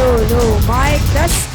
Low. Mic test.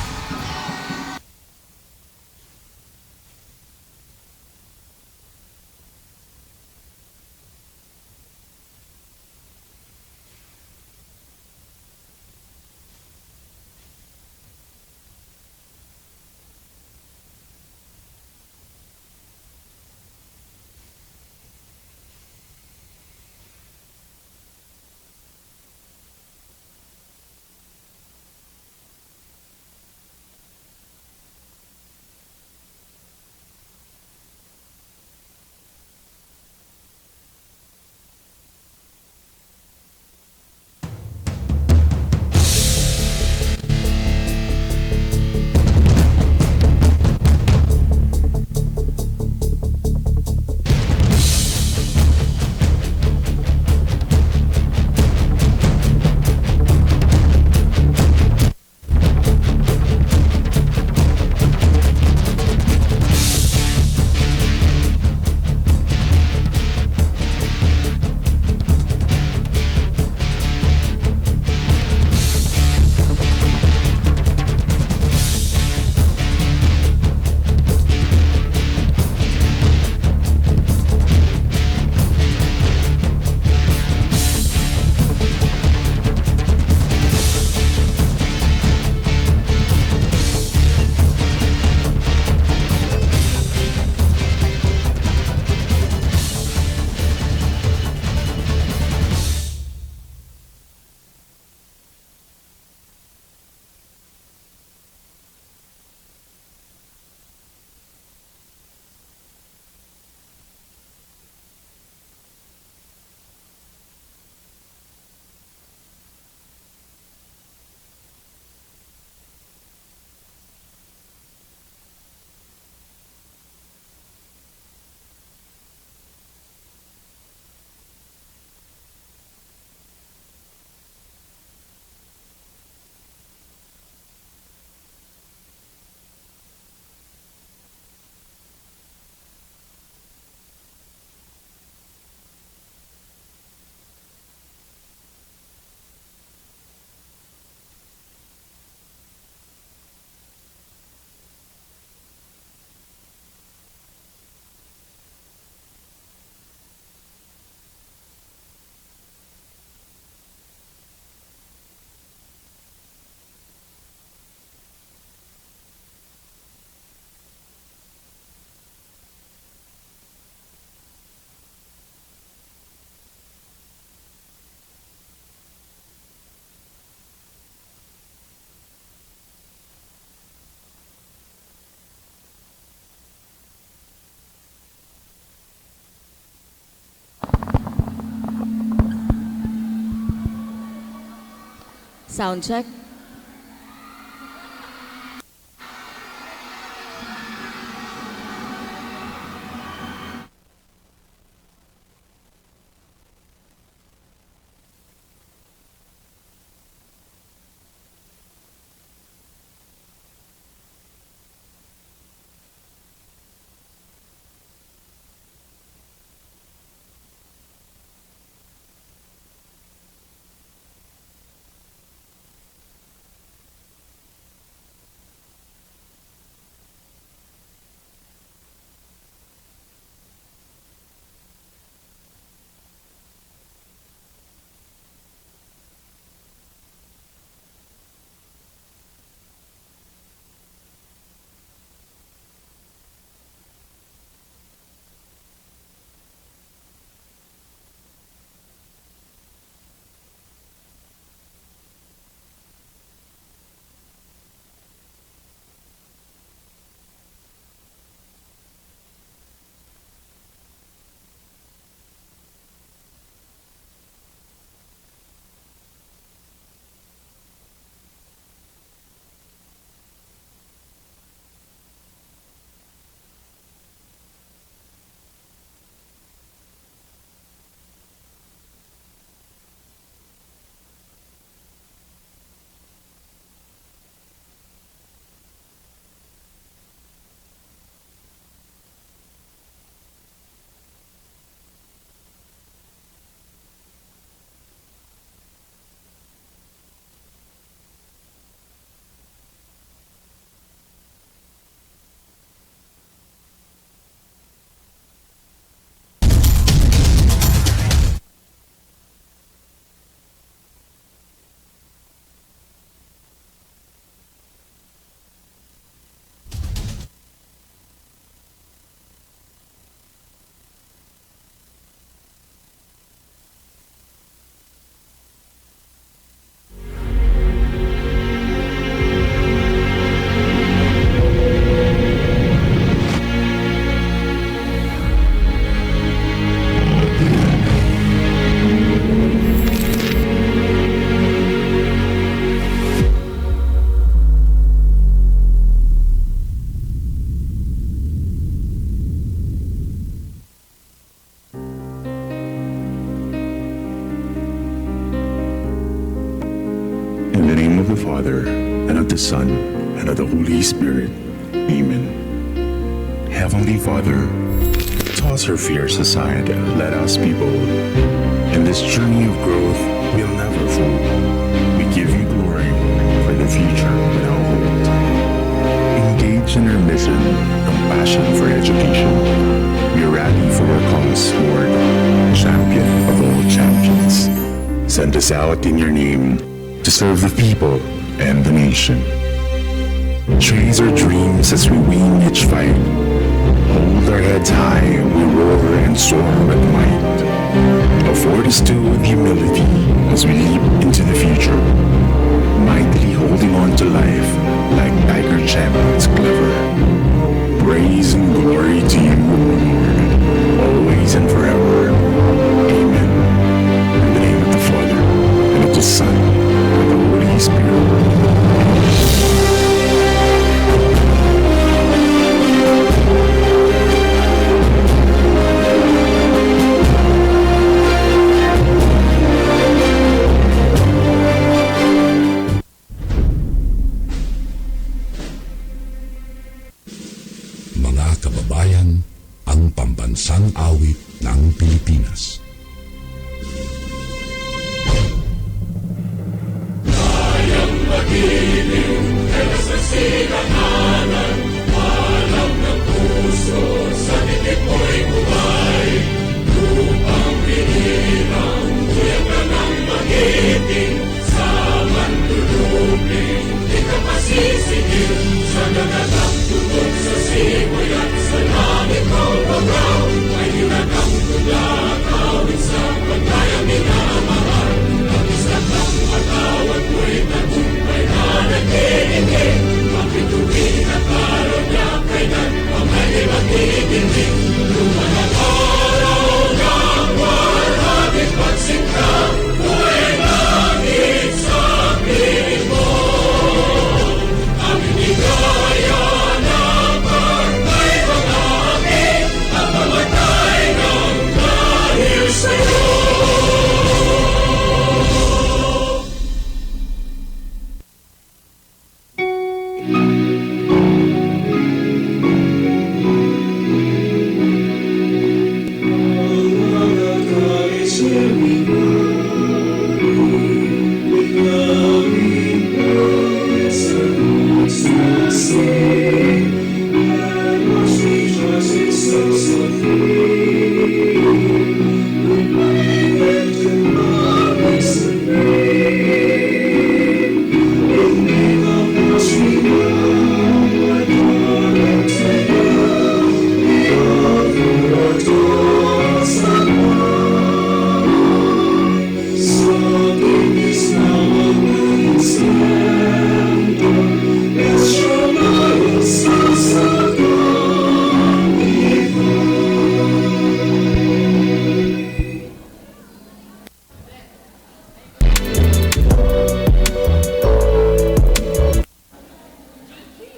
Sound check. Father, and of the Son, and of the Holy Spirit. Amen. Heavenly Father, toss our fears aside, let us be bold. In this journey of growth, we'll never fall. We give you glory for the future we now hold. Engage in our mission, compassion for education. We rally for our cause, Lord, champion of all champions. Send us out in your name to serve the people and the nation. Chase our dreams as we win each fight. Hold our heads high, we roar and soar with might. Afford us to with humility as we leap into the future. Mightily holding on to life like tiger champions clever. Praise and glory to you, O Lord, always and forever. Amen. In the name of the Father, and of the Son, and of the Holy Spirit. Mga kababayan, ang pambansang awit ng Pilipinas. Kayang magiliw, kaya sa silanganan, alam ng puso, sa titik mo'y buhay. Lupang binirang, kuya ka ng magiting, sa manlulubing, di ka pasisigil, sa nagatang tutok sa simoy at sa langit mo babaw, ay hinagang tula, kawin sa pagkayang minamahal. Ang isang ng matawag mo'y tagumpay na nagkikinig, mapituwin at araw niya kailan ang ay magdidinig. Lumanang araw ng warhabit pagsingka, buhay langit sa piling mo. Ang inigaya na pagkay pag-aakit, ang mamatay ng dahil sa'yo.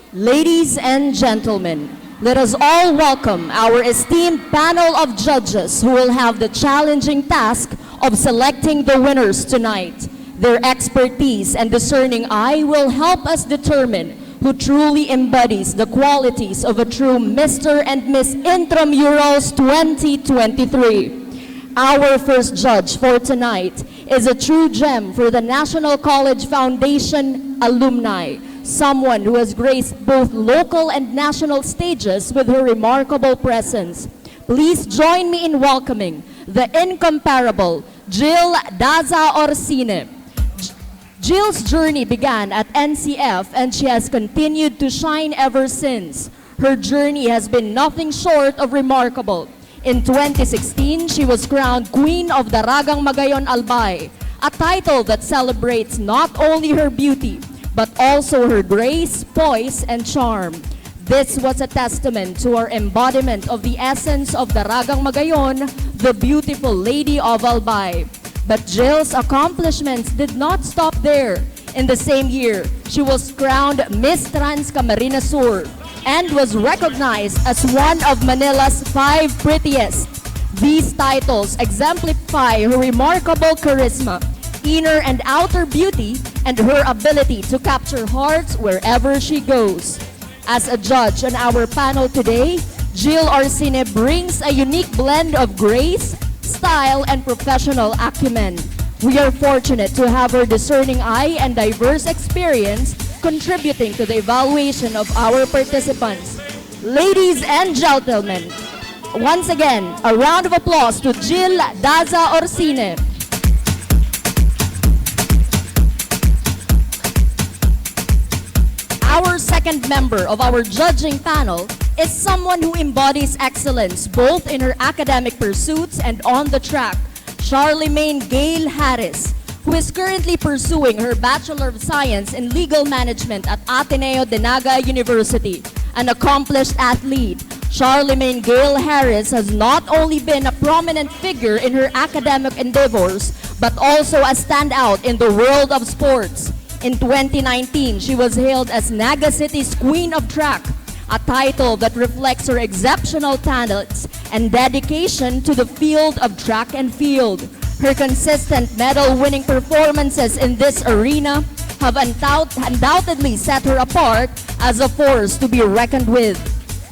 Ladies and gentlemen, let us all welcome our esteemed panel of judges who will have the challenging task of selecting the winners tonight. Their expertise and discerning eye will help us determine who truly embodies the qualities of a true Mr. and Miss Intramurals 2023. Our first judge for tonight is a true gem for the National College Foundation alumni, someone who has graced both local and national stages with her remarkable presence. Please join me in welcoming the incomparable Jill Daza Orsine. Jill's journey began at NCF and she has continued to shine ever since. Her journey has been nothing short of remarkable. In 2016, she was crowned Queen of Daragang Magayon Albay, a title that celebrates not only her beauty, but also her grace, poise, and charm. This was a testament to her embodiment of the essence of Daragang Magayon, the beautiful Lady of Albay. But Jill's accomplishments did not stop there. In the same year, she was crowned Miss Trans Camarines Sur and was recognized as one of Manila's 5 prettiest. These titles exemplify her remarkable charisma, inner and outer beauty, and her ability to capture hearts wherever she goes. As a judge on our panel today, Jill Orsine brings a unique blend of grace, style, and professional acumen. We are fortunate to have her discerning eye and diverse experience contributing to the evaluation of our participants. Ladies and gentlemen, once again, a round of applause to Jill Daza Orsine. Our second member of our judging panel is someone who embodies excellence both in her academic pursuits and on the track, Charlemagne Gail Harris, who is currently pursuing her Bachelor of Science in Legal Management at Ateneo de Naga University. An accomplished athlete, Charlemagne Gail Harris has not only been a prominent figure in her academic endeavors, but also a standout in the world of sports. In 2019, she was hailed as Naga City's Queen of Track, a title that reflects her exceptional talents and dedication to the field of track and field. Her consistent medal-winning performances in this arena have undoubtedly set her apart as a force to be reckoned with.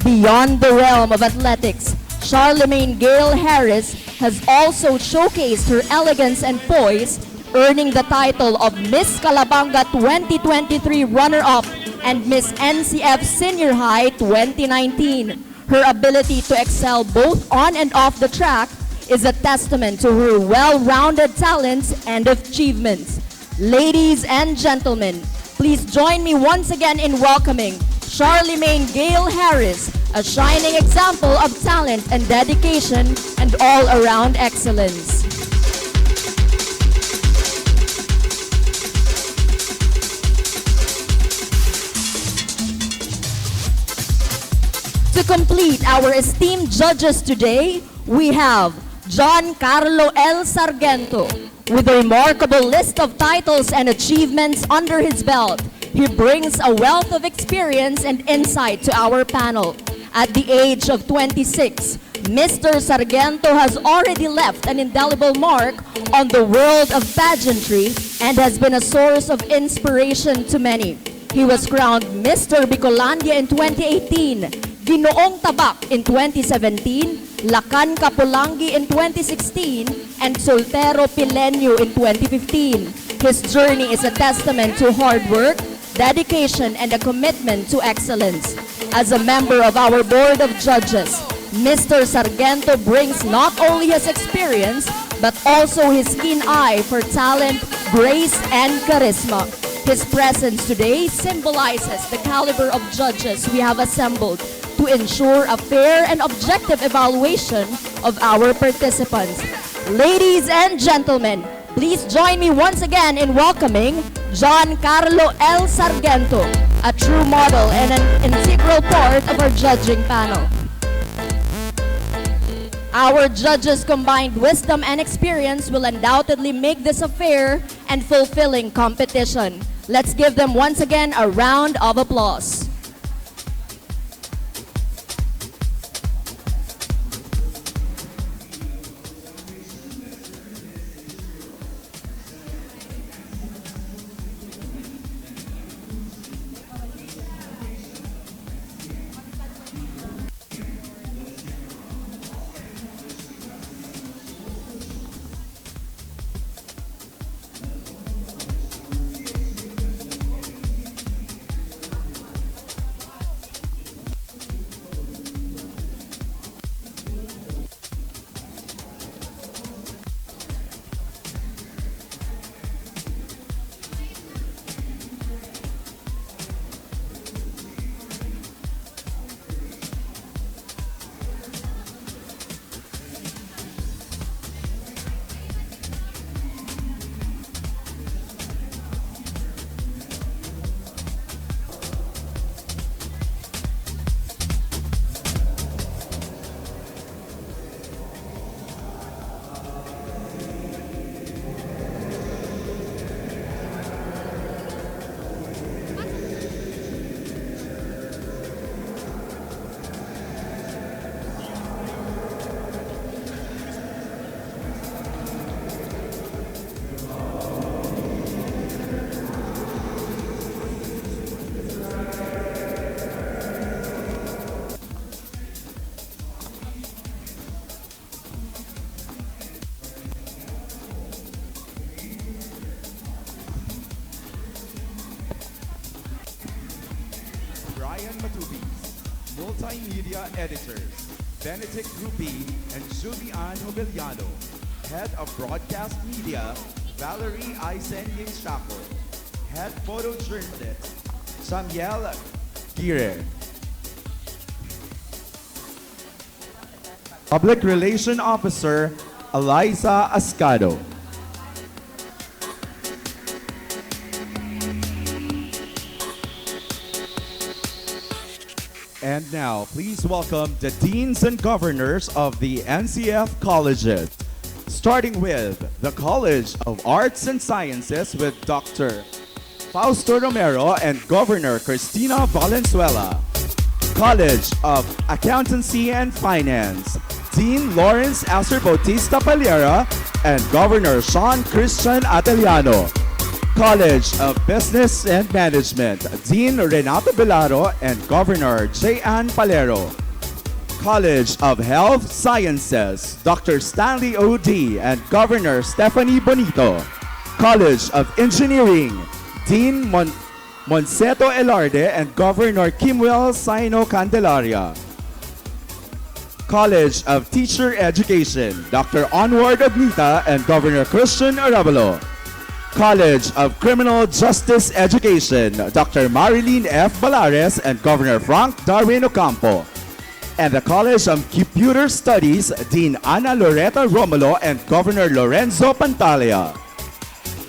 Beyond the realm of athletics, Charlemagne Gail Harris has also showcased her elegance and poise, earning the title of Miss Calabanga 2023 runner-up and Miss NCF Senior High 2019. Her ability to excel both on and off the track is a testament to her well-rounded talents and achievements. Ladies and gentlemen, please join me once again in welcoming Charlemagne Gail Harris, a shining example of talent and dedication and all-around excellence. To complete our esteemed judges today, we have John Carlo L. Sargento. With a remarkable list of titles and achievements under his belt, he brings a wealth of experience and insight to our panel. At the age of 26, Mr. Sargento has already left an indelible mark on the world of pageantry and has been a source of inspiration to many. He was crowned Mr. Bicolandia in 2018, Ginoong Tabak in 2017, Lacan Kapulangi in 2016, and Soltero Pilenyo in 2015. His journey is a testament to hard work, dedication, and a commitment to excellence. As a member of our Board of Judges, Mr. Sargento brings not only his experience, but also his keen eye for talent, grace, and charisma. His presence today symbolizes the caliber of judges we have assembled to ensure a fair and objective evaluation of our participants. Ladies and gentlemen, please join me once again in welcoming John Carlo L. Sargento, a true model and an integral part of our judging panel. Our judges' combined wisdom and experience will undoubtedly make this a fair and fulfilling competition. Let's give them once again a round of applause. Ryan Matubis. Multimedia Editors, Benedict Rupi and Julian Obeliano. Head of Broadcast Media, Valerie Aisen Yingshako. Head Photojournalist, Samuel Gire. Public Relation Officer, Eliza Ascado. And now, please welcome the Deans and Governors of the NCF Colleges. Starting with the College of Arts and Sciences with Dr. Fausto Romero and Governor Cristina Valenzuela. College of Accountancy and Finance, Dean Lawrence Acer Bautista Palera and Governor Sean Christian Ateliano. College of Business and Management, Dean Renato Belaro and Governor J.Ann Palero. College of Health Sciences, Dr. Stanley O.D. and Governor Stephanie Bonito. College of Engineering, Dean Monseto Elarde and Governor Kimwell Saino Candelaria. College of Teacher Education, Dr. Onward Agnita and Governor Christian Arevalo. College of Criminal Justice Education, Dr. Marilyn F. Balares and Governor Frank Darwin Ocampo. And the College of Computer Studies, Dean Ana Loretta Romulo and Governor Lorenzo Pantalia.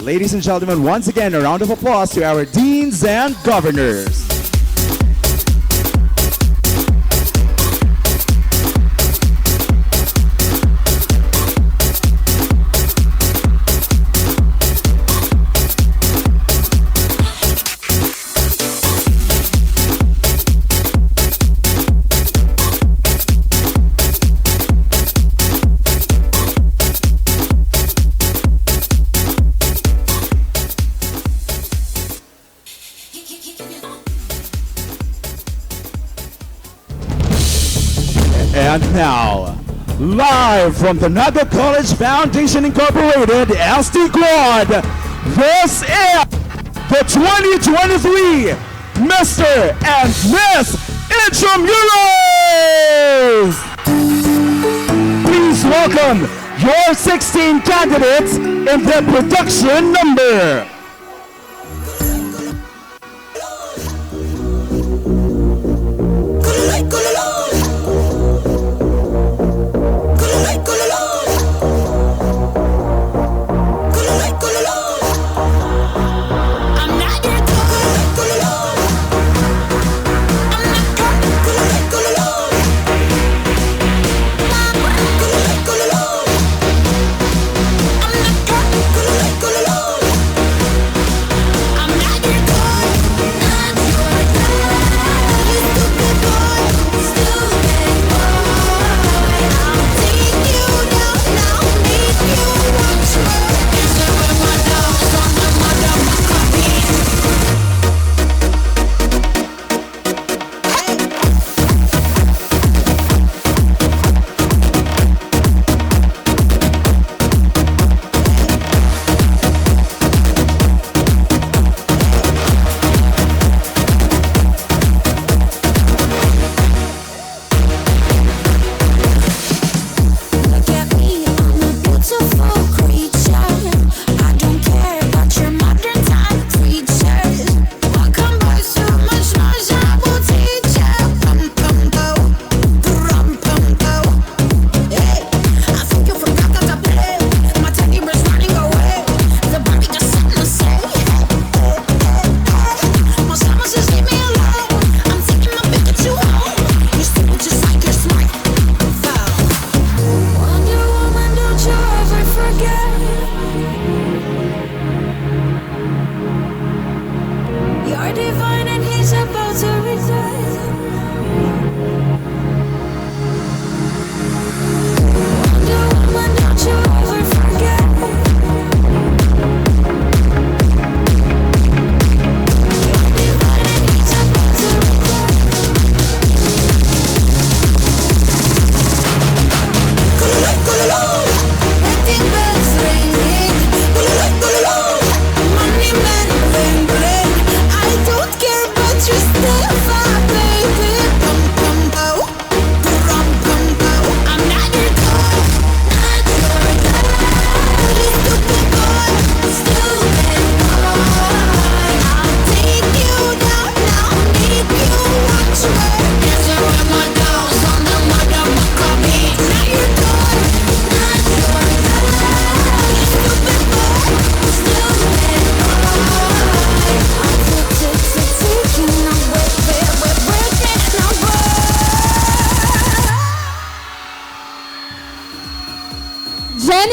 Ladies and gentlemen, once again, a round of applause to our Deans and Governors. And now, live from the Naga College Foundation Incorporated SD Quad, this is the 2023 Mr. and Miss Intramurals! Please welcome your 16 candidates in the production number.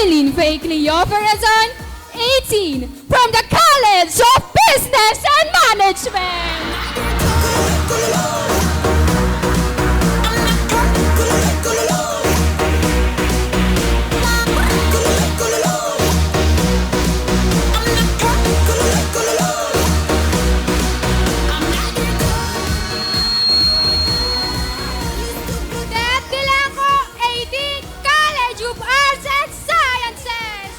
Annalyn Faye Cleoferazon, 18, from the College of Business and Management. Beth Dilanco, 18, College of Arts and Sciences.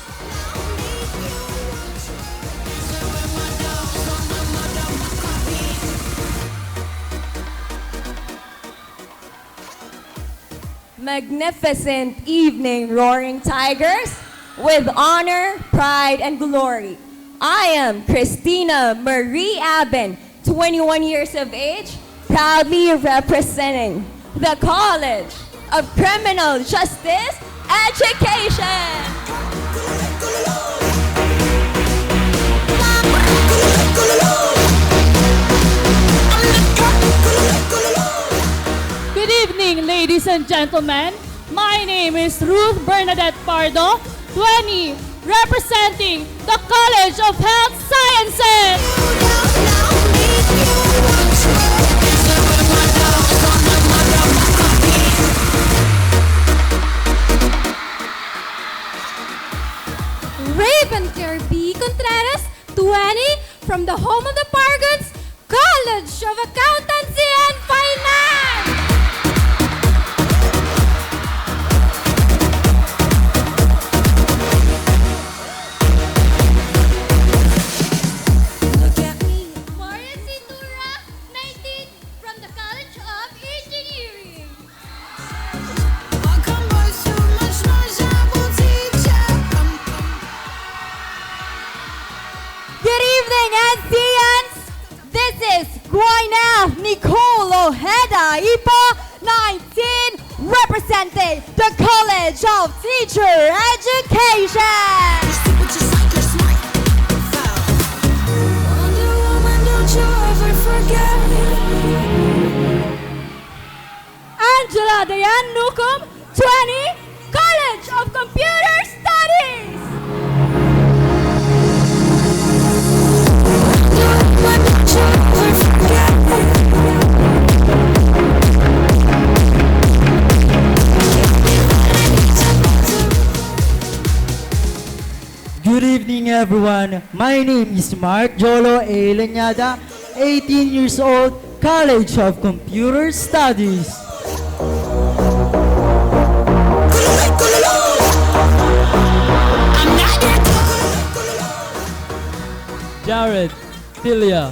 Magnificent evening, Roaring Tigers, with honor, pride, and glory. I am Christina Marie Aben, 21 years of age, proudly representing the College of Criminal Justice Education. Good evening, ladies and gentlemen. My name is Ruth Bernadette Pardo, 20, representing the College of Health Sciences. Ravencare B. Contreras, 20, from the home of the Paragons, College of Accountancy and Finance. Maria Cintura, 19, from the College of Engineering. Good evening, Ancients! This is Guayna Nicole Ojeda Ipo, 19, representing the College of Teacher Education. Angela Dayan Nukum, 20, College of Computer Studies. Good evening, everyone. My name is Mark Jolo A. Lanyada, 18 years old, College of Computer Studies. Jared Tilia,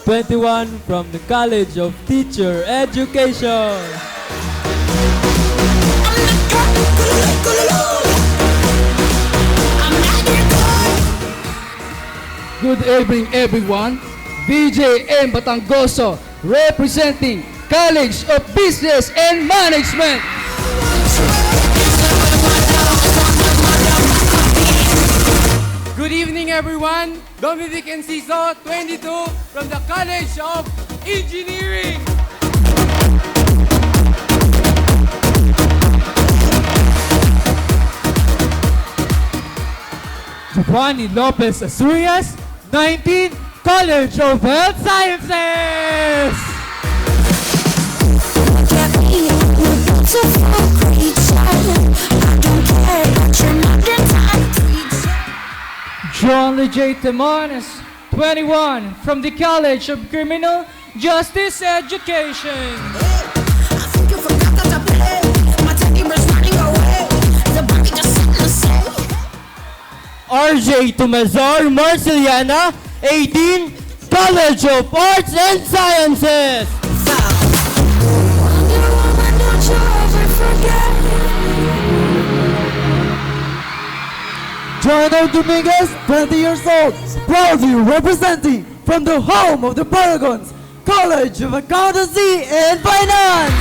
21, from the College of Teacher Education. Good evening, everyone. VJ M. Batangoso, representing College of Business and Management. Good evening, everyone. Dominic Enciso, 22, from the College of Engineering. Giovanni Lopez Asturias, 19, College of Health Sciences. John J. Temones, 21, from the College of Criminal Justice Education. RJ Tumazar Marceliana, 18, College of Arts and Sciences. Jonathan Dominguez, 20 years old, proudly representing from the home of the Paragons, College of Accountancy and Finance.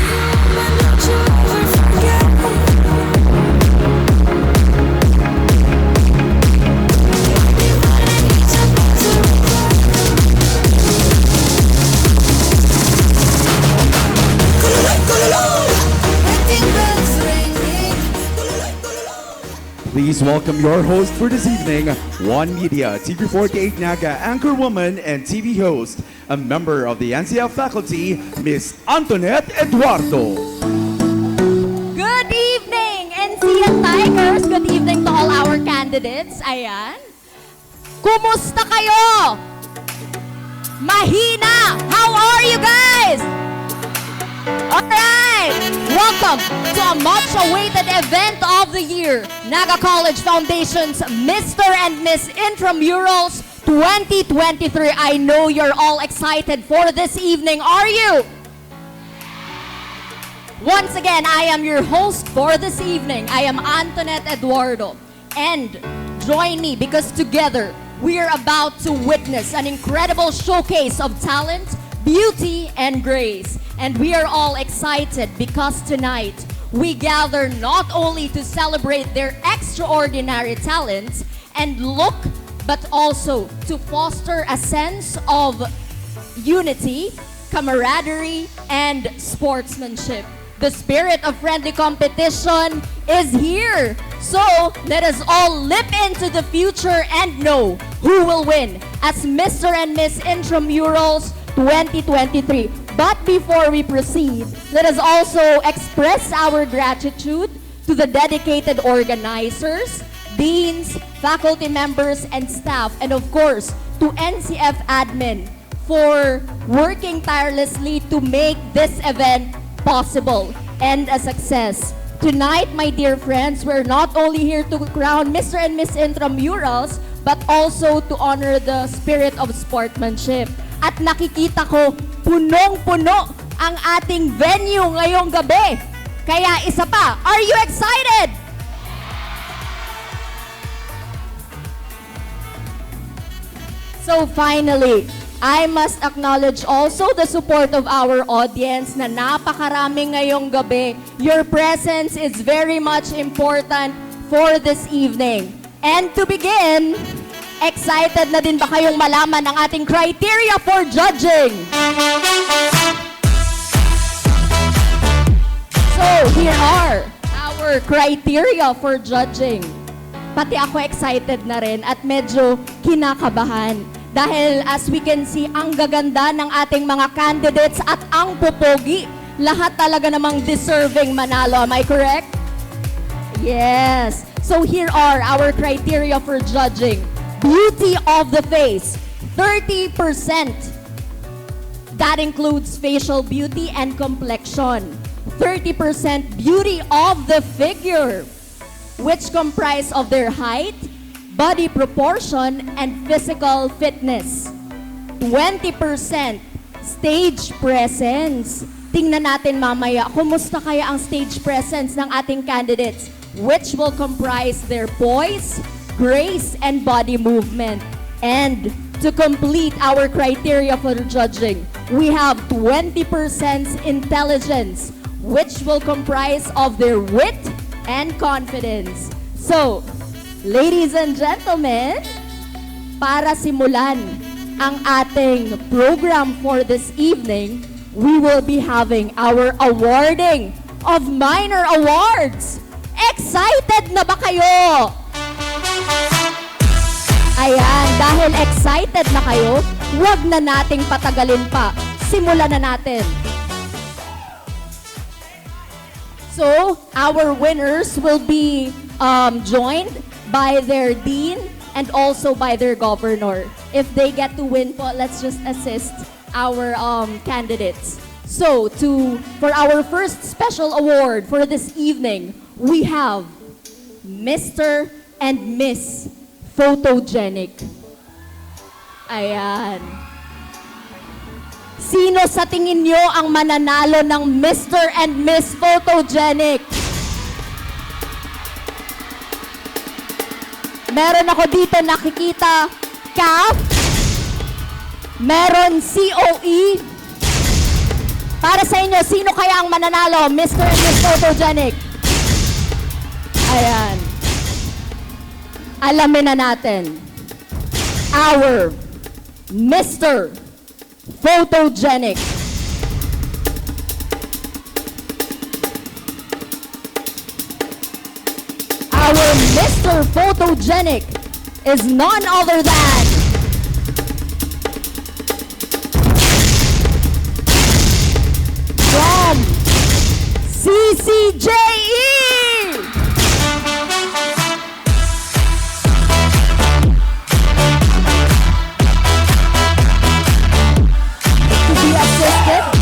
Please Please welcome your host for this evening, One Media, TV48 Naga anchorwoman and TV host, a member of the NCF faculty, Miss Antoinette Eduardo. Good evening, NCF Tigers! Good evening to all our candidates. Ayan. Kumusta kayo? Mahina! How are you guys? Alright! Welcome to a much-awaited event of the year, Naga College Foundation's Mr. and Miss Intramurals 2023. I know you're all excited for this evening, are you? Once again, I am your host for this evening. I am Antoinette Eduardo. And join me because together, we are about to witness an incredible showcase of talent, beauty, and grace. And we are all excited because tonight, we gather not only to celebrate their extraordinary talents and look, but also to foster a sense of unity, camaraderie, and sportsmanship. The spirit of friendly competition is here. So, let us all leap into the future and know who will win as Mr. and Miss Intramurals 2023. But before we proceed, let us also express our gratitude to the dedicated organizers, deans, faculty members, and staff, and of course, to NCF admin for working tirelessly to make this event possible and a success. Tonight, my dear friends, we're not only here to crown Mr. and Miss Intramurals, but also to honor the spirit of sportsmanship. At nakikita ko, punong-puno ang ating venue ngayong gabi. Kaya isa pa, are you excited? So finally, I must acknowledge also the support of our audience na napakarami ngayong gabi. Your presence is very much important for this evening. And to begin, excited na din ba kayong malaman ang ating criteria for judging? So, here are our criteria for judging. Pati ako excited na rin at medyo kinakabahan. Dahil as we can see, ang gaganda ng ating mga candidates at ang popogi. Lahat talaga namang deserving manalo. Am I correct? Yes. So here are our criteria for judging. Beauty of the face, 30%. That includes facial beauty and complexion. 30% beauty of the figure, which comprise of their height, body proportion, and physical fitness. 20% stage presence. Tingnan natin mamaya, kumusta kaya ang stage presence ng ating candidates, which will comprise their poise, grace, and body movement. And to complete our criteria for judging, we have 20% intelligence, which will comprise of their wit and confidence. So, ladies and gentlemen, para simulan ang ating program for this evening, we will be having our awarding of minor awards. Excited na ba kayo? Ayan, dahil excited na kayo, huwag na nating patagalin pa. Simulan na natin. So, our winners will be joined by their dean and also by their governor. If they get to win po, let's just assist our candidates. So, for our first special award for this evening, we have Mr. and Miss Photogenic. Ayan. Sino sa tingin nyo ang mananalo ng Mr. and Miss Photogenic? Meron ako dito nakikita CAF. Meron COE. Para sa inyo, sino kaya ang mananalo? Mr. and Miss Photogenic. Ayan. Alamin na natin. Our Mr. Photogenic. Our Miss Mr. Photogenic is none other than from CCJE! To be assisted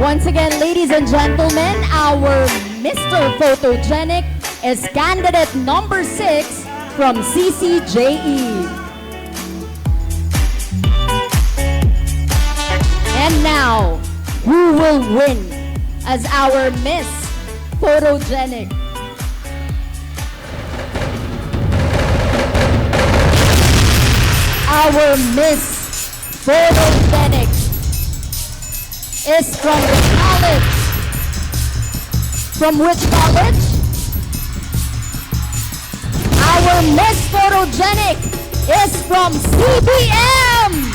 once again, ladies and gentlemen, our Mr. Photogenic is candidate number 6 from CCJE. And now, who will win as our Miss Photogenic? Our Miss Photogenic is from the college. From which college? Our Miss Photogenic is from CBM.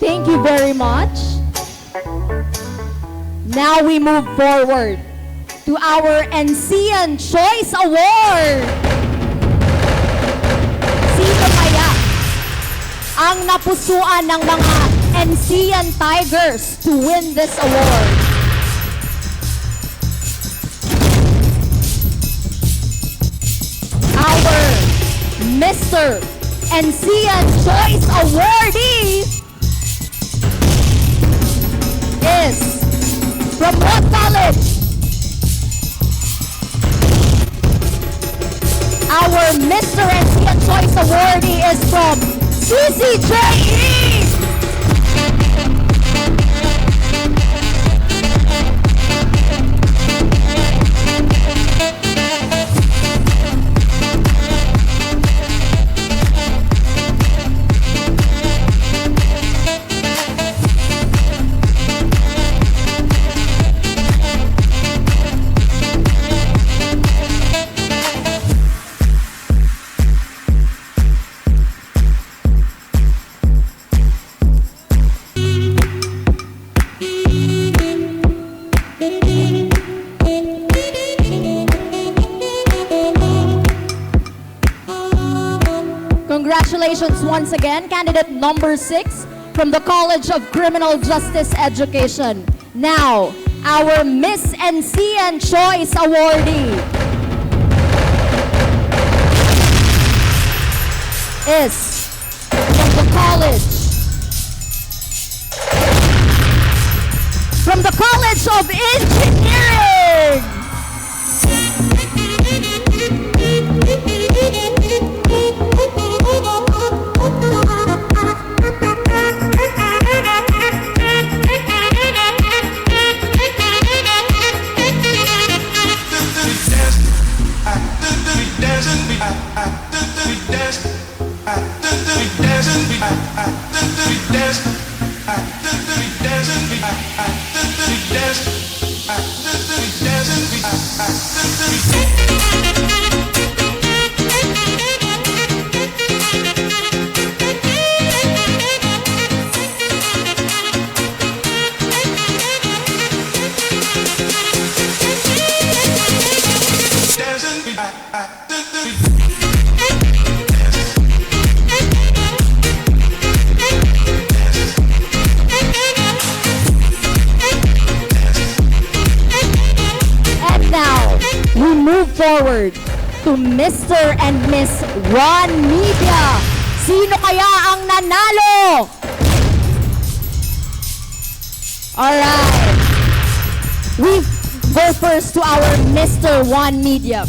Thank you very much. Now we move forward to our NCN Choice Award. Sino kaya ang napusuan ng mga NCN Tigers to win this award? Our Mr. NCN Choice Awardee is from what college? Our Mr. NCN Choice Awardee is from CCJE! Congratulations once again, candidate number 6 from the College of Criminal Justice Education. Now, our Miss NCN Choice Awardee is from the College of Engineering. move forward to Mr. and Miss One Media. Sino kaya ang nanalo? Alright. We go first to our Mr. One Media.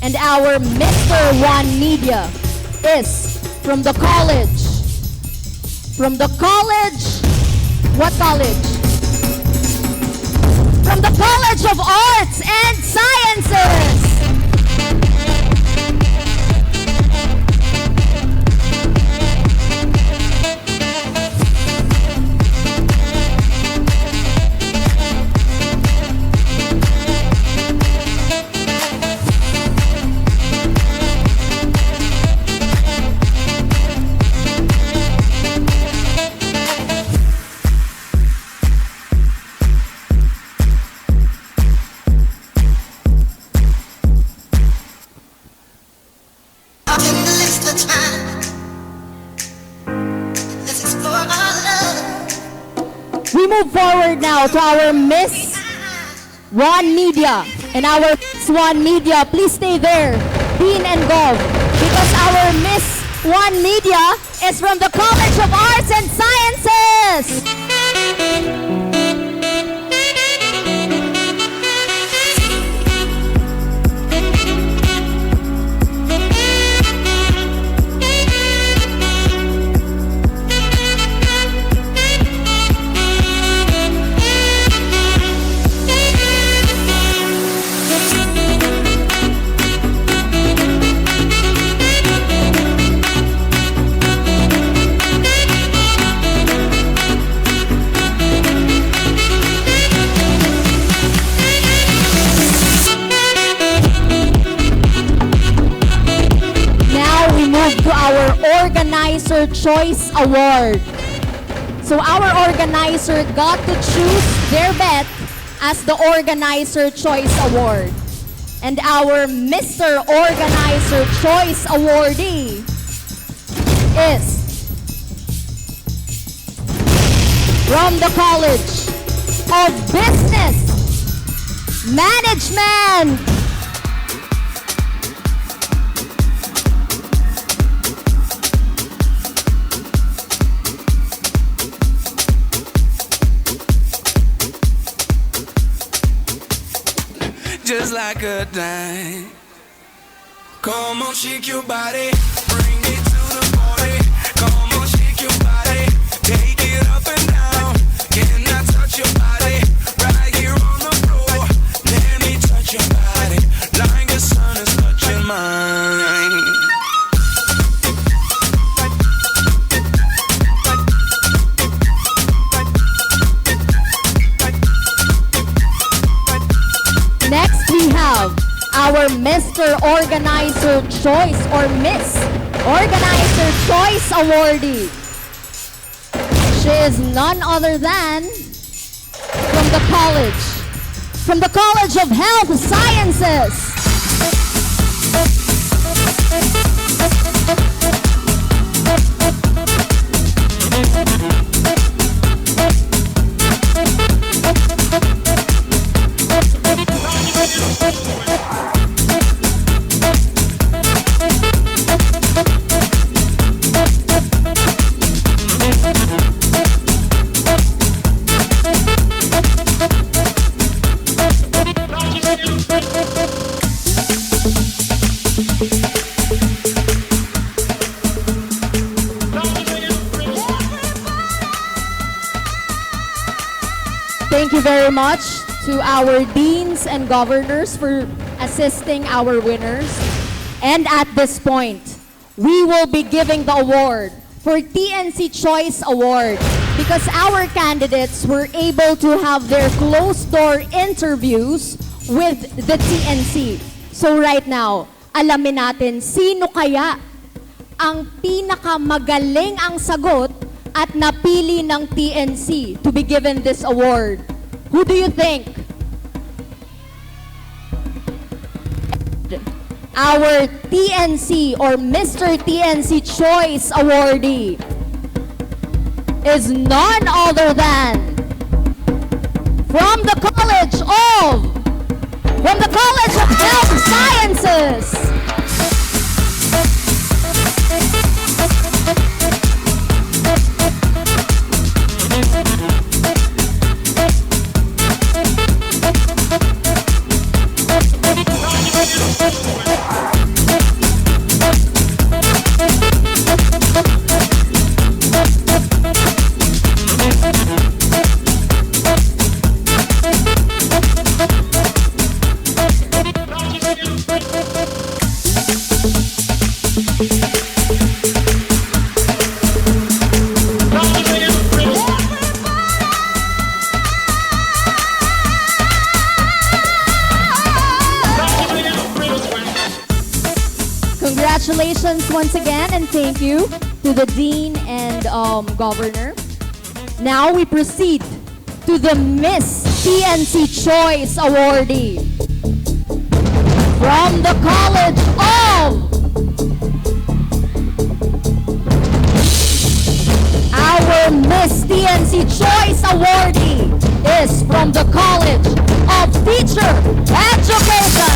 And our Mr. One Media is from the college. From the college. What college? From the College of Arts and Sciences. We move forward now to our Miss One Media. And our Miss One Media, please stay there, Dean and Gov, because our Miss One Media is from the College of Arts and Sciences. To our Organizer Choice Award. So our organizer got to choose their bet as the Organizer Choice Award. And our Mr. Organizer Choice Awardee is from the College of Business Management. Just like a dime. Come on, shake your body. Bring it to the party. Come on, shake your body. Take it up and down. Can I touch your body? Right here on the floor. Let me touch your body. Like the sun is touching mine. Next, we have our Mr. Organizer Choice or Miss Organizer Choice Awardee. She is none other than from the College of Health Sciences. Thank you very much to our deans and governors for assisting our winners. And at this point, we will be giving the award for TNC Choice Award because our candidates were able to have their closed-door interviews with the TNC. So right now, alamin natin sino kaya ang pinakamagaling ang sagot at napili ng TNC to be given this award. Who do you think? Our TNC or Mr. TNC Choice Awardee is none other than from the College of from the College of Health Sciences. Congratulations once again, and thank you to the Dean and Governor. Now we proceed to the Miss PNC Choice Awardee from the College of Our Miss PNC Choice Awardee is from the College of Teacher Education.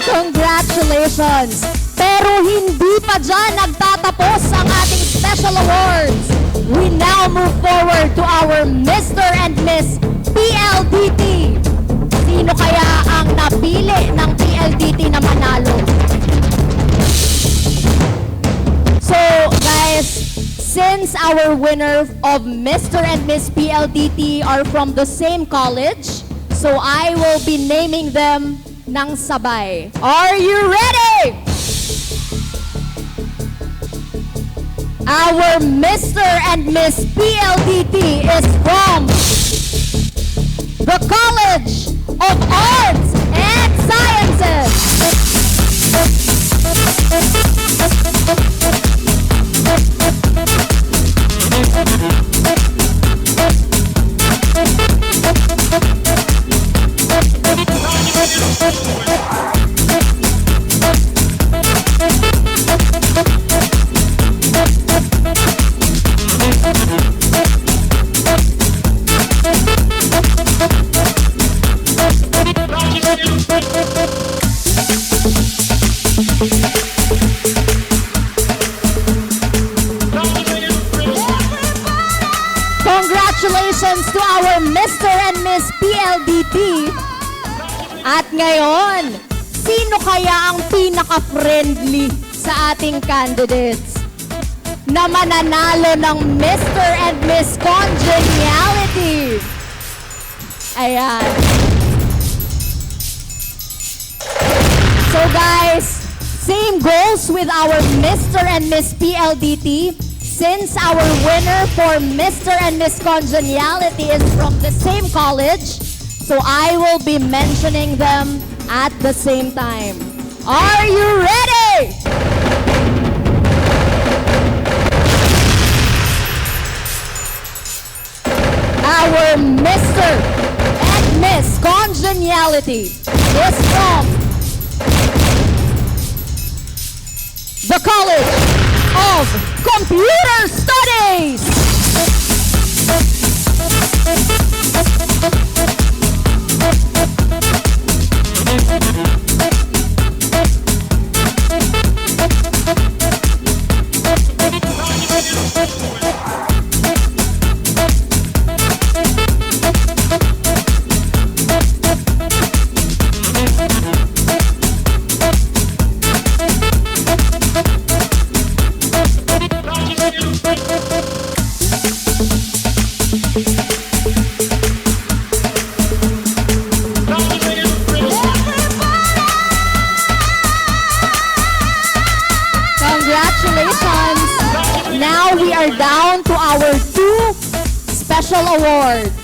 Congratulations! Pero hindi pa dyan nagtatapos ang ating special awards. We now move forward to our Mr. and Miss PLDT. Sino kaya ang napili ng PLDT na manalo? So guys, since our winner of Mr. and Miss PLDT are from the same college, so I will be naming them ng sabay. Are you ready? Our Mr. and Miss PLDT is from the College of Arts and Sciences. Congratulations to our Mr. and Miss PLDT. At ngayon, sino kaya ang pinaka-friendly sa ating candidates na mananalo ng Mr. and Miss Congeniality? Ayan. So guys, same goes with our Mr. and Miss PLDT. Since our winner for Mr. and Miss Congeniality is from the same college, so I will be mentioning them at the same time. Are you ready? Our Mr. and Miss Congeniality is from the College of Computer Studies. are down to our two special awards.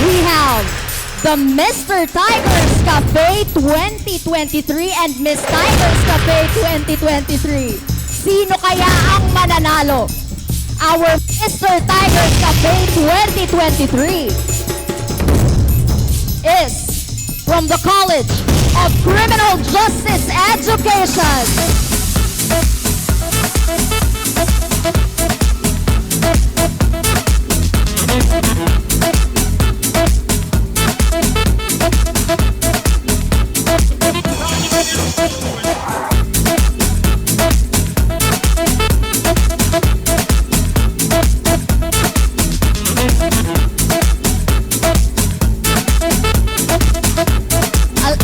We have the Mr. Tigers Cafe 2023 and Miss Tigers Cafe 2023. Sino kaya ang mananalo? Our Mr. Tigers Cafe 2023 is from the College of Criminal Justice Education.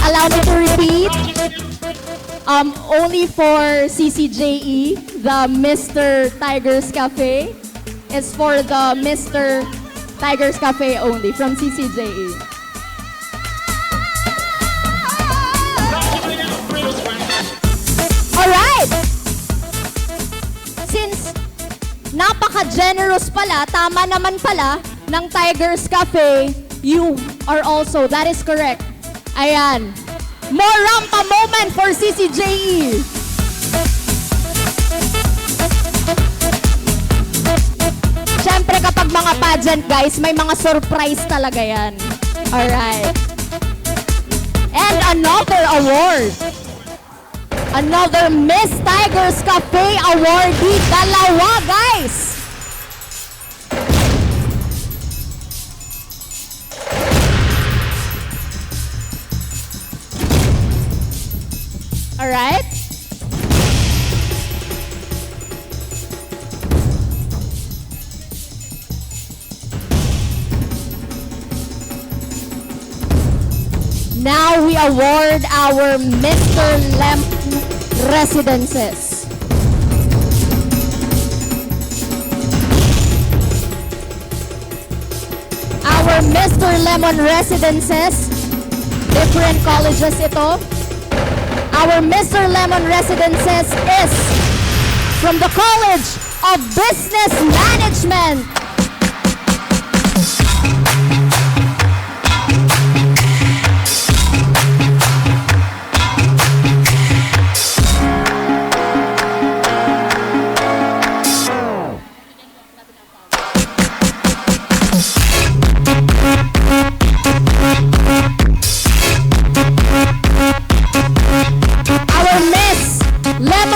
Allow me to repeat. Only for CCJE, the Mr. Tigers Cafe is for the Mr. Tigers Cafe only from CCJE. Alright! Since napaka-generous pala, tama naman pala, ng Tigers Cafe, you are also, that is correct. Ayan. More rampa moment for CCJE. Siyempre kapag mga pageant guys, may mga surprise talaga yan. Alright. And another award. Another Miss Tigers Cafe awardee. Dalawa guys. Alright? Now we award our Mr. Lemon Residences. Our Mr. Lemon Residences, different colleges ito. Our Mr. Lemon Residences is from the College of Business Management.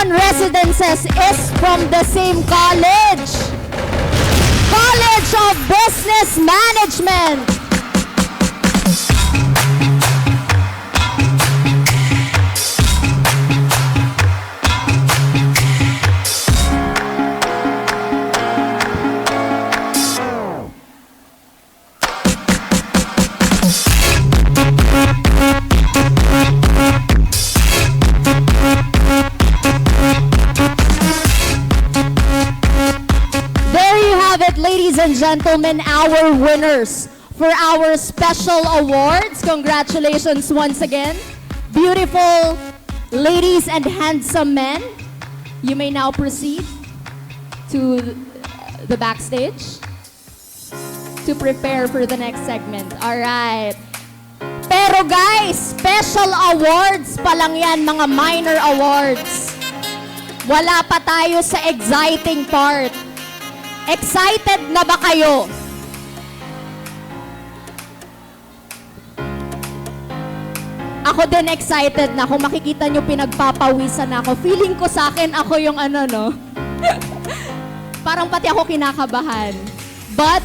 Residences is from the same college. College of Business Management. Ladies and gentlemen, our winners for our special awards. Congratulations once again. Beautiful ladies and handsome men. You may now proceed to the backstage to prepare for the next segment. All right. Pero guys, special awards pa lang yan, mga minor awards. Wala pa tayo sa exciting part. Excited na ba kayo? Ako din excited na. Kung makikita nyo, pinagpapawisan ako. Feeling ko sa akin, ako yung ano, no? Parang pati ako kinakabahan. But,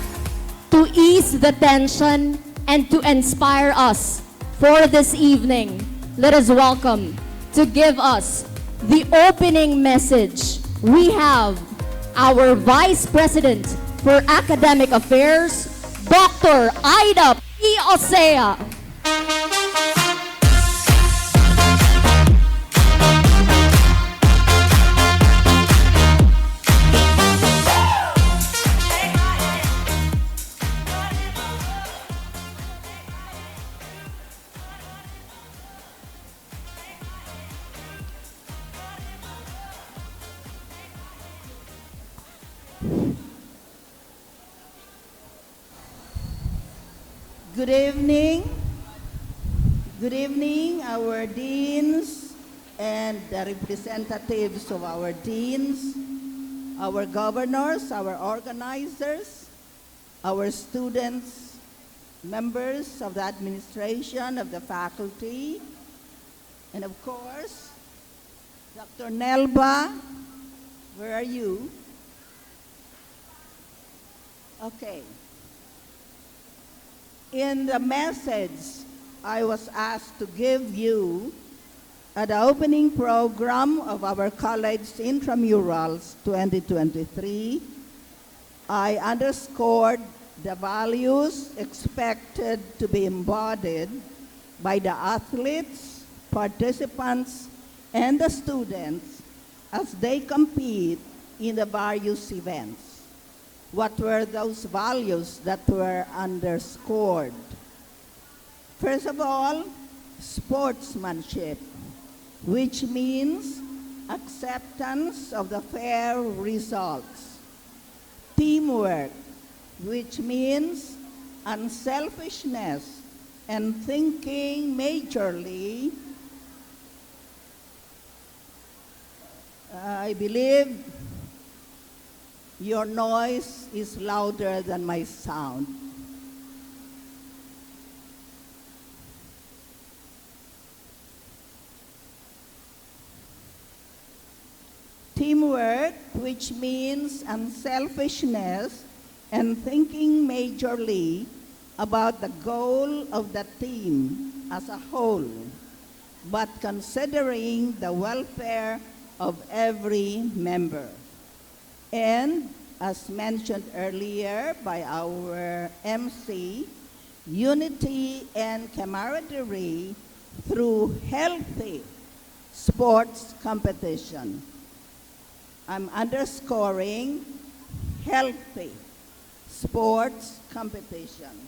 to ease the tension and to inspire us for this evening, let us welcome, to give us the opening message, we have our Vice President for Academic Affairs, Dr. Ida P. Osea. Good evening. Good evening, our deans and the representatives of our deans, our governors, our organizers, our students, members of the administration, of the faculty, and of course, Dr. Nelba, where are you? Okay. In the message I was asked to give you at the opening program of our college intramurals 2023, I underscored the values expected to be embodied by the athletes, participants, and the students as they compete in the various events. What were those values that were underscored? First of all, sportsmanship, which means acceptance of the fair results. Teamwork, which means unselfishness and thinking majorly. I believe your noise is louder than my sound. Teamwork, which means unselfishness and thinking majorly about the goal of the team as a whole, but considering the welfare of every member. And as mentioned earlier by our MC, unity and camaraderie through healthy sports competition. I'm underscoring healthy sports competition.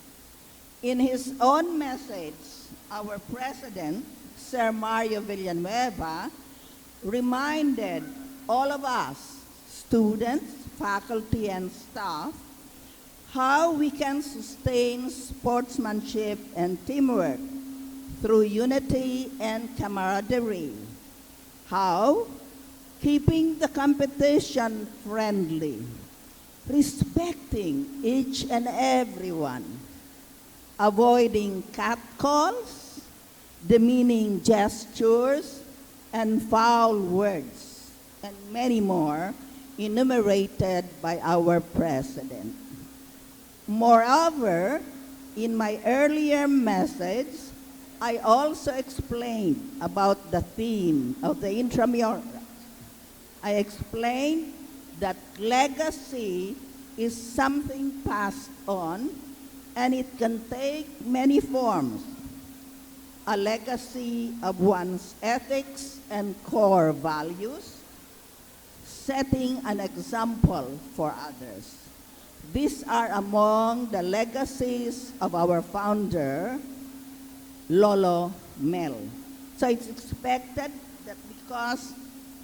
In his own message, our president, Sir Mario Villanueva, reminded all of us, students, faculty, and staff, how we can sustain sportsmanship and teamwork through unity and camaraderie. How? Keeping the competition friendly, respecting each and everyone, avoiding catcalls, demeaning gestures, and foul words, and many more enumerated by our president. Moreover, in my earlier message, I also explained about the theme of the intramural. I explained that legacy is something passed on, and it can take many forms. A legacy of one's ethics and core values, setting an example for others. These are among the legacies of our founder, Lolo Mel. So it's expected that because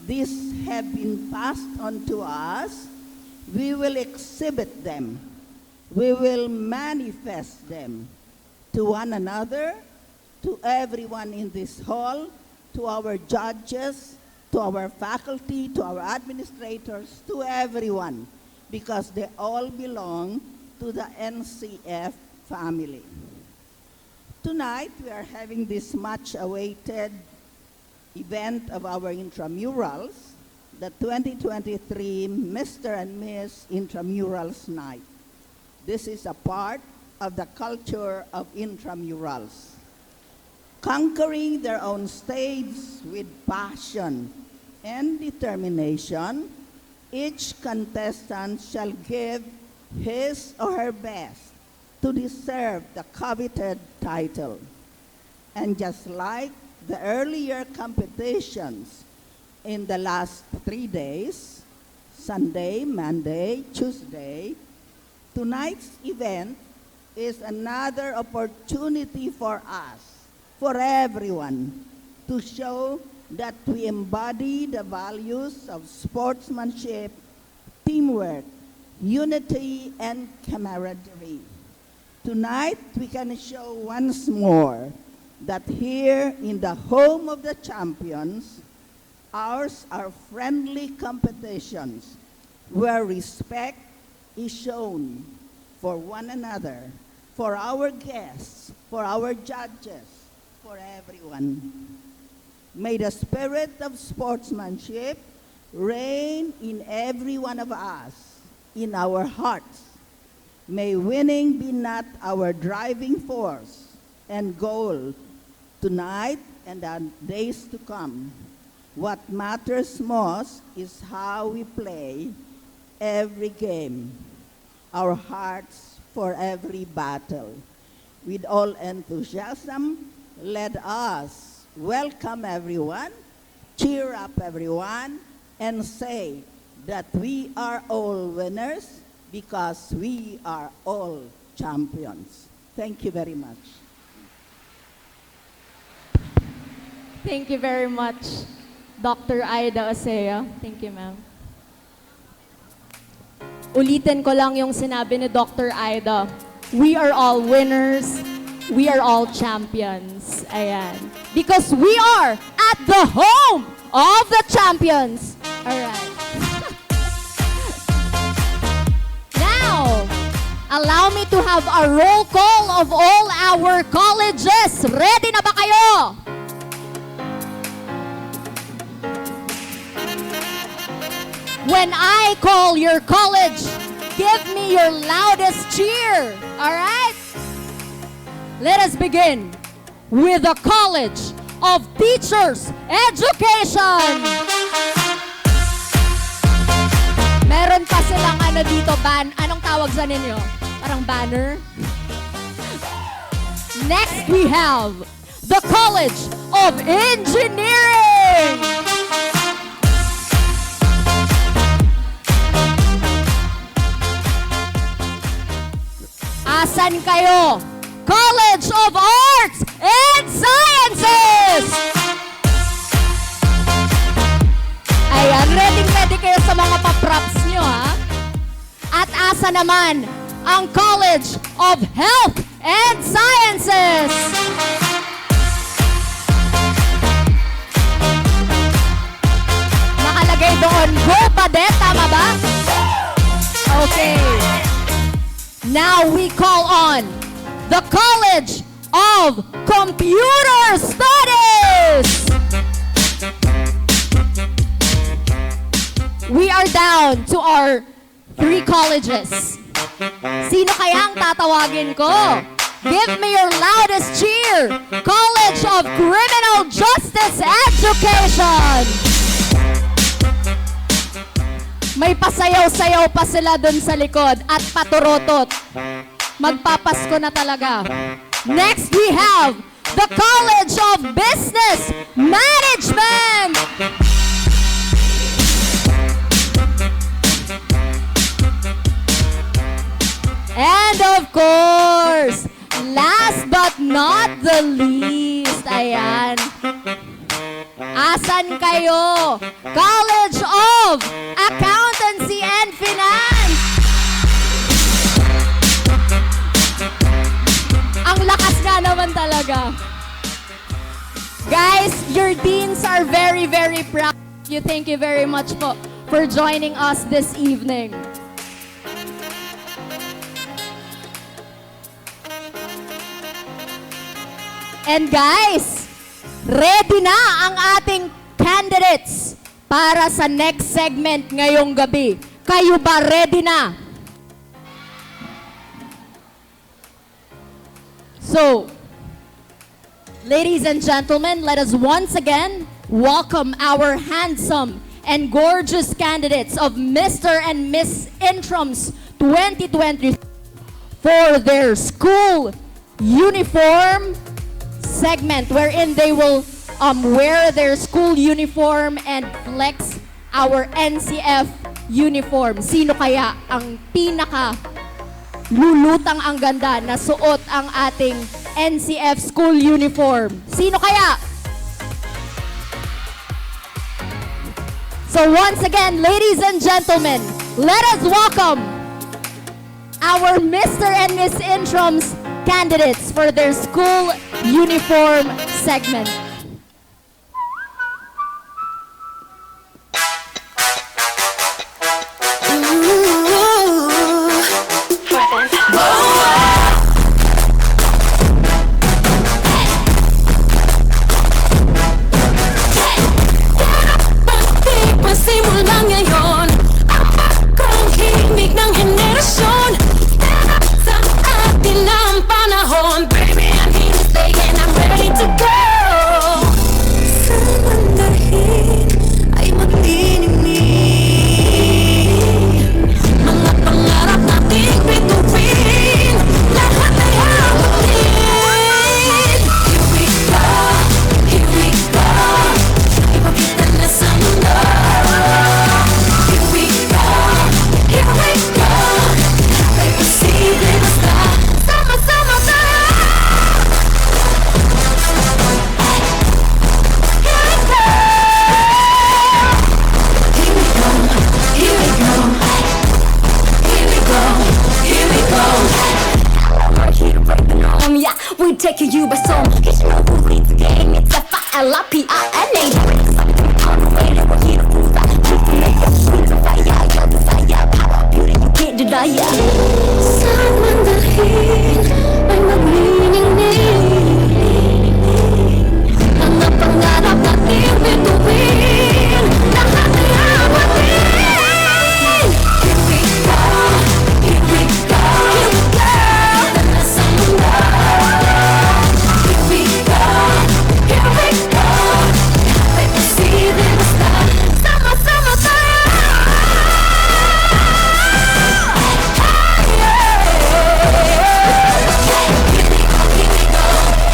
these have been passed on to us, we will exhibit them. We will manifest them to one another, to everyone in this hall, to our judges, to our faculty, to our administrators, to everyone, because they all belong to the NCF family. Tonight, we are having this much-awaited event of our intramurals, the 2023 Mr. and Miss Intramurals Night. This is a part of the culture of intramurals. Conquering their own stage with passion and determination, each contestant shall give his or her best to deserve the coveted title. And just like the earlier competitions in the last 3 days, Sunday, Monday, Tuesday, tonight's event is another opportunity for us, for everyone, to show that we embody the values of sportsmanship, teamwork, unity and camaraderie. Tonight, we can show once more that here in the home of the champions, ours are friendly competitions where respect is shown for one another, for our guests, for our judges, for everyone. May the spirit of sportsmanship reign in every one of us, in our hearts. May winning be not our driving force and goal tonight and the days to come. What matters most is how we play every game, our hearts for every battle. With all enthusiasm, let us welcome everyone, cheer up everyone, and say that we are all winners because we are all champions. Thank you very much. Thank you very much, Dr. Aida Osea. Thank you, ma'am. Ulitin ko lang yung sinabi ni Dr. Aida. We are all winners. We are all champions. Ayan. Because we are at the home of the champions. Alright. Now, allow me to have a roll call of all our colleges. Ready na ba kayo? When I call your college, give me your loudest cheer. All right? Let us begin with the College of Teachers Education. Meron pa silang dito, anong tawag sa ninyo? Parang banner? Next, we have the College of Engineering. Asan kayo? College of Arts and Sciences! Ayan, ready kayo sa mga pa-props nyo, ha? At asa naman ang College of Health and Sciences? Nakalagay doon, go Pade, tama ba? Okay. Now we call on the College of Computer Studies. We are down to our 3 colleges. Sino kaya ang tatawagin ko? Give me your loudest cheer. College of Criminal Justice Education. May pasayaw-sayaw pa sila dun sa likod at paturotot. Magpapasko na talaga. Next, we have the College of Business Management. And of course, last but not the least, ayan. Asan kayo? College of Accountancy and Finance. Ang lakas nga naman talaga. Guys, your deans are very, very proud of you. Thank you very much for joining us this evening. And guys, ready na ang ating candidates para sa next segment ngayong gabi. Kayo ba ready na? So, ladies and gentlemen, let us once again welcome our handsome and gorgeous candidates of Mr. and Miss Intrams 2023 for their school uniform segment wherein they will wear their school uniform and flex our NCF uniform. Sino kaya ang pinaka lulutang ang ganda na suot ang ating NCF school uniform? Sino kaya? So once again, ladies and gentlemen, let us welcome our Mr. and Miss Intrams candidates for their school uniform segment. Simula ngayon, akong himig ng henerasyon. Sa atin na ang panahon, baby, I'm here to stay and I'm ready to go. Sa mandahin ay magniningning, mga pangarap nating bituin, lahat ay abutin. Here we go, ipakita na sa mundo. Yeah, we taking you by storm. Cause you know who leads the game. It's F-I-L-I-P-I-N-A. Something on the way that we're here to prove that we can make it sweet. Desire, your desire, power, beauty, you can't deny ya. Saan man dahil ay magniningning, mga pangarap natin bituin, lahat ay abatin. Here we go, here we go, here we go. Tala sa mundo. Here we go, here we go. Kahit posible basta, sama-sama tayo.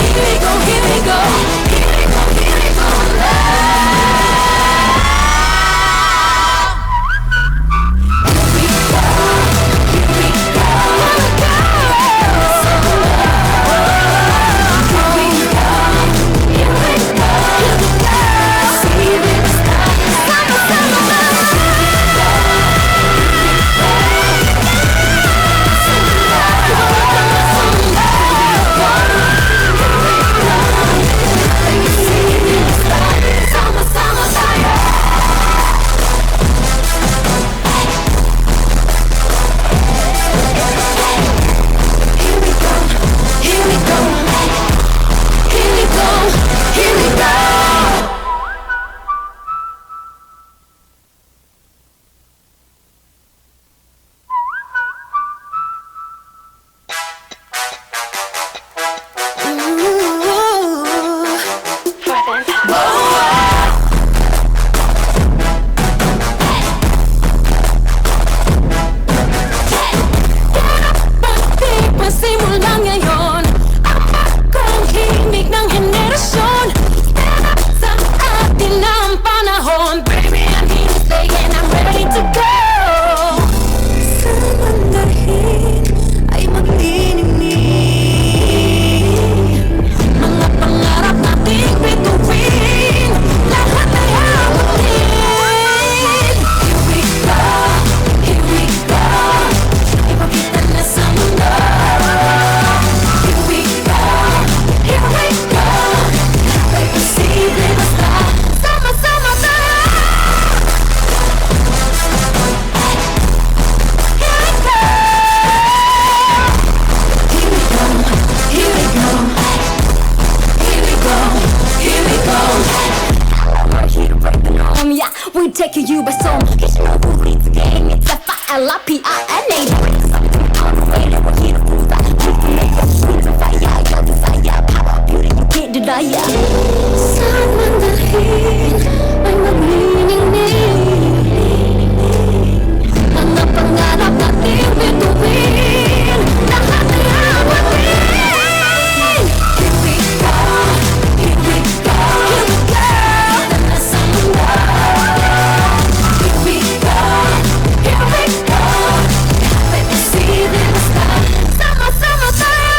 Here we go, here we go, here we go, here we go, simula ngayon, akong himig ng henerasyon. Sa atin na ang panahon, baby, I'm here to stay and I'm ready to go. Sa mandahin ay magniningning, mga pangarap nating bituin, lahat ay abutin. Here we go, ipakita na sa mundo. Here we go, kahit posible basta, sama-sama tayo. Here we go, here we go, here we go, here we go, here we go. We're here to break the norm. Yeah, we're taking you by storm. Cause you know who leads the game. It's F-I-L-I-P-I-N-A. Something on the way that we're here to prove that we can make it sweet. Desire, your desire, power, beauty, you can't deny ya. Saan man dahil ay magniningning, mga pangarap natin bituin, lahat ay abatin. Here we go, here we go, here we go. Tala sa mundo. Here we go, here we go. Kahit posible basta, sama-sama tayo.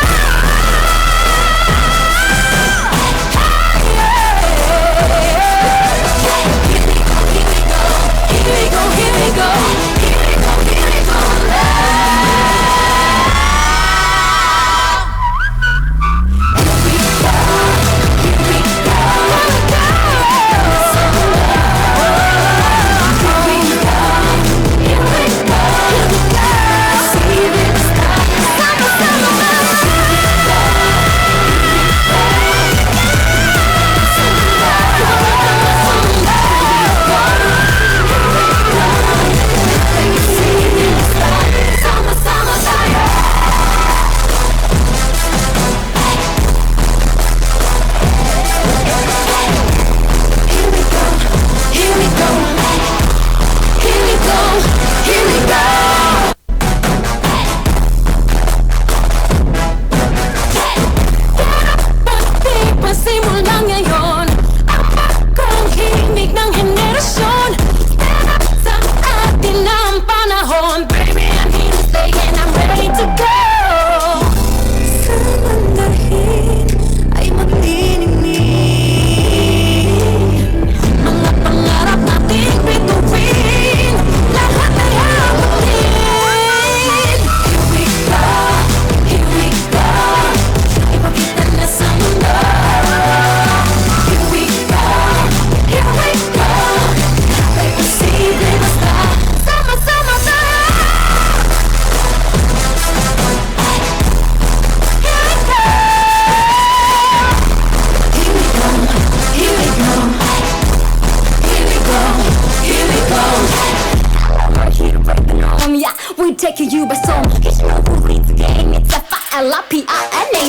we taking you by storm. Cause you know who leads the game. It's F-I-L-I-P-I-N-A.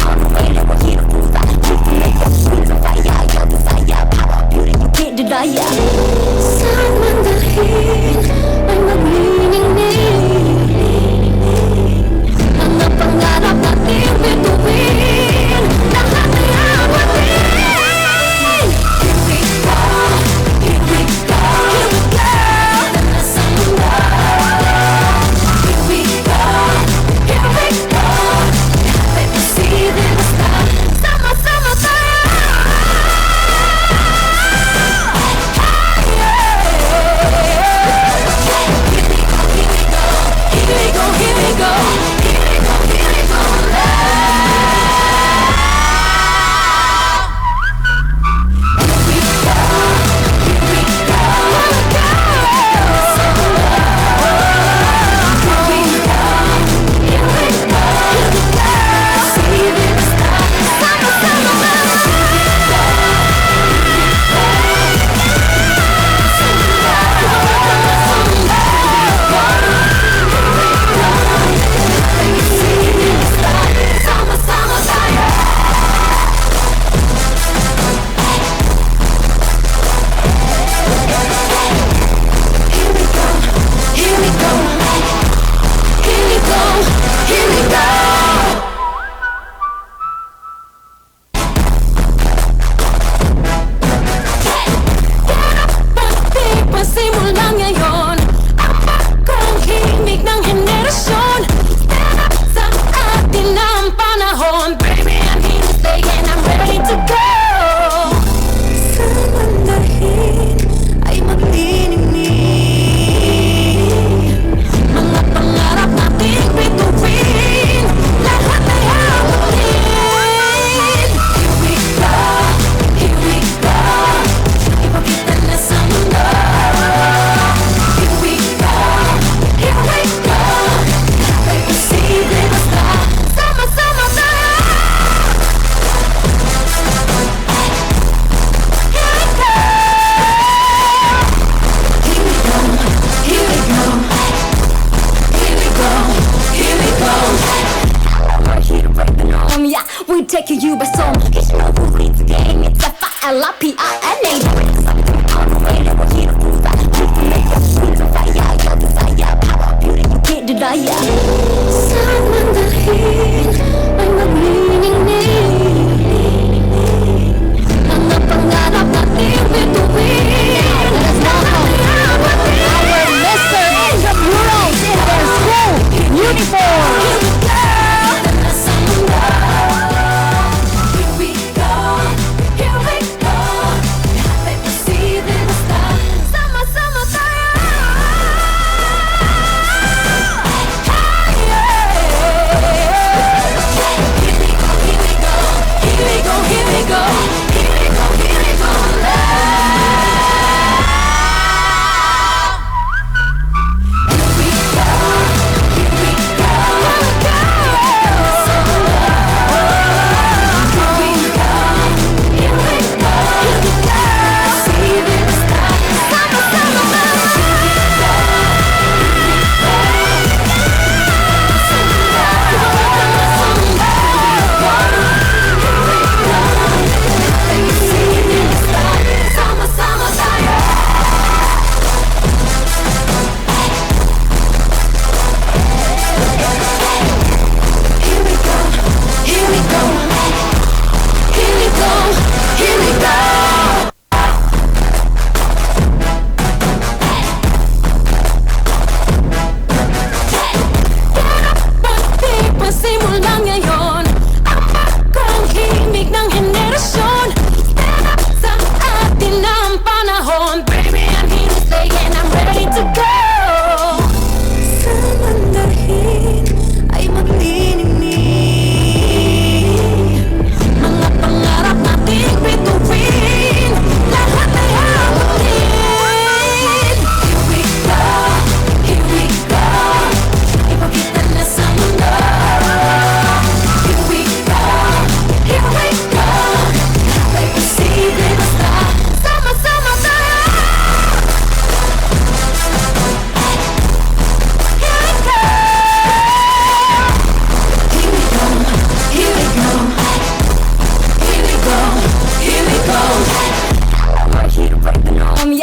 On the way, we're here to prove that we can make the sweet of fire. Your desire, power, beauty, you can't deny ya. Saan man dalhin ay maglilingling. Mga pangarap natin bituin. Lahat ay awatin. Here we go, here we go, here we go. Nasa mundo. Here we go, here we go. Kahit isipin basta, sama-sama tayo. Hey, yeah.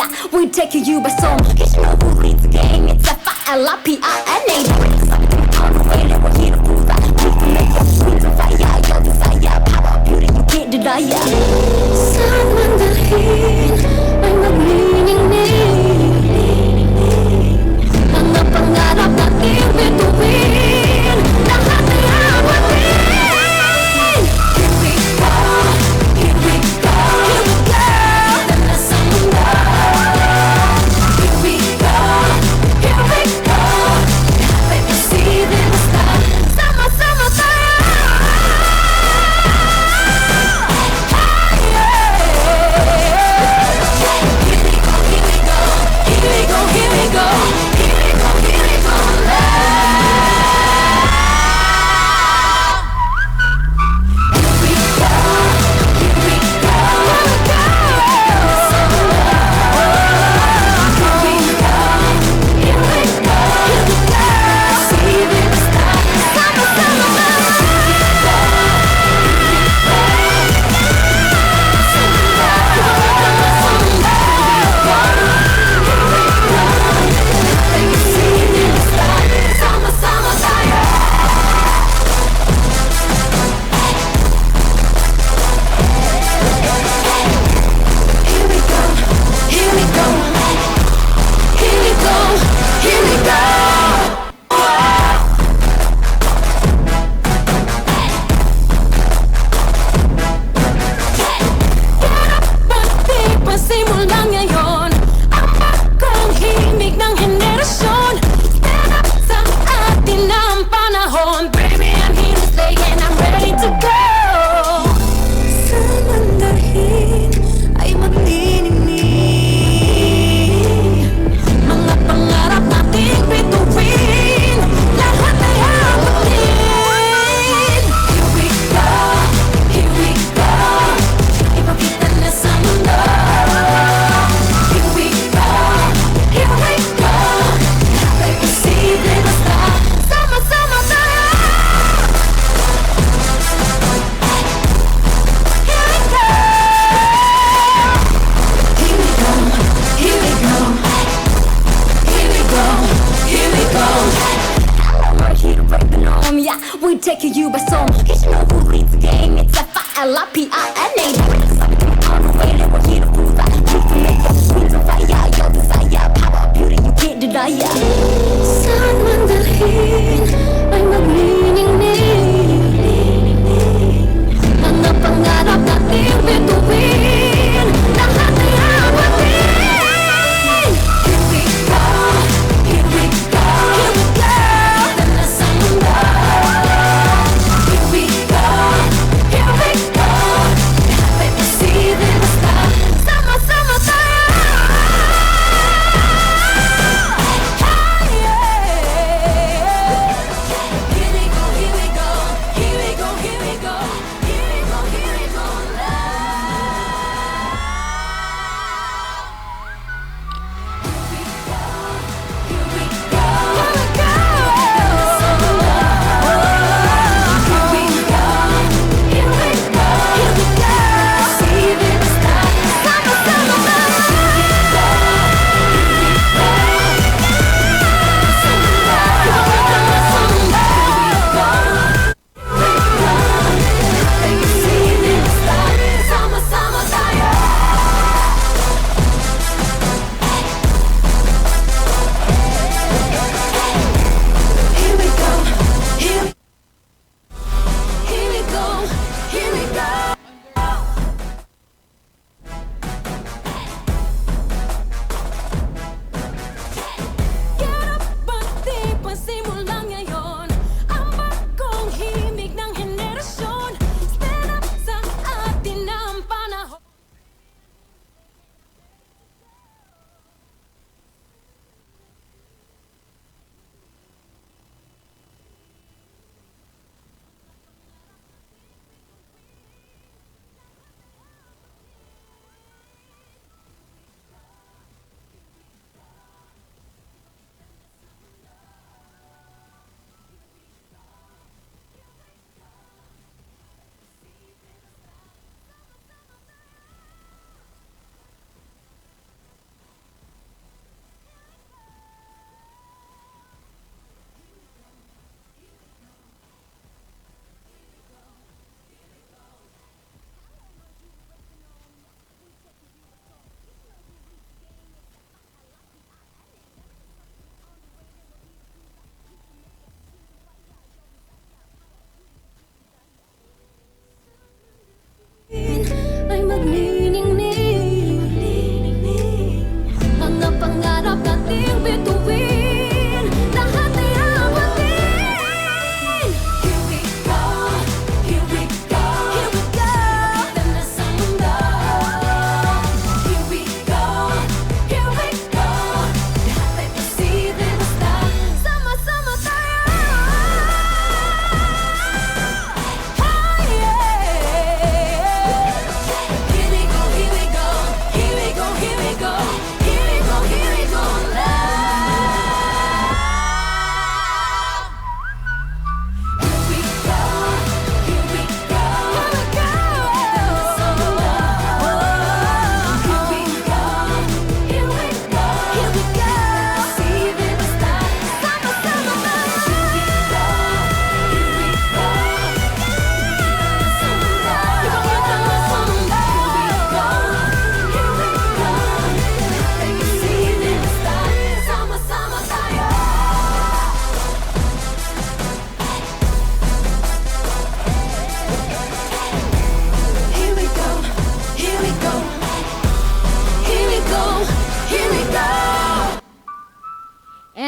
yeah, we take you by storm. Cause you know who leads the game. It's F-I-L-I-P-I-N-A. Something on the way that we're here to prove that we can make your dreams a fire. Your desire, power, beauty, you can't deny ya. Saan man dalhin ay maglilingning, mga pangarap nating bituin, lahat ay awatin. Here we go, here we go, here we go, dala sa mundo. Here we go, here we go, happy to see them start. Sama-sama tayo. Simula ngayon ang bagong himig ng henerasyon. Stand up sa atin ang panahon. Baby, I'm here to stay and I'm ready to go. Saan man dalhin ay maglilingning, mga pangarap nating bituin, lahat ay awatin. Here we go, here we go, ipakita na sa mundo. Yeah, we take you by storm. Cause you know who leads the game. It's F-I-L-I-P-I-N-A. Something on the way that we're here to prove that we can make your dreams a fire. Your desire, power, beauty, you can't deny ya. Saan man dalhin ay maglilingning, mga pangarap nating bituin, lahat ay awatin. Here we go, here we go, here we go, dala sa mundo.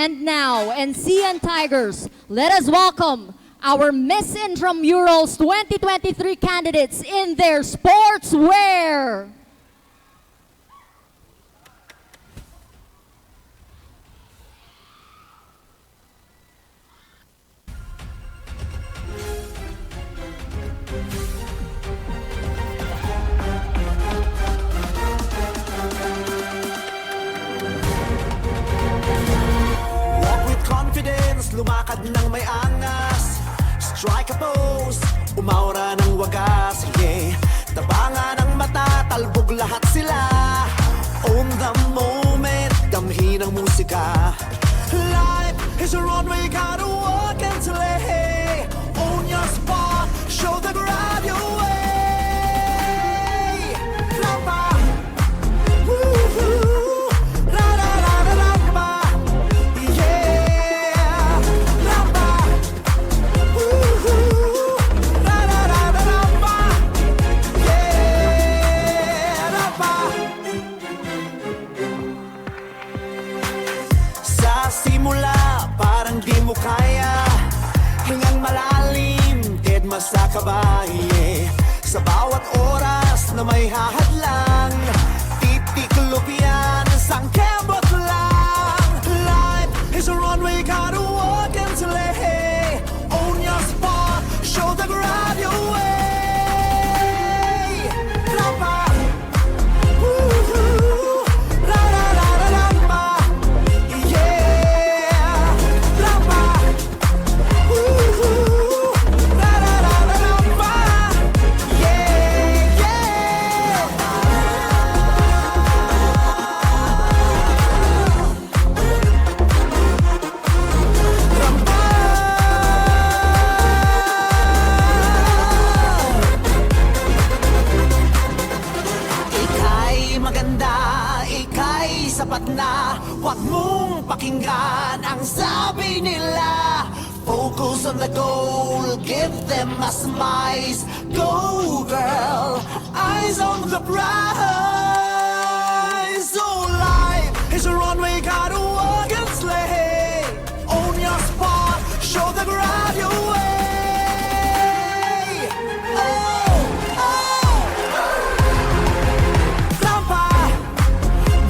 And now, NCN Tigers, let us welcome our Miss Intramurals 2023 candidates in their sportswear. Walk with confidence, lumakad ng may angas. Strike a pose, umaura ng wagas. Yeah, tabangan ng mata, talbog lahat sila. Own the moment, damhin ang musika. Life is a runway, gotta walk and slay. Own your spot, show the crowd your way. Lapa, woo-hoo, la-la-la-la-lapa. Yeah, lapa, woo-hoo, la-la-la-la-lapa. Yeah, lapa. Sa simula, parang di mo kaya. Hingang malalim, dead masakabaye. Sa bawat oras na may hahadlang, titiklop yan, isang kembot lang. Life is a runway, gotta walk and slay. Own your spot, show the crowd your way. Lampa, woo-hoo, la-la-la-la-lampa. Yeah, lampa, woo-hoo, la-la-la-la-lampa. Yeah, yeah. Ika'y maganda, ika'y sapat na. Huwag mong pakinggan ang sabi nila. Focus on the goal, give them a smile. Go girl, eyes on the prize. So life is a runway, gotta walk and slay. Own your spot, show the crowd your way. Oh, oh. Lampa,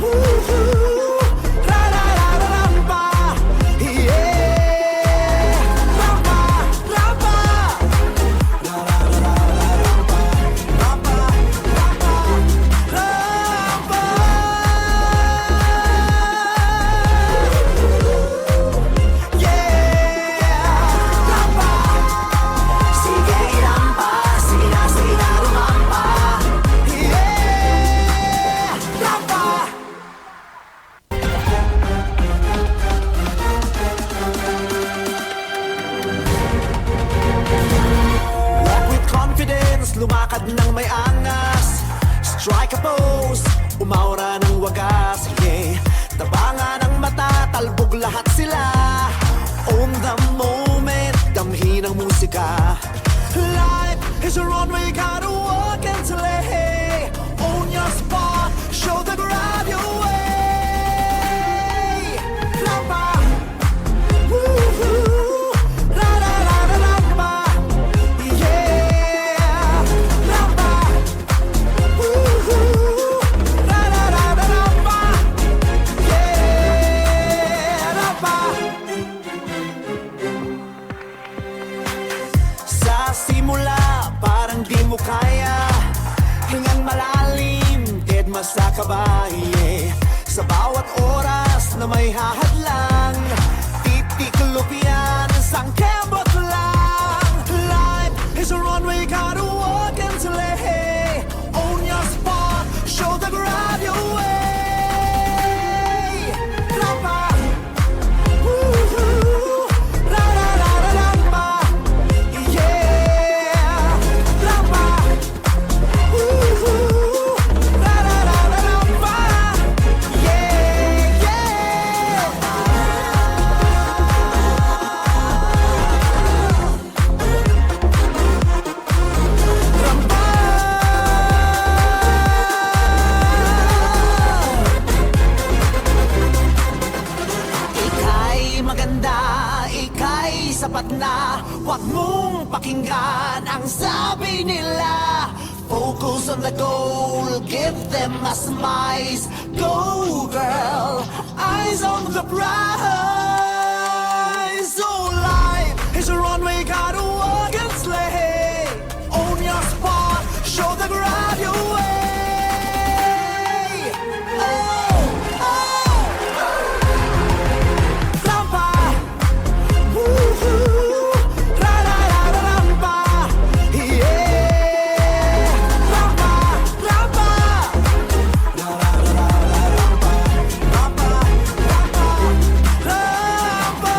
woo-hoo, la-la-la-la-lampa. Yeah, lampa, lampa. La-la-la-la-lampa, lampa, lampa, lampa. Yeah, lampa. Sige lampa, sila lumampa. Yeah, lampa. Walk with confidence, lumakad ng may angas. Strike a pose, umaura ng wagas. Yeah, tabangan ng mata, talbog lahat sila. Own the moment, damhin ang musika. Life is a runway, gotta walk and slay. Own your spot, show the crowd your way. Lampa, woo-hoo, la-la-la-la-lampa. Yeah, lampa, woo-hoo, la-la-la-la-lampa. Yeah, lampa. Sa simula, parang di mo kaya. Hingang malalim, dead masakabaye. Sa bawat oras na may hahadlang, titiklop yan, isang kembot lang. Life is a runway, gotta walk and slay. Own your spot, show the crowd your way. Lampa, woo-hoo, la-la-la-la-lampa. Yeah, lampa, woo-hoo, la-la-la-la-lampa. Yeah, yeah. sapat na, huwag mong pakinggan ang sabi nila. Focus on the goal, give them a smile. Go girl, eyes on the prize. Oh, life is a runway, gotta walk and slay. Own your spot, show the crowd your way. Oh, oh, rampa, woo-hoo, ra-ra-ra-ra-rampa, yeah. Rampa, rampa, ra-ra-ra-ra-rampa, rampa, rampa, rampa.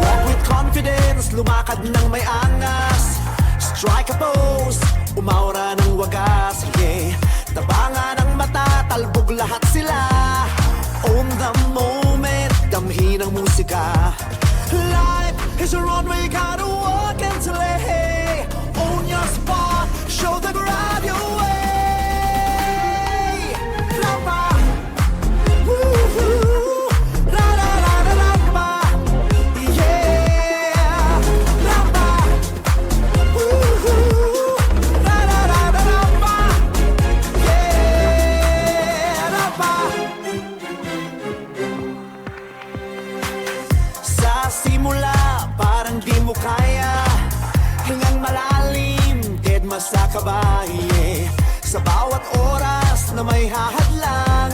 Walk with confidence, lumakad ng may angas. Strike a pose, umaura ng wagas. Yeah, tabangan ng mata, talbog lahat sila. Own the moment, damhin ang musika. Life is a runway, gotta walk and slay. Own your spot, show the crowd your way. Rampa, woo-hoo, ra-ra-ra-ra-rampa, yeah. Rampa, woo-hoo, ra-ra-ra-ra-rampa, yeah. Rampa. Sa simula, parang di mo kaya. Hingang malalim, dead masakaba, yeah. Sa bawat oras na may hahadlang,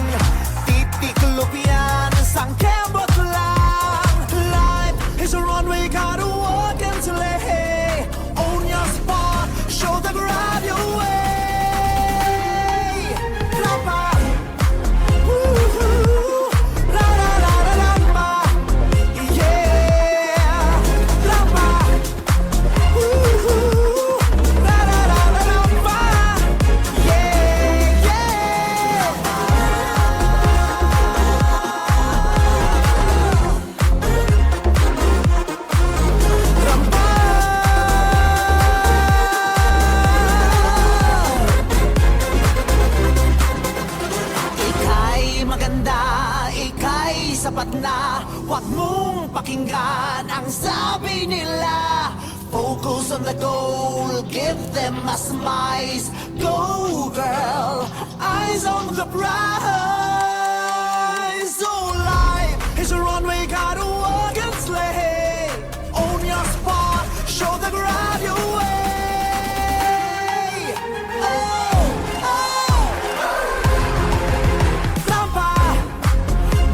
titiklop yan, sangkebot lang. Life is a runway, gotta walk and slay. Own your spot, show the crowd your way. Rampa, woo-hoo, ra-ra-ra-ra-rampa, yeah. Rampa, woo-hoo, ra-ra-ra-ra-rampa, yeah, yeah. Ika'y maganda, ika'y sapat na, huwag mong pakinggan ang sabi nila. Focus on the goal, give them a smile. Go girl, eyes on the prize. Oh, life is a runway, gotta walk and slay. Own your spot, show the crowd your way. Oh, oh, rampa,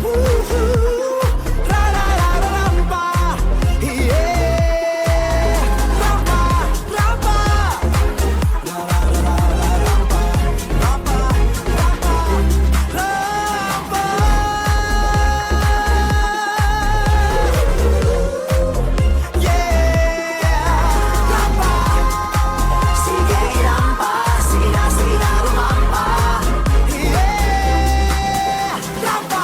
woo-hoo, ra-ra-ra-ra-rampa, yeah. Rampa, rampa, ra-ra-ra-ra-rampa, rampa, rampa, rampa. Yeah, rampa. Sige rampa, sige na rumampa. Yeah, rampa.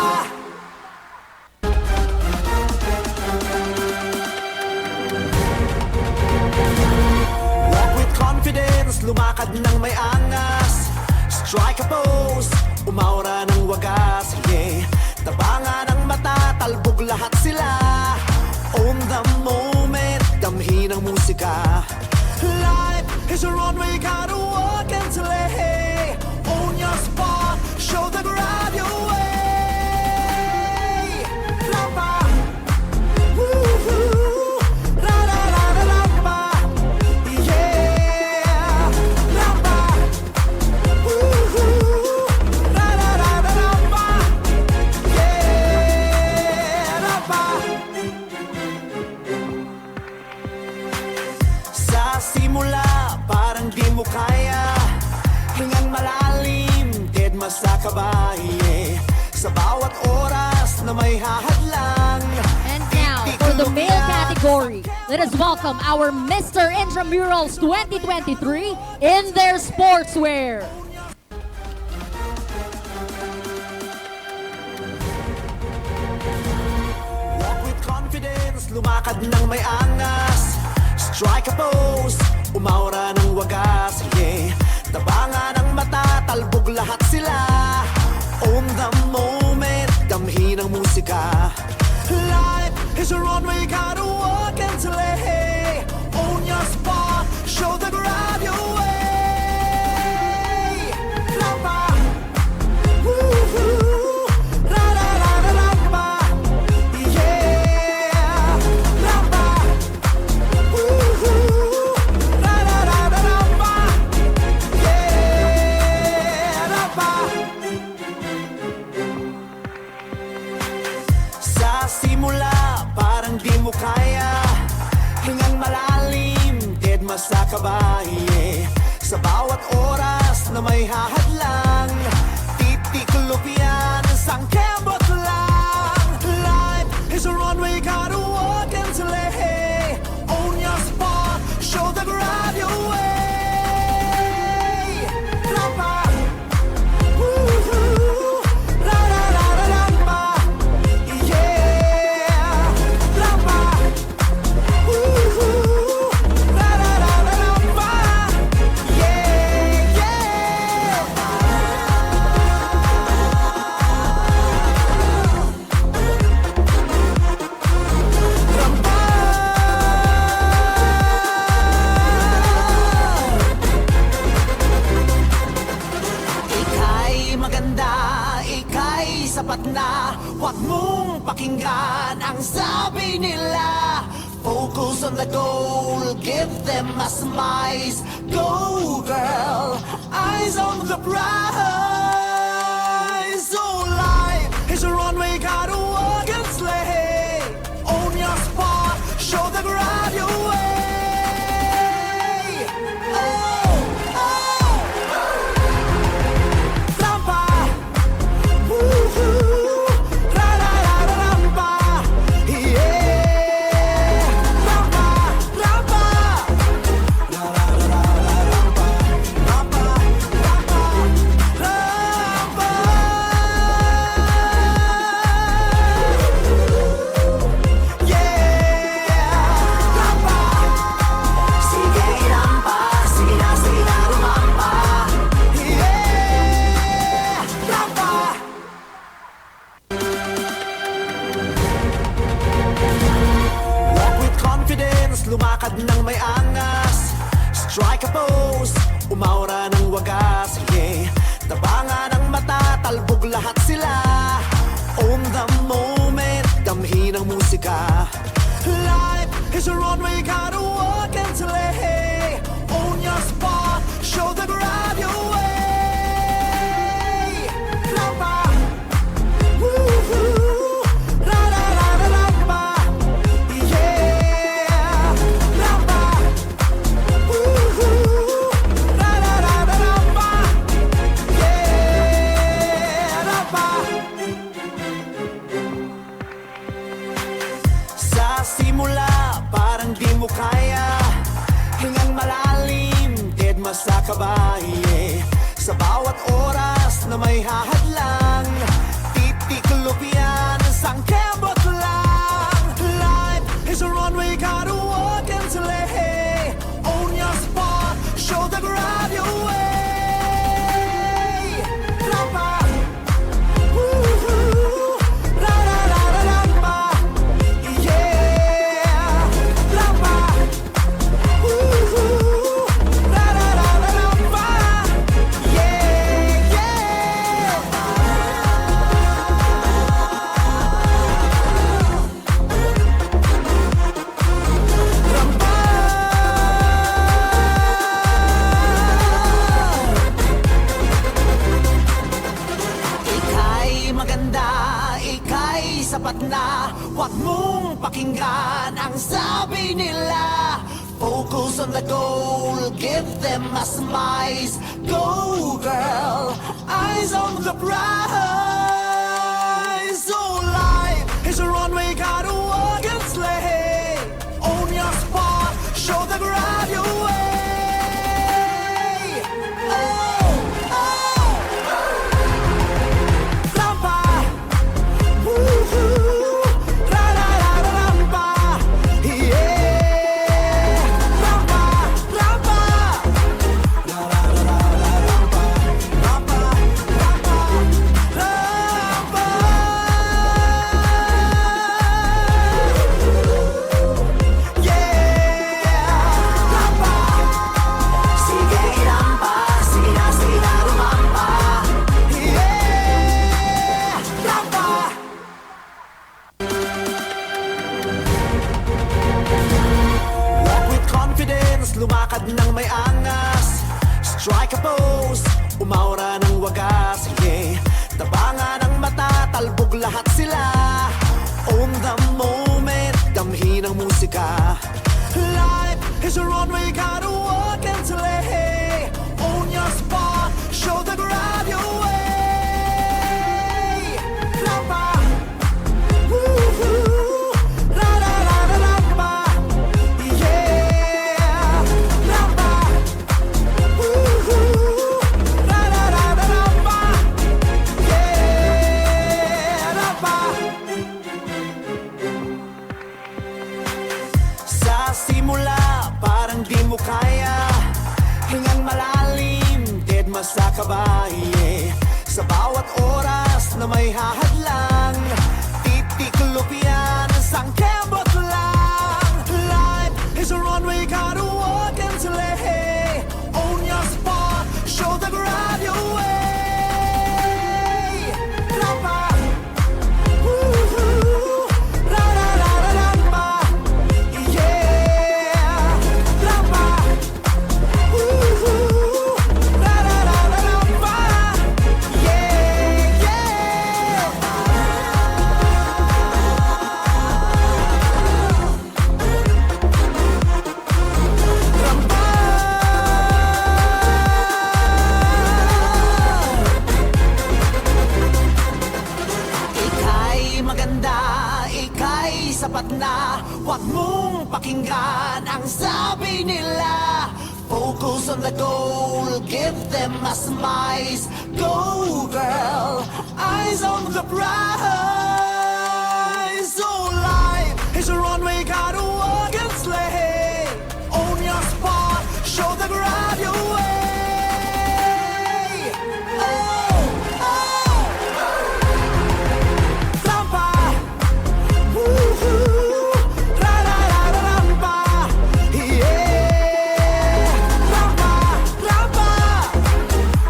Walk with confidence, lumakad ng may angas. Strike a pose, umaura ng wagas. Yeah, tabangan ng mata, talbog lahat sila. Own the moment, damhin ang musika. Life is a runway, gotta walk and slay. Own your spot, show the crowd your way. Rampa, woo-hoo, ra-ra-ra-ra-rampa, yeah. Rampa, woo-hoo, ra-ra-ra-ra-rampa, yeah. Rampa. Sa simula, parang di mo kaya. Hingang malalim, dead masakaba, yeah. Sa bawat oras na may hahadlang. And now, for the male category, let us welcome our Mr. Intramurals 2023 in their sportswear. confidence, lumakad ng may angas. Strike a pose, umaura ng wagas. Yeah, tabanga ng mata, talbog lahat sila. Own the moment, damhi ng musika. Life is a runway, gotta walk and slay. Own your spot, show the crowd your way. Lampa, woo-hoo, la-la-la-la-lampa. Yeah, lampa, woo-hoo, la-la-la-la-lampa. Yeah, lampa. Sa simula, parang di mo kaya. Hingang malalim, dead masakabay. Sa bawat oras na may hahadlang, titiklop yan, isang kembot lang. Life is a runway, gotta walk and slay. Own your spot, show the crowd your way. Lampa, woo-hoo, la-la-la-la-lampa. Yeah, lampa, woo-hoo, la-la-la-la-lampa. Yeah, yeah. Ika'y maganda, ika'y sapat na. Huwag mong pakinggan ang sabi nila. Focus on the goal, give them a smile. Go girl, eyes on the prize. Oh, life is a runway, gotta walk and slay. Own your spot, show the crowd your way. Oh, oh. Lampa, woo-hoo, la-la-la-la-lampa. Yeah, lampa, lampa. La-la-la-la-lampa, lampa, lampa, lampa. Yeah, lampa. Sige lampa, sige na lumampa. Yeah, lampa. Walk with confidence, lumakad ng may angas. Strike a pose, umaura ng wagas. Yeah, tabanga ng mata, talbog lahat sila. Own the moment, damhi ng musika. Life is a runway, gotta walk and slay. Own your spot, show the crowd your way. Lampa, woo-hoo, la-la-la-la-lampa. Yeah, lampa, woo-hoo, la-la-la-la-lampa. Yeah, lampa. Sa simula, parang di mo kaya. Hingang malalim, dead masakabay. Sa bawat oras na may hahadlang, titiklop yan, isang kembot lang. Life is a runway, gotta walk and slay. Own your spot, show the crowd your way. Lampa, woo-hoo, la-la-la-la-lampa. Yeah, lampa, woo-hoo, la-la-la-la-lampa. Yeah, yeah. Ika'y maganda, ika'y sapat na. Huwag mong pakinggan ang sabi nila. Focus on the goal, give them a smile. Go girl, eyes on the prize. Oh, life is a runway, gotta walk and slay. Own your spot, show the crowd your way. Oh, oh. Lampa, woo-hoo, la-la-la-la-lampa. confidence, lumakad ng may angas. Strike a pose, umaura ng wagas. Yeah, tabangan ng mata, talbog lahat sila. Own the moment, damhin ang musika. Life is a runway, gotta walk and slay. Own your spot, show the crowd your way. Lamba, woo-hoo, la-la-la-la-lamba. Yeah, lamba, woo-hoo, la-la-la-la-lamba. Yeah, lamba. Sa simula, parang di mo kaya. Hingang malalim, dead sa kabaye. Sa bawat oras na may hahadlang, titiklop yan, isang kembot lang. Life is a runway, gotta walk and slay. Own your spot, show the crowd your way. Lamba, woo-hoo, la-la-la-la-lamba. Yeah, lamba, woo-hoo, la-la-la-la-lamba. Yeah, yeah. Ika'y maganda, ika'y sapat na. Huwag mong pakinggan ang sabi nila. Focus on the goal, give them a smile. Go girl, eyes on the prize. So life is a runway, gotta walk and slay. Own your spot, show the crowd your way. Oh, oh. Lamba, woo-hoo, la-la-la-la-lamba. Yeah, lamba, lamba.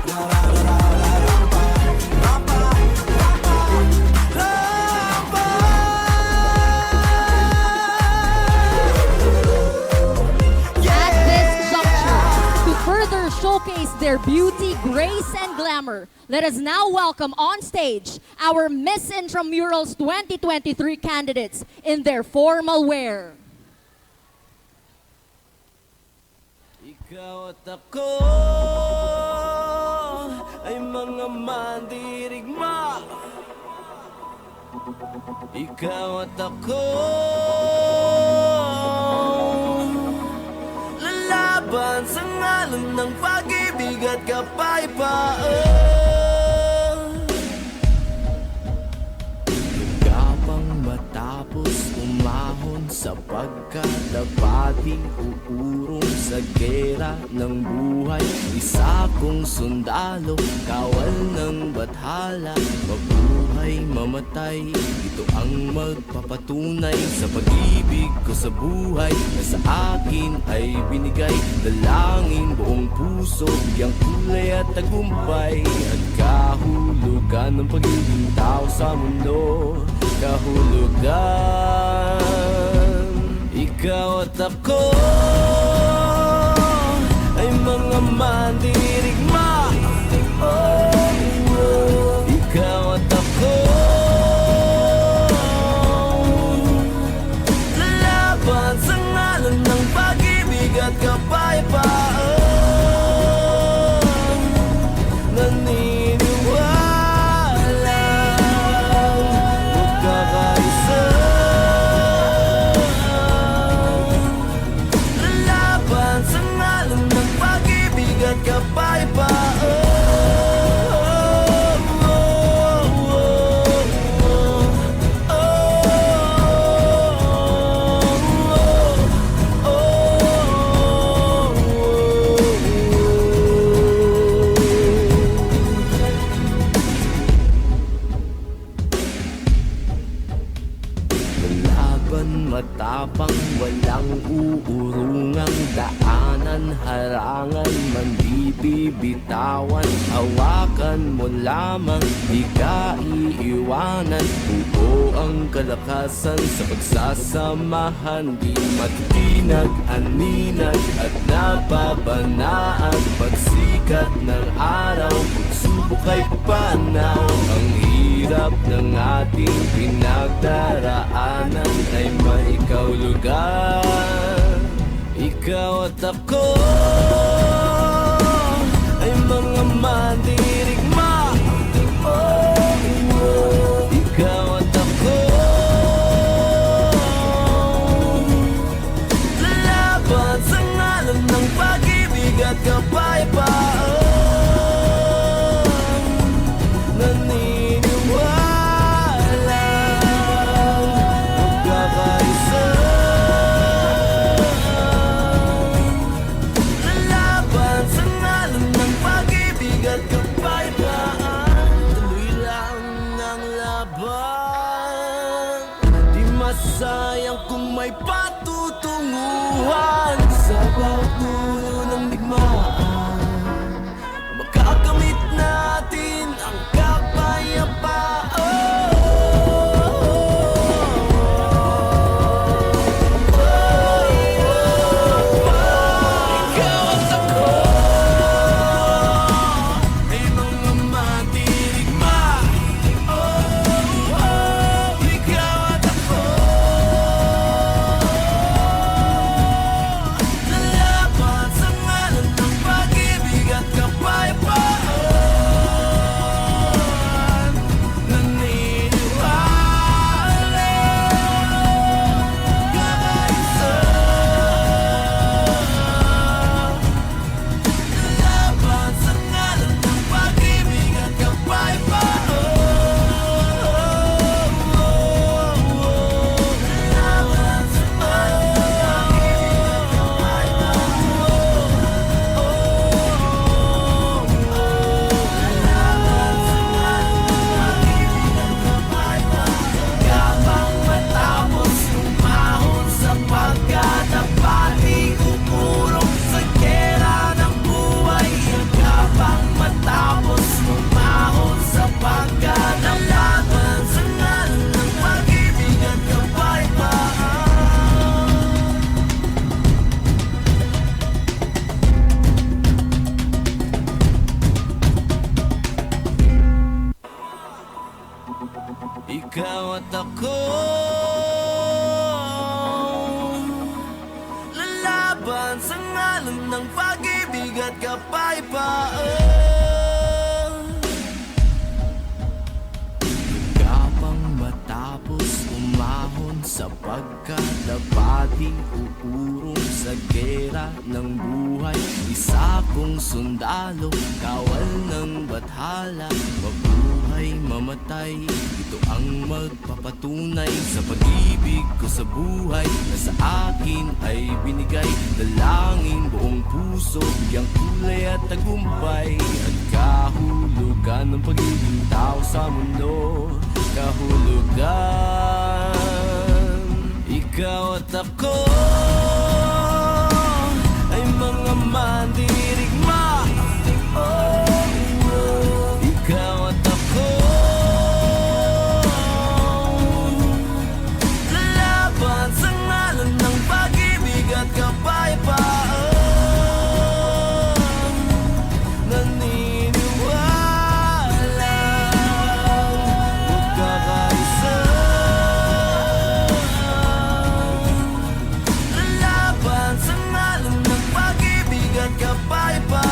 La-la-la-la-lamba, lamba, lamba, lamba. At this juncture, to further showcase their beauty, grace, and glamour, let us now welcome on stage our Miss Intramurals 2023 candidates in their formal wear. Ikaw at ako ay mga mandirigma. Ikaw at ako lalaban sa ngalan ng pag-ibig at kapayapaan. Gapang matapos umahon sapagkat dapating uurong sa gera ng buhay. Isa kong sundalo, kawal ng bathala, mabuhay, mamatay. Ito ang magpapatunay sa pag-ibig ko sa buhay na sa akin ay binigay. Dalangin buong puso, biyang kulay at tagumpay at kahulugan ng pagiging tao sa mundo. Kahulugan, ikaw at ako ay mga mandirigma. Oh, oh. Ikaw at ako lalaban sa ngalan ng pag-ibig at kapayapaan. Naniniwala magkakaisa, lalaban sa ngalan ng pag-ibig at kapayapaan. Laban matapang, walang uurungang daanan, harangan man di bibitawan. Hawakan mo lamang, di ka iiwanan. Buo ang kalakasan sa pagsasamahan, di magtinag, aninag at na ang pagsikat ng araw, pagsubok ay papanaw. Ang hirap ng ating pinagdaraanan ay may ikaw lugar. Ikaw at ako ay mga mandirigma. Ikaw at ako lalaban sa ngalan ng pag-ibig at kapayapaan. Naniniwala magkakaisa. Lalaban sa ngalan ng pag-ibig at kapayapaan. Tuloy lang ang laban. Di masayang kung may patutunguhan sa bawat dulo ng digmaan. Makakamit natin ang kapayapaan. Ikaw at ako ay mga mandirigma. Ikaw at ako lalaban sa ngalan ng pag-ibig at kapayapaan. Naniniwala kakaisa. Lalaban sa ngalan ng pag-ibig at kapayapaan. Lalaban sa ngalan ng kapang matapos umahon sa pagkadapati, uurong sa gera ng buhay. Kapang matapos umahon sa pagkadapati, sa ngalan ng pag-ibig at kapayapaan. Ikaw at ako lalaban sa ngalan ng pag-ibig at kapayapaan. Kapang matapos umahon sa pagkadapati, uurong sa gera ng buhay. Isa kong sundalo, kawal ng bathala, mabuhay mamatay. Ito ang magpapatunay sa pag-ibig ko sa buhay na sa akin ay binigay. Dalangin buong puso, bigyang kulay at tagumpay, at kahulugan ng pagiging tao sa mundo. Kahulugan. Ikaw at ako ay mga mandirigma. Ikaw at ako lalaban sa ngalan ng pag-ibig at kapayapaan. Naniniwala magkakaisa. Lalaban sa ngalan ng pag-ibig at kapayapaan.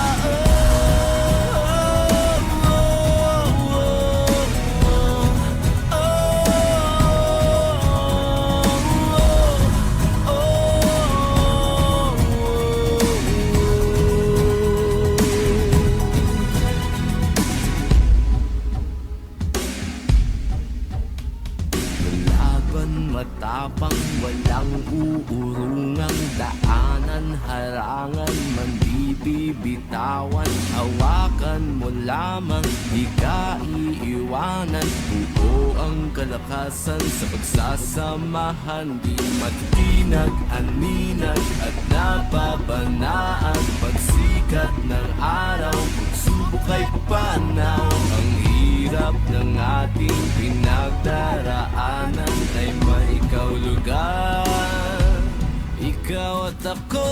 Lalaban matapang, walang uurungang daanan, harangan man di bibitawan. Hawakan mo lamang, di ka iiwanan. Buo ang kalakasan sa pagsasamahan, di matitinag, aninag at nababanaan. Pagsikat ng araw, pagsubok ay papanaw. Ang hirap ng ating pinagdaraanan ay may ikaw lugar. Ikaw at ako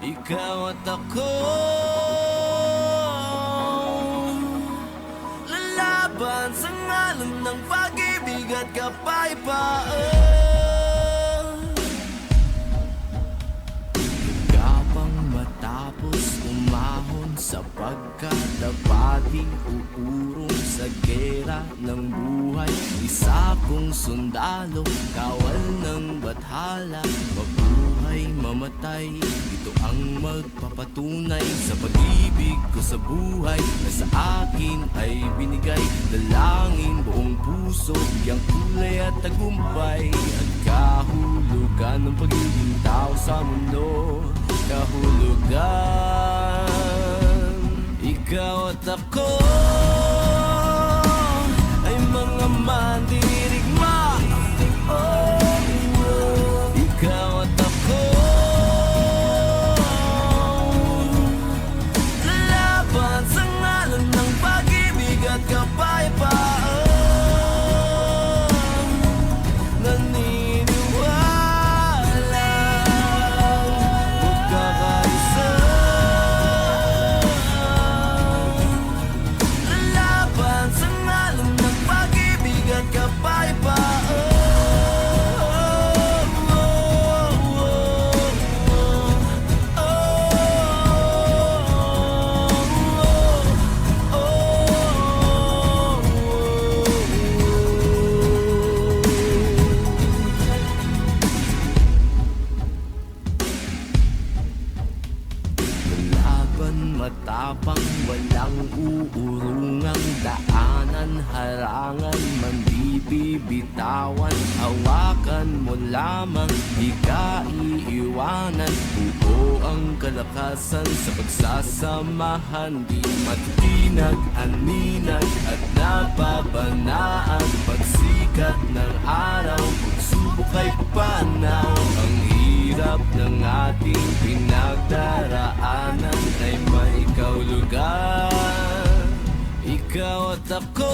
ikaw at ako. Lalaban sa ngalan ng pag-ibig at kapayapaan. Gapang matapos umahon sapagkat dapating uurong sa gera ng buhay. Isa kong sundalo, kawal ng bathala, mabuhay, mamatay. Ito ang magpapatunay sa pag-ibig ko sa buhay na sa akin ay binigay. Dalangin buong puso, biyang kulay at tagumpay, at kahulugan ng pagiging tao sa mundo. Kahulugan, ikaw at ako ay mga mandirigma. Ikaw at ako, lalaban sa ngalan ng pag-ibig at kapayapaan. Naniniwala magkakaisa, lalaban sa ngalan ng pag-ibig at kapayapaan. Laban matapang, walang uurungang daanan, harangan man di bibitawan. Hawakan mo lamang, di ka iiwanan. Buo ang kalakasan sa pagsasamahan, di matinag, aninag at nababanaan. Pagsikat ng araw, pagsubok ay panaw. Ang hirap ng ating pinagdaraanan ay may kahulugan. Ikaw at ako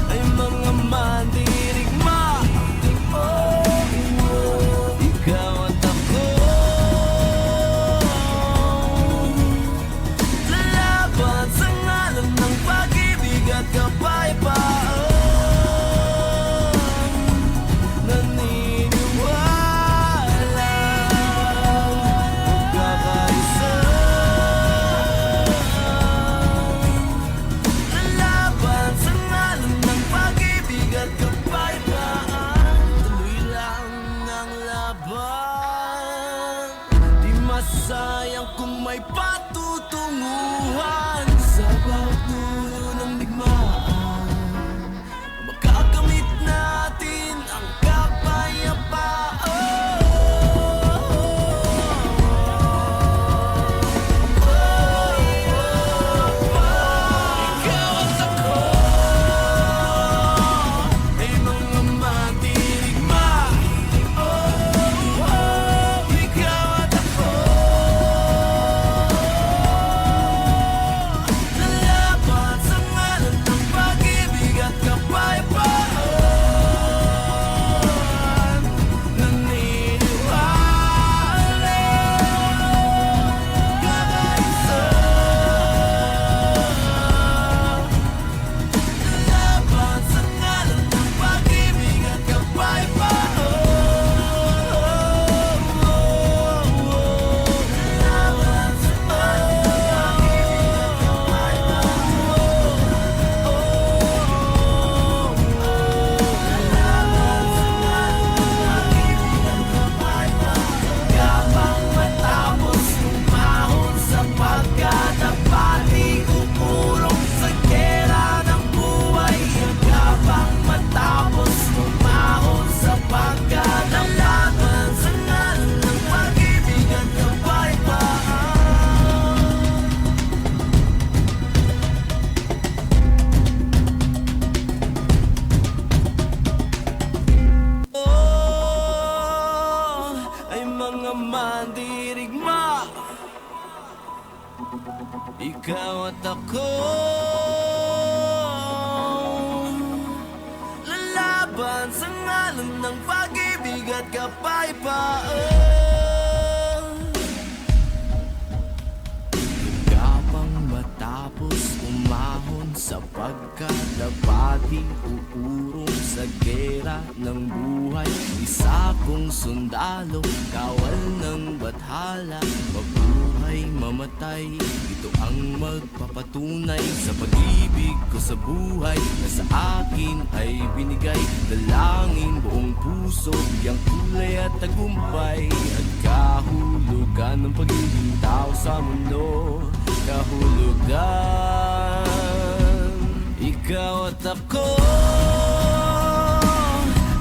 ay mga mandirigma. Ikaw at ako, lalaban sa ngalan ng pag-ibig at kapayapaan. Naniniwala magkakaisa, lalaban sa ngalan ng pag-ibig at kapayapaan. Tuloy lang ang laban, di masayang kung may patutunguhan. Sa bawat dulo ng digmaan, makakamit natin ang kapayapaan. Ikaw at ako ay mga mandirigma. Ikaw at ako, lalaban sa ngalan ng pag-ibig at kapayapaan. Naniniwala kakaisa, lalaban sa ngalan ng pag-ibig at kapayapaan. Lalaban sa Gapang matapos umahon sapagkat dapating uurong sa gera ng buhay. Gapang matapos umahon sapagkat lalaban sa ngalan ng pag-ibig at kapayapaan. Ay mga mandirigma. Ikaw at ako, lalaban sa ngalan ng pag-ibig at kapayapaan. sapagkat labati uurong sa gera ng buhay. Isa kong sundalo, kawal ng bathala, mabuhay mamatay, ito ang magpapatunay sa pag-ibig ko sa buhay na sa akin ay binigay. Dalangin buong puso, biyang kulay at tagumpay, at kahulugan ng pagiging tao sa mundo. Kahulugan, ikaw at ako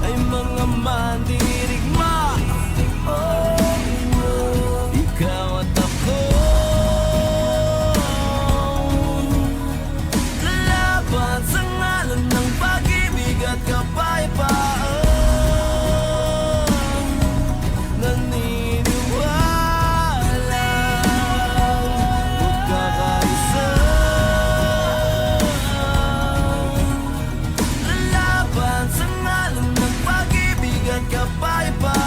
ay mga mandirigma. Ikaw at ako lalaban sa ngalan ng pag-ibig at kapayapaan. Naniniwala magkakaisa, lalaban sa ngalan ng pag-ibig at kapayapaan.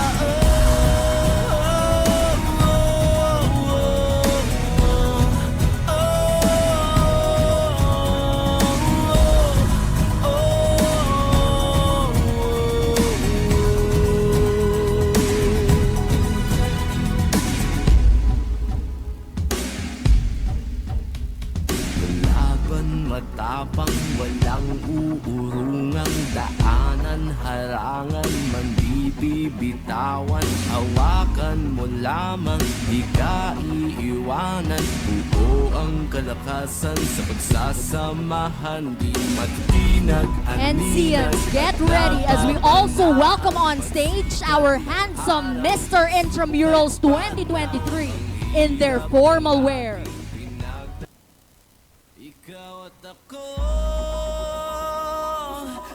Laban matapang, walang uurungang daanan, harangan man di bibitawan, hawakan mo lamang, di ka iiwanan. Buo ang kalakasan sa pagsasamahan, di matitinag ang NCMs, get ready as we also welcome on stage our handsome Mr. Intramurals 2023 in their formal wear. Ikaw at ako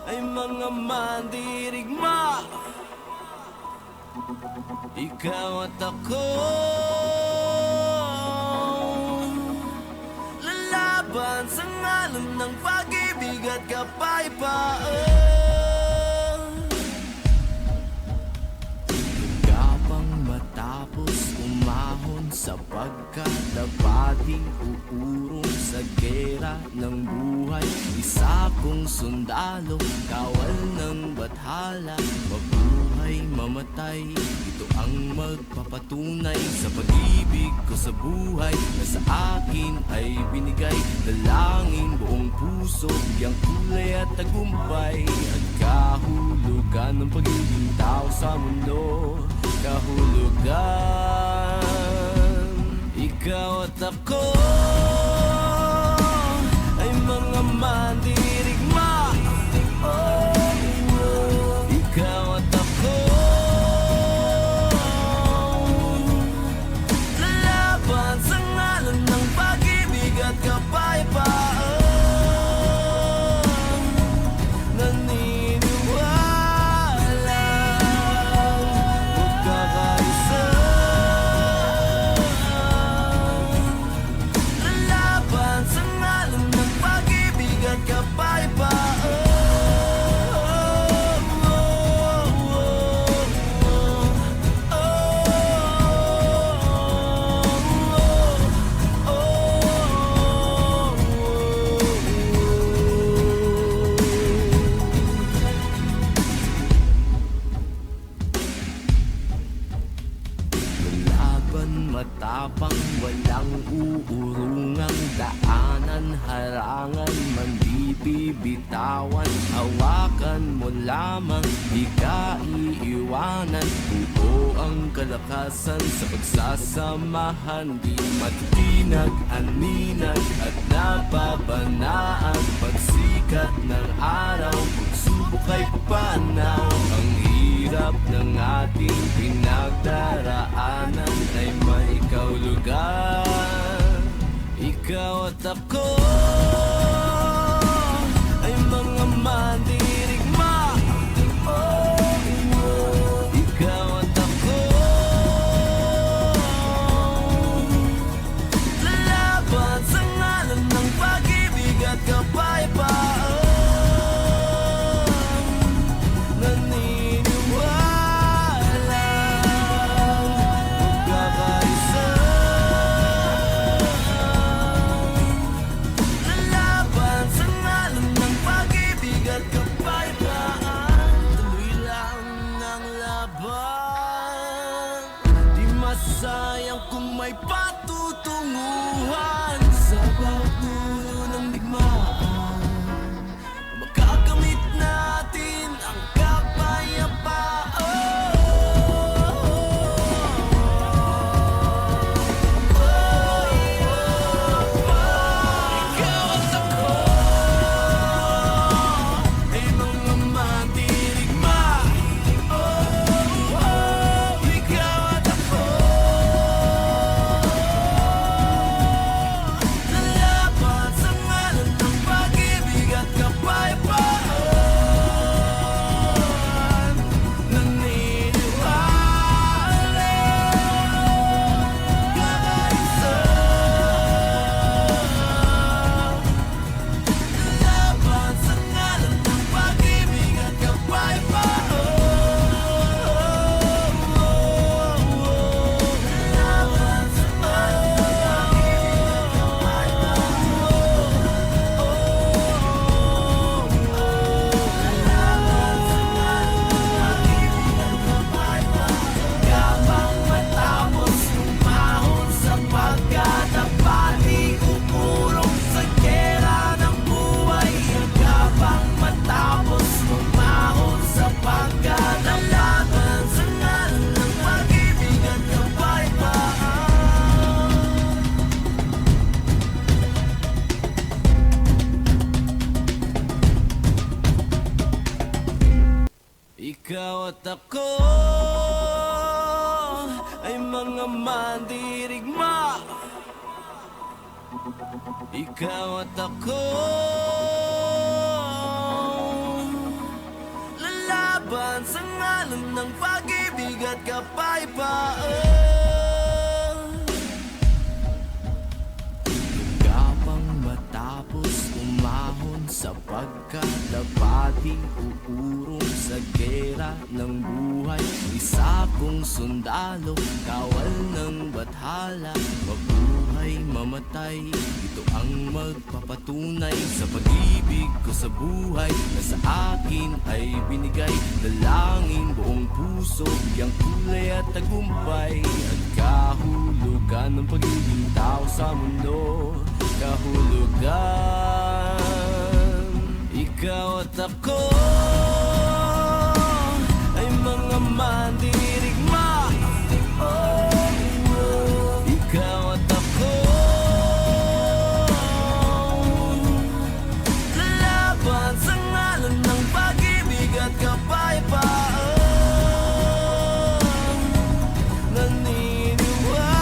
ay mga mandirigma. Ikaw at ako lalaban sa ngalan ng pag-ibig at kapayapaan. Gapang matapos umahon sapagkat labati uurong sa gera ng buhay. Isa kong sundalo, kawal ng bathala, mabuhay mamatay, ito ang magpapatunay sa pag-ibig ko sa buhay na sa akin ay binigay. Dalangin buong puso, biyang kulay at tagumpay, at kahulugan ng pagiging tao sa mundo. Kahulugan, ikaw at ako ay mga mandirigma. Ikaw at ako lalaban sa ngalan ng pag-ibig at kapayapaan. Naniniwala magkakaisa, lalaban sa ngalan ng pag-ibig at kapayapaan. Laban matapang, walang uurungang daanan, harangan man di bibitawan, hawakan mo lamang, di ka iiwanan. Buo ang kalakasan sa pagsasamahan, di matitinag ang ninag at nababanaan. Pagsikat ng araw, pagsubok ay papanaw, ang hirap ng ating pinagdaraanan ay may kahulugan. Ikaw at ako ay mga mandirigma. Ikaw at ako lalaban sa ngalan ng pag-ibig at kapayapaan. Naniniwala magkakaisa, lalaban sayang kung may patutunguhan. Sa bawat dulo ng digmaan, makakamit natin ang kapayapaan. Ikaw at ako ay mga mandirigma. Ikaw at ako lalaban sa ngalan ng pag-ibig at kapayapaan. Naniniwala kakaisa lalaban sa ngalan ng pag-ibig at kapayapaan. Lalaban sa kapang matapos umahon sa pagkatapati, uurong sa gera ng buhay. Kapang matapos umahon sa pagkatapati, sa ngalan ng pag-ibig at kapayapaan. Ikaw at ako ay mga mandirigma. Ikaw at ako lalaban sa ngalan ng pag-ibig at kapayapaan. Kapang matapos umahon sa pagkatapati, uurong sa gera ng buhay. Isa kong sundalo, kawal ng bathala, mabuhay mamatay. Ito ang magpapatunay sa pag-ibig ko sa buhay na sa akin ay binigay. Dalangin buong puso, biyang kulay at tagumpay, at kahulugan ng pagiging tao sa mundo. Kahulugan. Ikaw at ako ay mga mandirigma. Ikaw at ako lalaban sa ngalan ng pag-ibig at kapayapaan. Naniniwala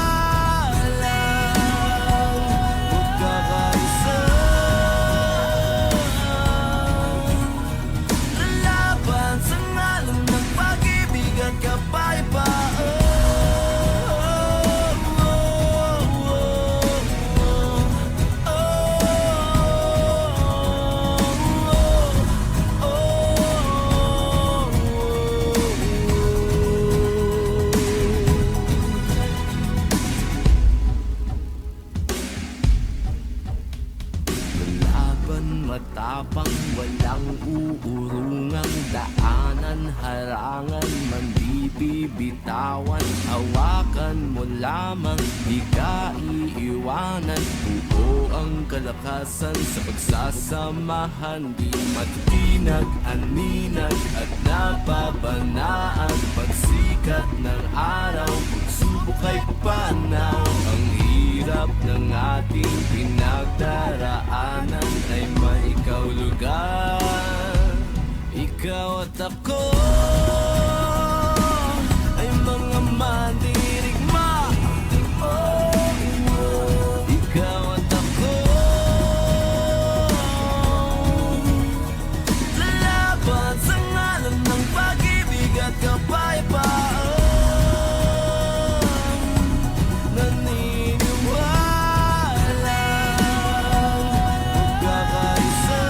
magkakaisa lalaban sa ngalan ng pag-ibig at kapayapaan. Lalaban matapang, walang uurungang daanan, harangan man di bibitawan. Hawakan mo lamang, di ka iiwanan. Buo ang kalakasan sa pagsasamahan, di matitinag, aninag at nababanaan. Pagsikat ng araw, pagsubok ay papanaw. Ang hirap ng ating pinagdaraanan ay may kahulugan. Ikaw at ako ay mga mandirigma. Ikaw at ako lalaban sa ngalan ng pag-ibig at kapayapaan. Naniniwala magkakaisa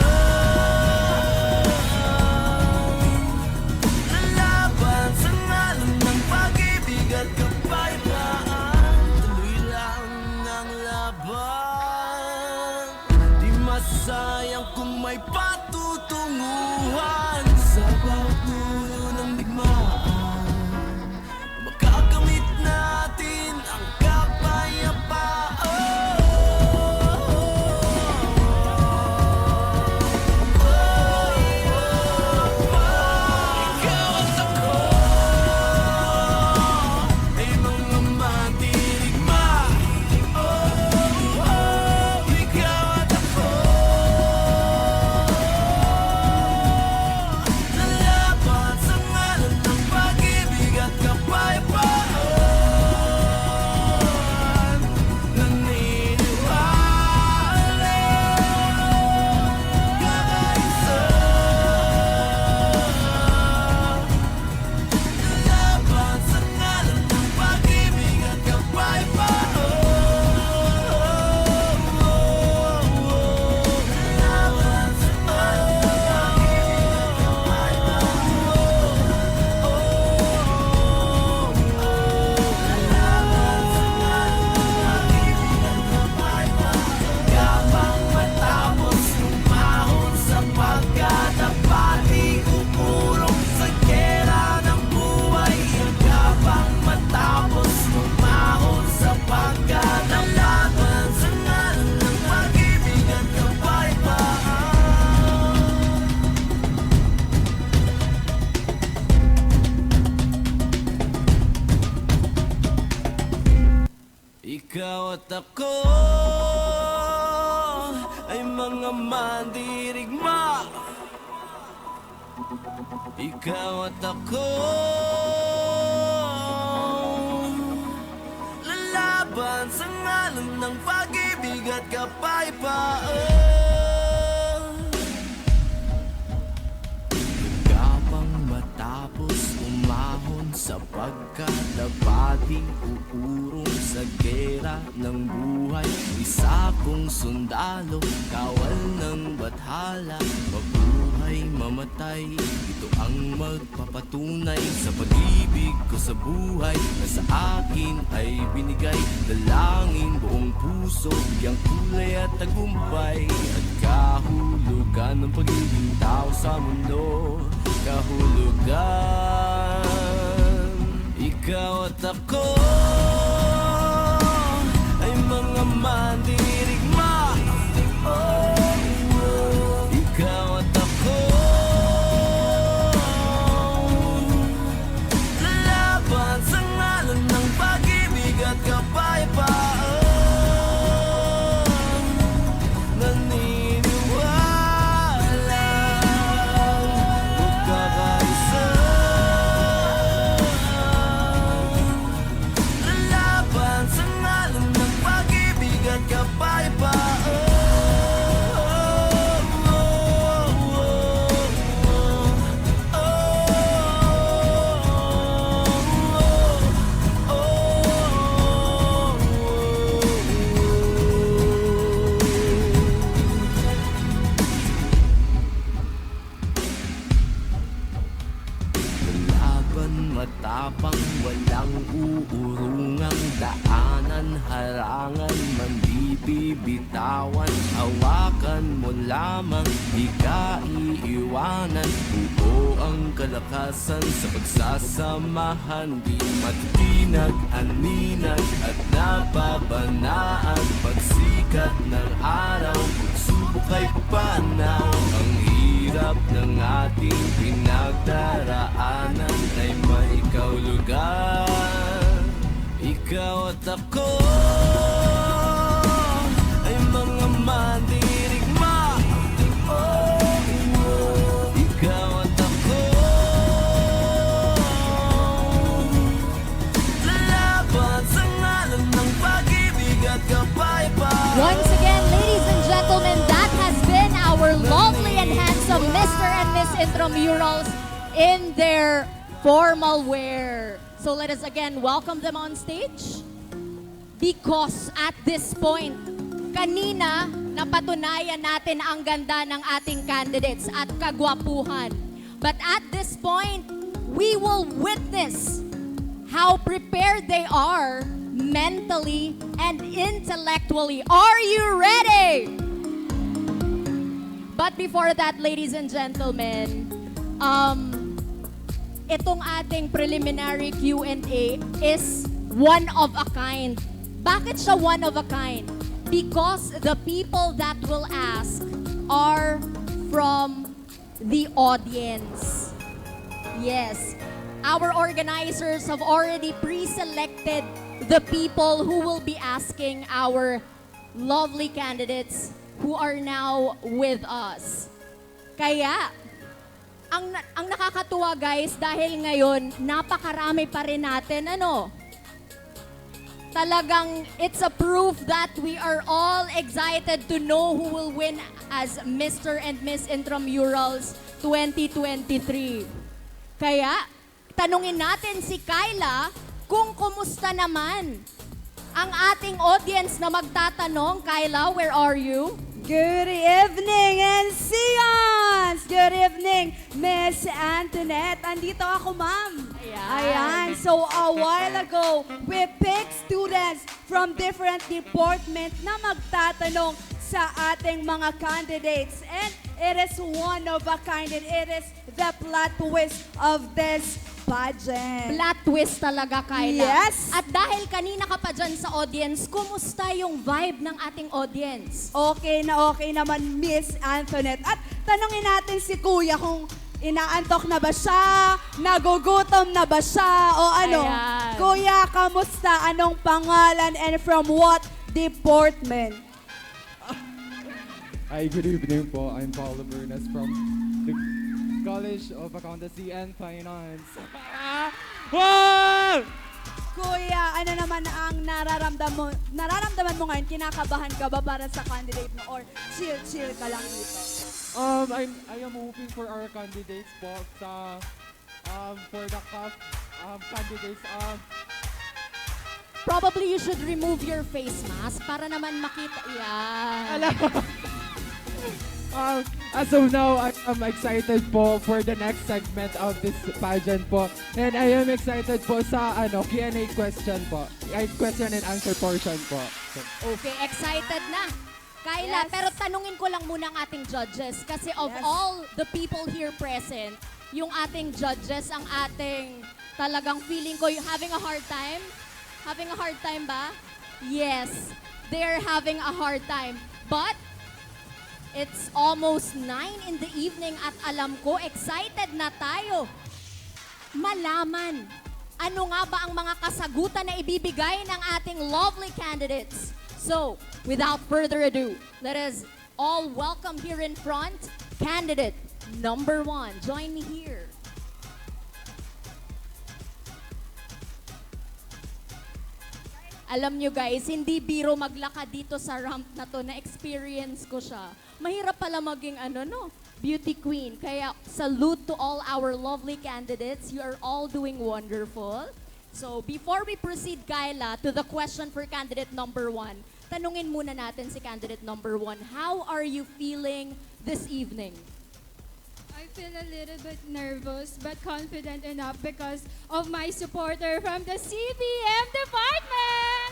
Ikaw at ako ay mga mandirigma. Ikaw at ako lalaban sa ngalan ng pag-ibig at kapayapaan. Hanggang matapos umahon sapagkat dapating uurong sa gera ng buhay. Isa kong sundalo, kawal ng bathala, mabuhay, mamatay. Ito ang magpapatunay sa pag-ibig ko sa buhay na sa akin ay binigay. Dalangin buong puso, biyang kulay at tagumpay at kahulugan ng pagiging tao sa mundo. Kahulugan, ikaw at ako ay mga mandirigma. Ikaw at ako lalaban sa ngalan ng pag-ibig at kapayapaan. Naniniwala magkakaisa, lalaban sa ngalan ng pag-ibig at kapayapaan. Laban matapang, walang uurungang daanan, harangan man di bibitawan. Hawakan mo lamang, di ka iiwanan. Buo ang kalakasan sa pagsasamahan, di matinag, aninag at nababanaan. Pagsikat ng araw, pagsubok ay panaw. Ang hirap ng ating pinagdaraanan ay may kahulugan. Ikaw at ako ay mga mandirigma. Ikaw at ako lalaban sa ngalan ng pag-ibig at kapayapaan. Once again, ladies and gentlemen, that has been our lovely and handsome Mr. and Miss Intramurals in their formal wear. So let us again welcome them on stage. Because at this point, kanina napatunayan natin ang ganda ng ating candidates at kagwapuhan. But at this point, we will witness how prepared they are mentally and intellectually. Are you ready? But before that, ladies and gentlemen, itong ating preliminary Q&A is one of a kind. Bakit siya one of a kind? Because the people that will ask are from the audience. Yes, our organizers have already pre-selected the people who will be asking our lovely candidates who are now with us. Kaya, ang nakakatuwa guys, dahil ngayon, napakarami pa rin natin, talagang it's a proof that we are all excited to know who will win as Mr. and Miss Intramurals 2023. Kaya, tanungin natin si Kyla kung kumusta naman ang ating audience na magtatanong. Kyla, where are you? Good evening, NCons! Good evening, Miss Antoinette. Andito ako, ma'am. Ayan. So, a while ago, we picked students from different departments na magtatanong sa ating mga candidates. And it is one of a kind. And it is the plot twist of this pageant. Plot twist talaga, Kyla. Yes. At dahil kanina ka pa dyan sa audience, kumusta yung vibe ng ating audience? Okay naman, Miss Antoinette. At tanungin natin si Kuya kung inaantok na ba siya, nagugutom na ba siya, o ano? Ayan. Kuya, kamusta? Anong pangalan and from what department? Hi, good evening po. I'm Paulo Bernas from the College of Accountancy and Finance. Wow! Kuya, ano naman ang nararamdaman mo ngayon? Kinakabahan ka ba para sa candidate mo or chill ka lang dito? I am hoping for our candidates po sa for the CAF candidates. Probably you should remove your face mask para naman makita. Yan. As of now, I'm excited po for the next segment of this pageant po. And I am excited po sa Q&A question po. Question and answer portion po. Okay, excited na. Kayla, pero tanungin ko lang muna ang ating judges kasi of all the people here present, yung ating judges, ang ating talagang feeling ko, having a hard time? Having a hard time ba? Yes, they're having a hard time. But it's almost 9 in the evening at alam ko, excited na tayo. Malaman, ano nga ba ang mga kasagutan na ibibigay ng ating lovely candidates? So, without further ado, let us all welcome here in front, candidate number 1. Join me here. Alam nyo guys, hindi biro maglakad dito sa ramp na to, na-experience ko siya. Mahirap pala maging beauty queen. Kaya salute to all our lovely candidates. You are all doing wonderful. So before we proceed, Kyla, to the question for candidate number 1, tanungin muna natin si candidate number 1. How are you feeling this evening? I feel a little bit nervous but confident enough because of my supporter from the CBM department.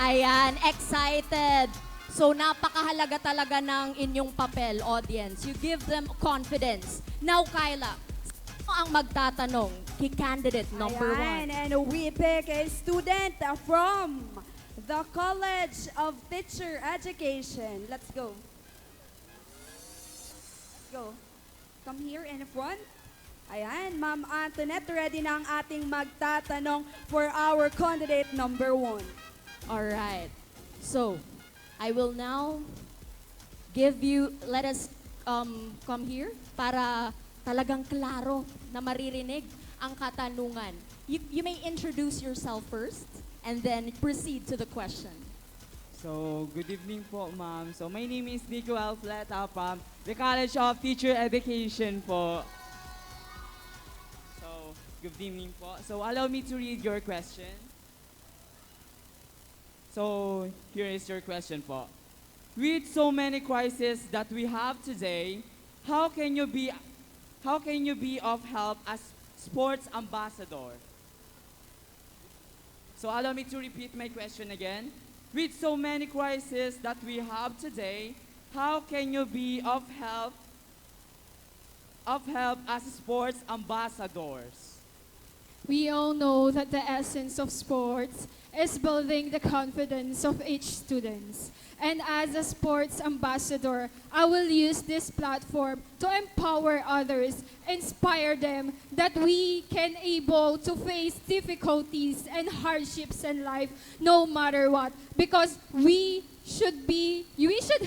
Ayan, excited. So napakahalaga talaga ng inyong papel, audience. You give them confidence. Now, Kyla, sino ang magtatanong kay candidate number 1? And we pick a student from the College of Teacher Education. Let's go. Go. Come here in front. Ayan, Ma'am Antoinette, ready na ang ating magtatanong for our candidate number 1. Alright. So, I will now let us come here para talagang klaro na maririnig ang katanungan. You may introduce yourself first and then proceed to the question. So, good evening po, ma'am. So, my name is Nico Alfleta from the College of Teacher Education po. So, good evening po. So, allow me to read your question. So, here is your question po. With so many crises that we have today, how can you be of help as sports ambassador? So, allow me to repeat my question again. With so many crises that we have today, how can you be of help as sports ambassadors? We all know that the essence of sports is building the confidence of each student. And as a sports ambassador, I will use this platform to empower others, inspire them that we can able to face difficulties and hardships in life no matter what. Because we should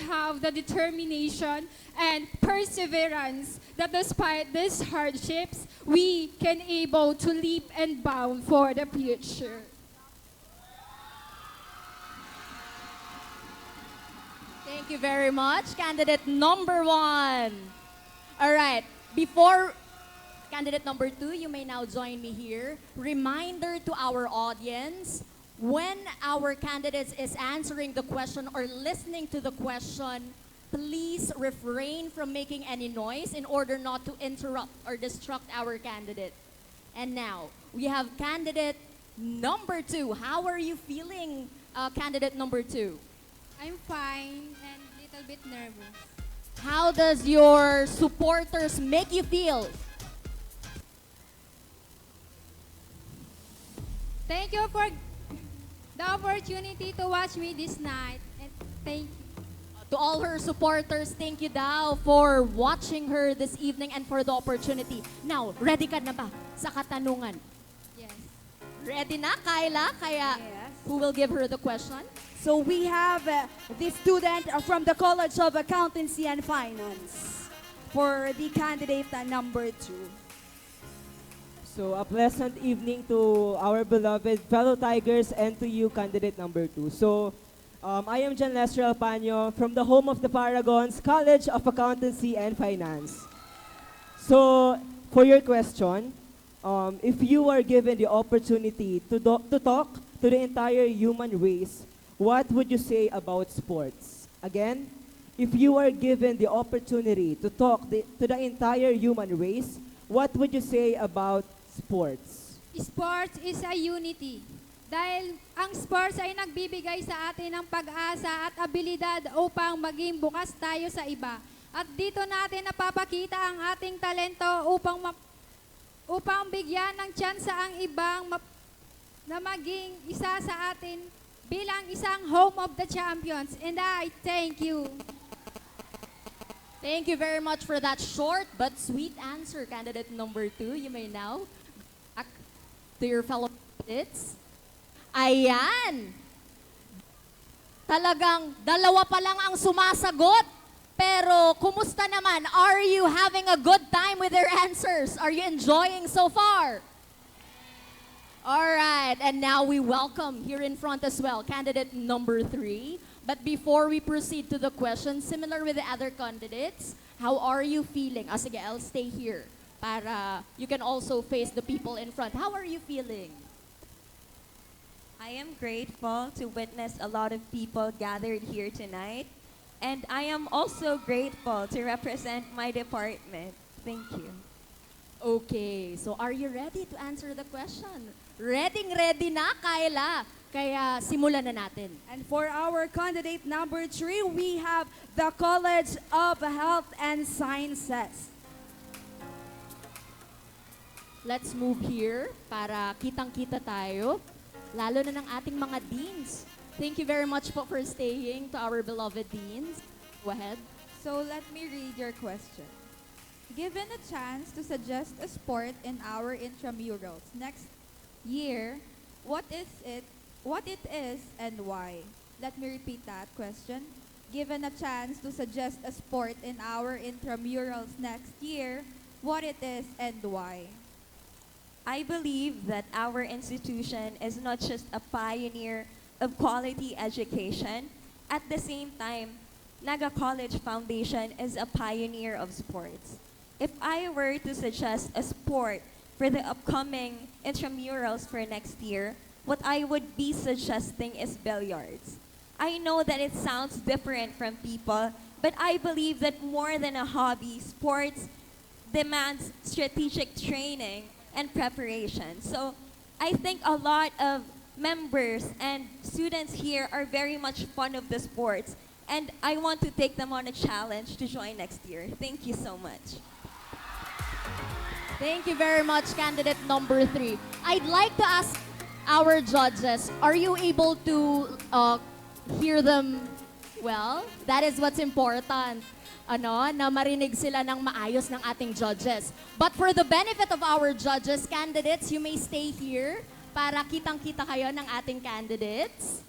have the determination and perseverance that despite these hardships, we can able to leap and bound for the future. Thank you very much, candidate number 1. All right, before candidate number 2, you may now join me here. Reminder to our audience, when our candidate is answering the question or listening to the question, please refrain from making any noise in order not to interrupt or distract our candidate. And now, we have candidate number 2. How are you feeling, candidate number 2? I'm fine and a little bit nervous. How does your supporters make you feel? Thank you for the opportunity to watch me this night. And thank you. To all her supporters, thank you daw for watching her this evening and for the opportunity. Now, ready ka na ba sa katanungan? Yes. Ready na, Kyla? Kaya, who will give her the question? So we have the student from the College of Accountancy and Finance for the candidate number 2. So, a pleasant evening to our beloved fellow Tigers and to you, candidate number 2. So, I am John Lester Alpaño from the home of the Paragons, College of Accountancy and Finance. So, for your question, if you are given the opportunity to talk to the entire human race, what would you say about sports? Again, if you are given the opportunity to talk to the entire human race, what would you say about sports? Sports is a unity. Dahil ang sports ay nagbibigay sa atin ng pag-asa at abilidad upang maging bukas tayo sa iba. At dito natin napapakita ang ating talento upang bigyan ng tsansa ang ibang na maging isa sa atin bilang isang home of the champions. And I thank you. Thank you very much for that short but sweet answer, candidate number 2. You may now back to your fellow candidates. Ayan! Talagang dalawa pa lang ang sumasagot. Pero kumusta naman? Are you having a good time with their answers? Are you enjoying so far? Alright, and now we welcome here in front as well, candidate number 3. But before we proceed to the question, similar with the other candidates, how are you feeling? Sige, I'll stay here para you can also face the people in front. How are you feeling? I am grateful to witness a lot of people gathered here tonight. And I am also grateful to represent my department. Thank you. Okay, so are you ready to answer the question? Ready na, Kyla. Kaya simulan na natin. And for our candidate number 3, we have the College of Health and Sciences. Let's move here para kitang-kita tayo, lalo na ng ating mga deans. Thank you very much for staying to our beloved deans. Go ahead. So let me read your question. Given a chance to suggest a sport in our intramurals next year, what it is and why? Let me repeat that question. Given a chance to suggest a sport in our intramurals next year, what it is and why? I believe that our institution is not just a pioneer of quality education. At the same time, Naga College Foundation is a pioneer of sports. If I were to suggest a sport for the upcoming intramurals for next year, what I would be suggesting is billiards. I know that it sounds different from people, but I believe that more than a hobby, sports demands strategic training and preparation. So I think a lot of members and students here are very much fond of the sports, and I want to take them on a challenge to join next year. Thank you so much. Thank you very much, candidate number 3. I'd like to ask our judges, are you able to hear them well? That is what's important. Na marinig sila ng maayos ng ating judges. But for the benefit of our judges, candidates, you may stay here para kitang-kita kayo ng ating candidates.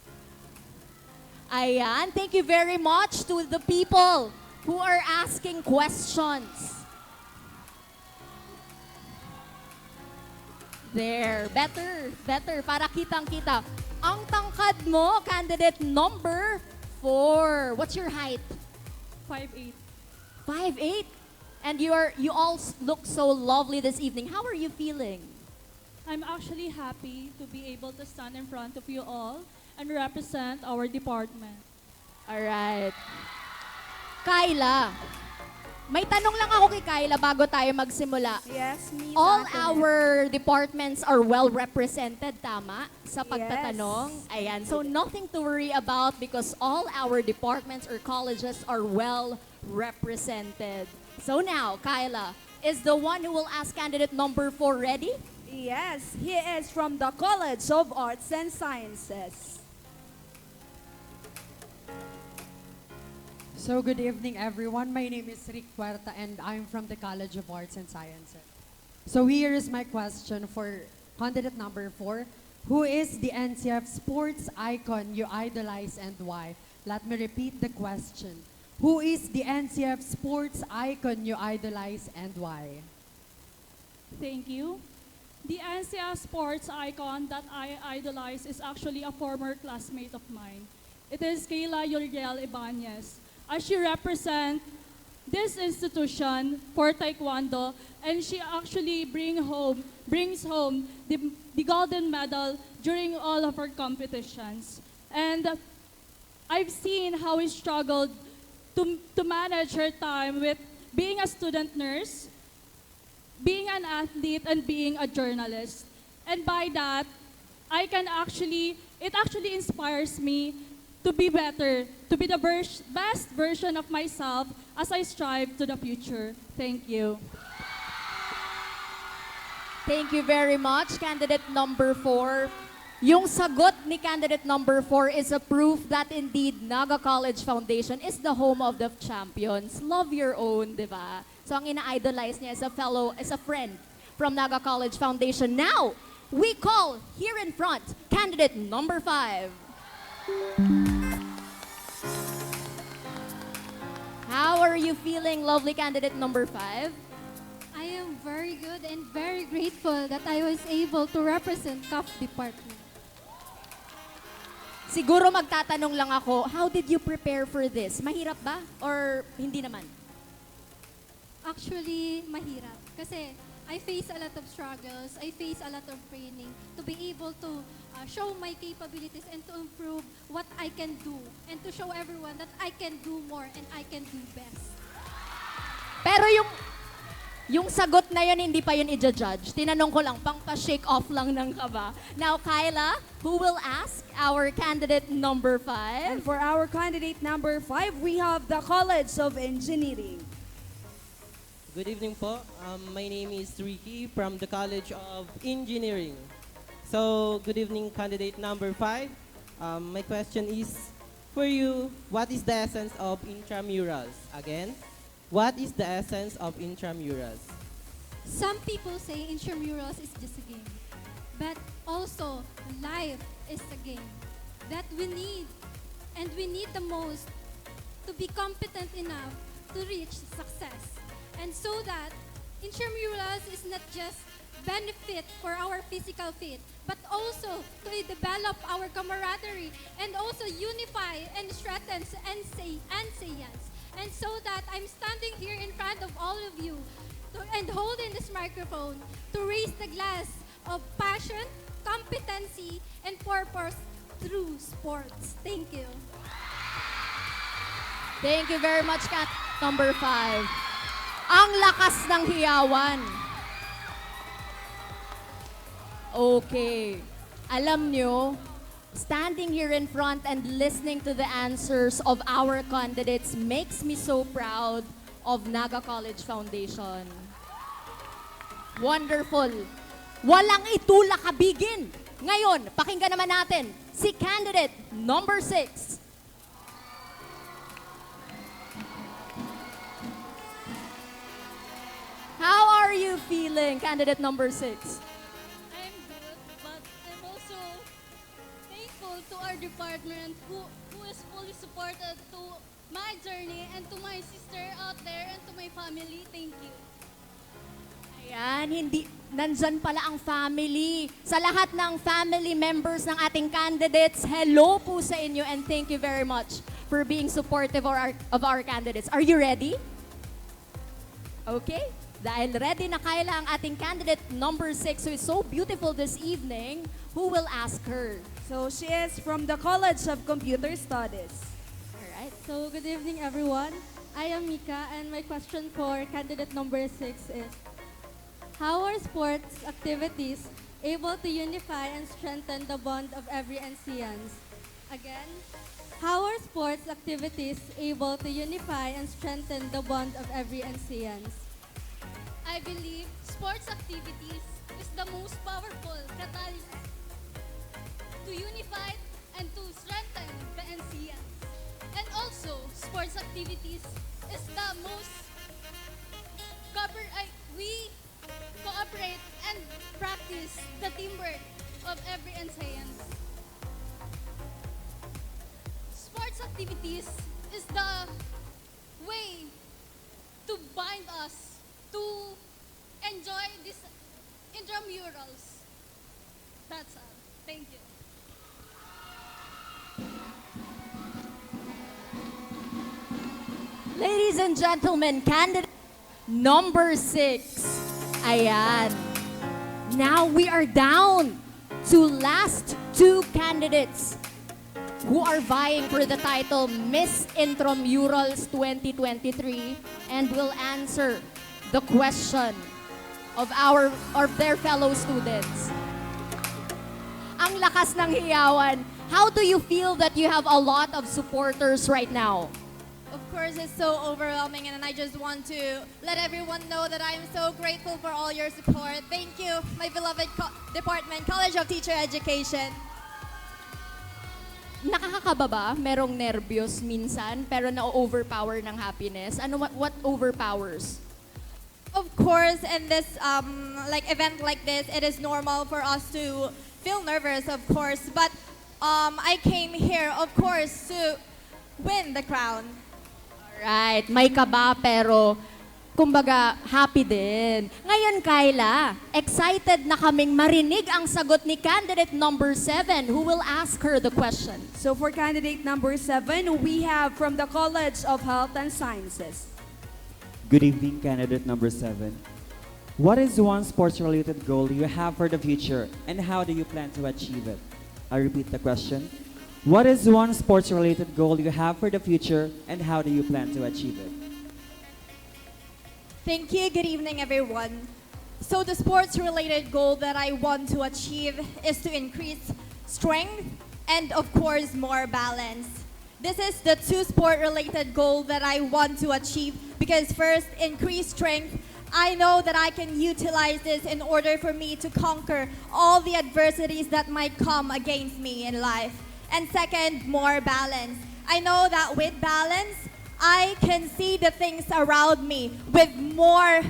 Ayan, thank you very much to the people who are asking questions. There, better, para kitang-kita. Ang tangkad mo, candidate number 4. What's your height? 5'8". 5'8"? And you all look so lovely this evening. How are you feeling? I'm actually happy to be able to stand in front of you all and represent our department. Alright. Kyla, may tanong lang ako kay Kyla bago tayo magsimula. Yes, Miss All Antoinette. our departments are well represented, tama? Sa pagtatanong. Ayan. So nothing to worry about because all our departments or colleges are well represented. So now, Kyla, is the one who will ask candidate number 4 ready? Yes, he is from the College of Arts and Sciences. So good evening, everyone. My name is Rick Puerta, and I'm from the College of Arts and Sciences. So here is my question for candidate number 4. Who is the NCF sports icon you idolize and why? Let me repeat the question. Who is the NCF sports icon you idolize and why? Thank you. The NCF sports icon that I idolize is actually a former classmate of mine. It is Kayla Yuriel Ibanez. As she represents this institution for Taekwondo, and she actually brings home the golden medal during all of her competitions. And I've seen how she struggled to manage her time with being a student nurse, being an athlete, and being a journalist. And by that, it actually inspires me to be better, to be the best version of myself as I strive to the future. Thank you. Thank you very much, candidate number 4. Yung sagot ni candidate number 4 is a proof that indeed Naga College Foundation is the home of the champions. Love your own, di ba? So ang ina-idolize niya is a friend from Naga College Foundation. Now, we call here in front, candidate number 5. How are you feeling, lovely candidate number 5? I am very good and very grateful that I was able to represent CAF department. Siguro magtatanong lang ako, how did you prepare for this? Mahirap ba? Or hindi naman? Actually, mahirap. Kasi I face a lot of struggles, I face a lot of training to be able to show my capabilities and to improve what I can do and to show everyone that I can do more and I can do best. Pero yung sagot na yun, hindi pa yun i-judge. Tinanong ko lang, pang pa-shake off lang ng kaba. Now, Kyla, who will ask our candidate number 5? And for our candidate number 5, we have the College of Engineering. Good evening po. My name is Ricky from the College of Engineering. So, good evening, candidate number 5. My question is, for you, what is the essence of intramurals? Again, what is the essence of intramurals? Some people say intramurals is just a game. But also, life is a game that we need. And we need the most to be competent enough to reach success. And so that intramurals is not just benefit for our physical fit, but also to develop our camaraderie and also unify and strengthen NCIans. And so that I'm standing here in front of all of you and holding this microphone to raise the glass of passion, competency, and purpose through sports. Thank you. Thank you very much, cat number 5. Ang lakas ng hiyawan. Okay. Alam nyo, standing here in front and listening to the answers of our candidates makes me so proud of Naga College Foundation. Wonderful. Walang itulak kabigin. Ngayon, pakinggan naman natin si candidate number 6. How are you feeling, candidate number 6? I'm good, but I'm also thankful to our department who is fully supported to my journey and to my sister out there and to my family. Thank you. Ayan, nandyan pala ang family. Sa lahat ng family members ng ating candidates, hello po sa inyo and thank you very much for being supportive of our candidates. Are you ready? Okay. Dahil ready na Kyla ang ating candidate number 6 who is so beautiful this evening, who will ask her? So she is from the College of Computer Studies. Alright, so good evening everyone. I am Mika and my question for candidate number 6 is, how are sports activities able to unify and strengthen the bond of every NCians? Again, how are sports activities able to unify and strengthen the bond of every NCians? I believe sports activities is the most powerful catalyst to unify and to strengthen the NCians. And also, sports activities is the most we cooperate and practice the teamwork of every NCIans. Sports activities is the way to bind us to enjoy these intramurals. That's all. Thank you. Ladies and gentlemen, candidate number 6. Ayan. Now we are down to last 2 candidates who are vying for the title Miss Intramurals 2023 and will answer the question of their fellow students. Ang lakas ng hiyawan. How do you feel that you have a lot of supporters right now? Of course, it's so overwhelming, and I just want to let everyone know that I am so grateful for all your support. Thank you, my beloved department, College of Teacher Education. Nakakakaba ba? Merong nervyos minsan, pero na-overpower ng happiness. What overpowers? Of course, in this event like this, it is normal for us to feel nervous, of course. But I came here, of course, to win the crown. Alright, may kaba pero kumbaga happy din. Ngayon, Kyla, excited na kaming marinig ang sagot ni candidate number 7 who will ask her the question. So for candidate number 7, we have from the College of Health and Sciences. Good evening, candidate number 7. What is one sports-related goal you have for the future, and how do you plan to achieve it? I repeat the question. What is one sports-related goal you have for the future, and how do you plan to achieve it? Thank you. Good evening, everyone. So the sports-related goal that I want to achieve is to increase strength and, of course, more balance. This is the 2 sport-related goal that I want to achieve because first, increase strength. I know that I can utilize this in order for me to conquer all the adversities that might come against me in life. And second, more balance. I know that with balance, I can see the things around me with more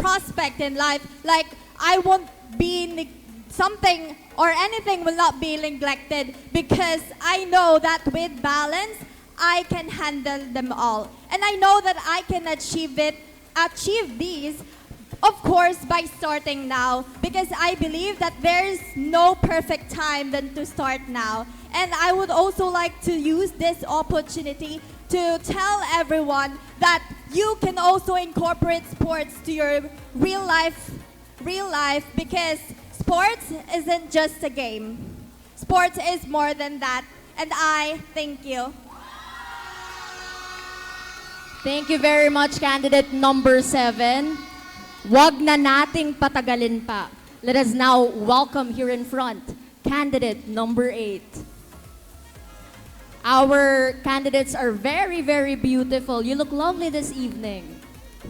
prospect in life. Like I won't be something or anything will not be neglected because I know that with balance, I can handle them all. And I know that I can achieve these, of course, by starting now, because I believe that there's no perfect time than to start now. And I would also like to use this opportunity to tell everyone that you can also incorporate sports to your real life because sports isn't just a game. Sports is more than that. And I thank you. Thank you very much, candidate number 7. Wag na nating patagalin pa. Let us now welcome here in front, candidate number 8. Our candidates are very, very beautiful. You look lovely this evening.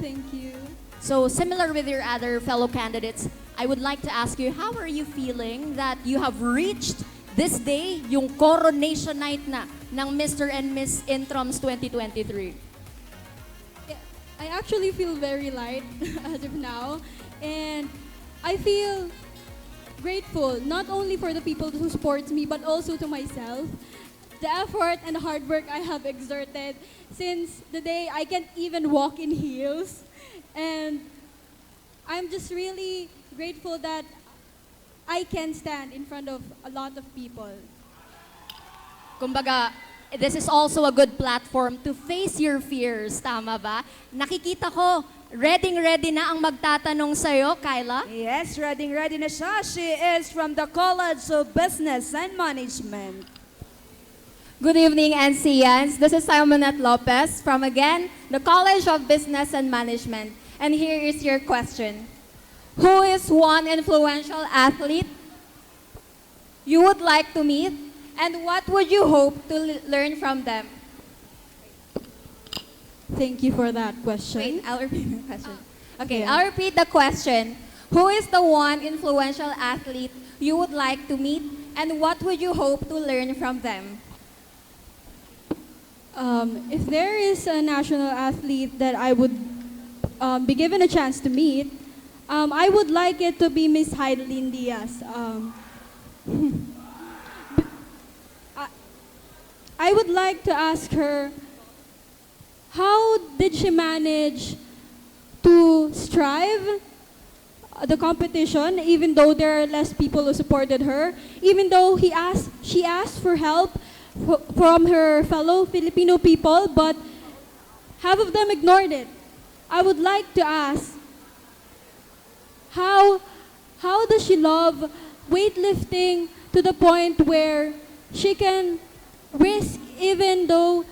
Thank you. So similar with your other fellow candidates, I would like to ask you, how are you feeling that you have reached this day, yung coronation night na ng Mr. and Miss Intrams 2023? I actually feel very light as of now, and I feel grateful not only for the people who support me but also to myself. The effort and the hard work I have exerted since the day I can't even walk in heels, and I'm just really grateful that I can stand in front of a lot of people. Kumbaga, this is also a good platform to face your fears, tama ba? Nakikita ko, ready na ang magtatanong sa'yo, Kyla. Yes, ready na siya. She is from the College of Business and Management. Good evening, NCians. This is Simonette Lopez from, again, the College of Business and Management. And here is your question. Who is one influential athlete you would like to meet? And what would you hope to learn from them? Thank you for that question. Wait, I'll repeat the question. Okay, I'll repeat the question. Who is the one influential athlete you would like to meet? And what would you hope to learn from them? If there is a national athlete that I would be given a chance to meet, I would like it to be Miss Heidelin Diaz. I would like to ask her, how did she manage to strive the competition, even though there are less people who supported her, even though she asked for help from her fellow Filipino people, but half of them ignored it. I would like to ask, how does she love weightlifting to the point where she can risk even though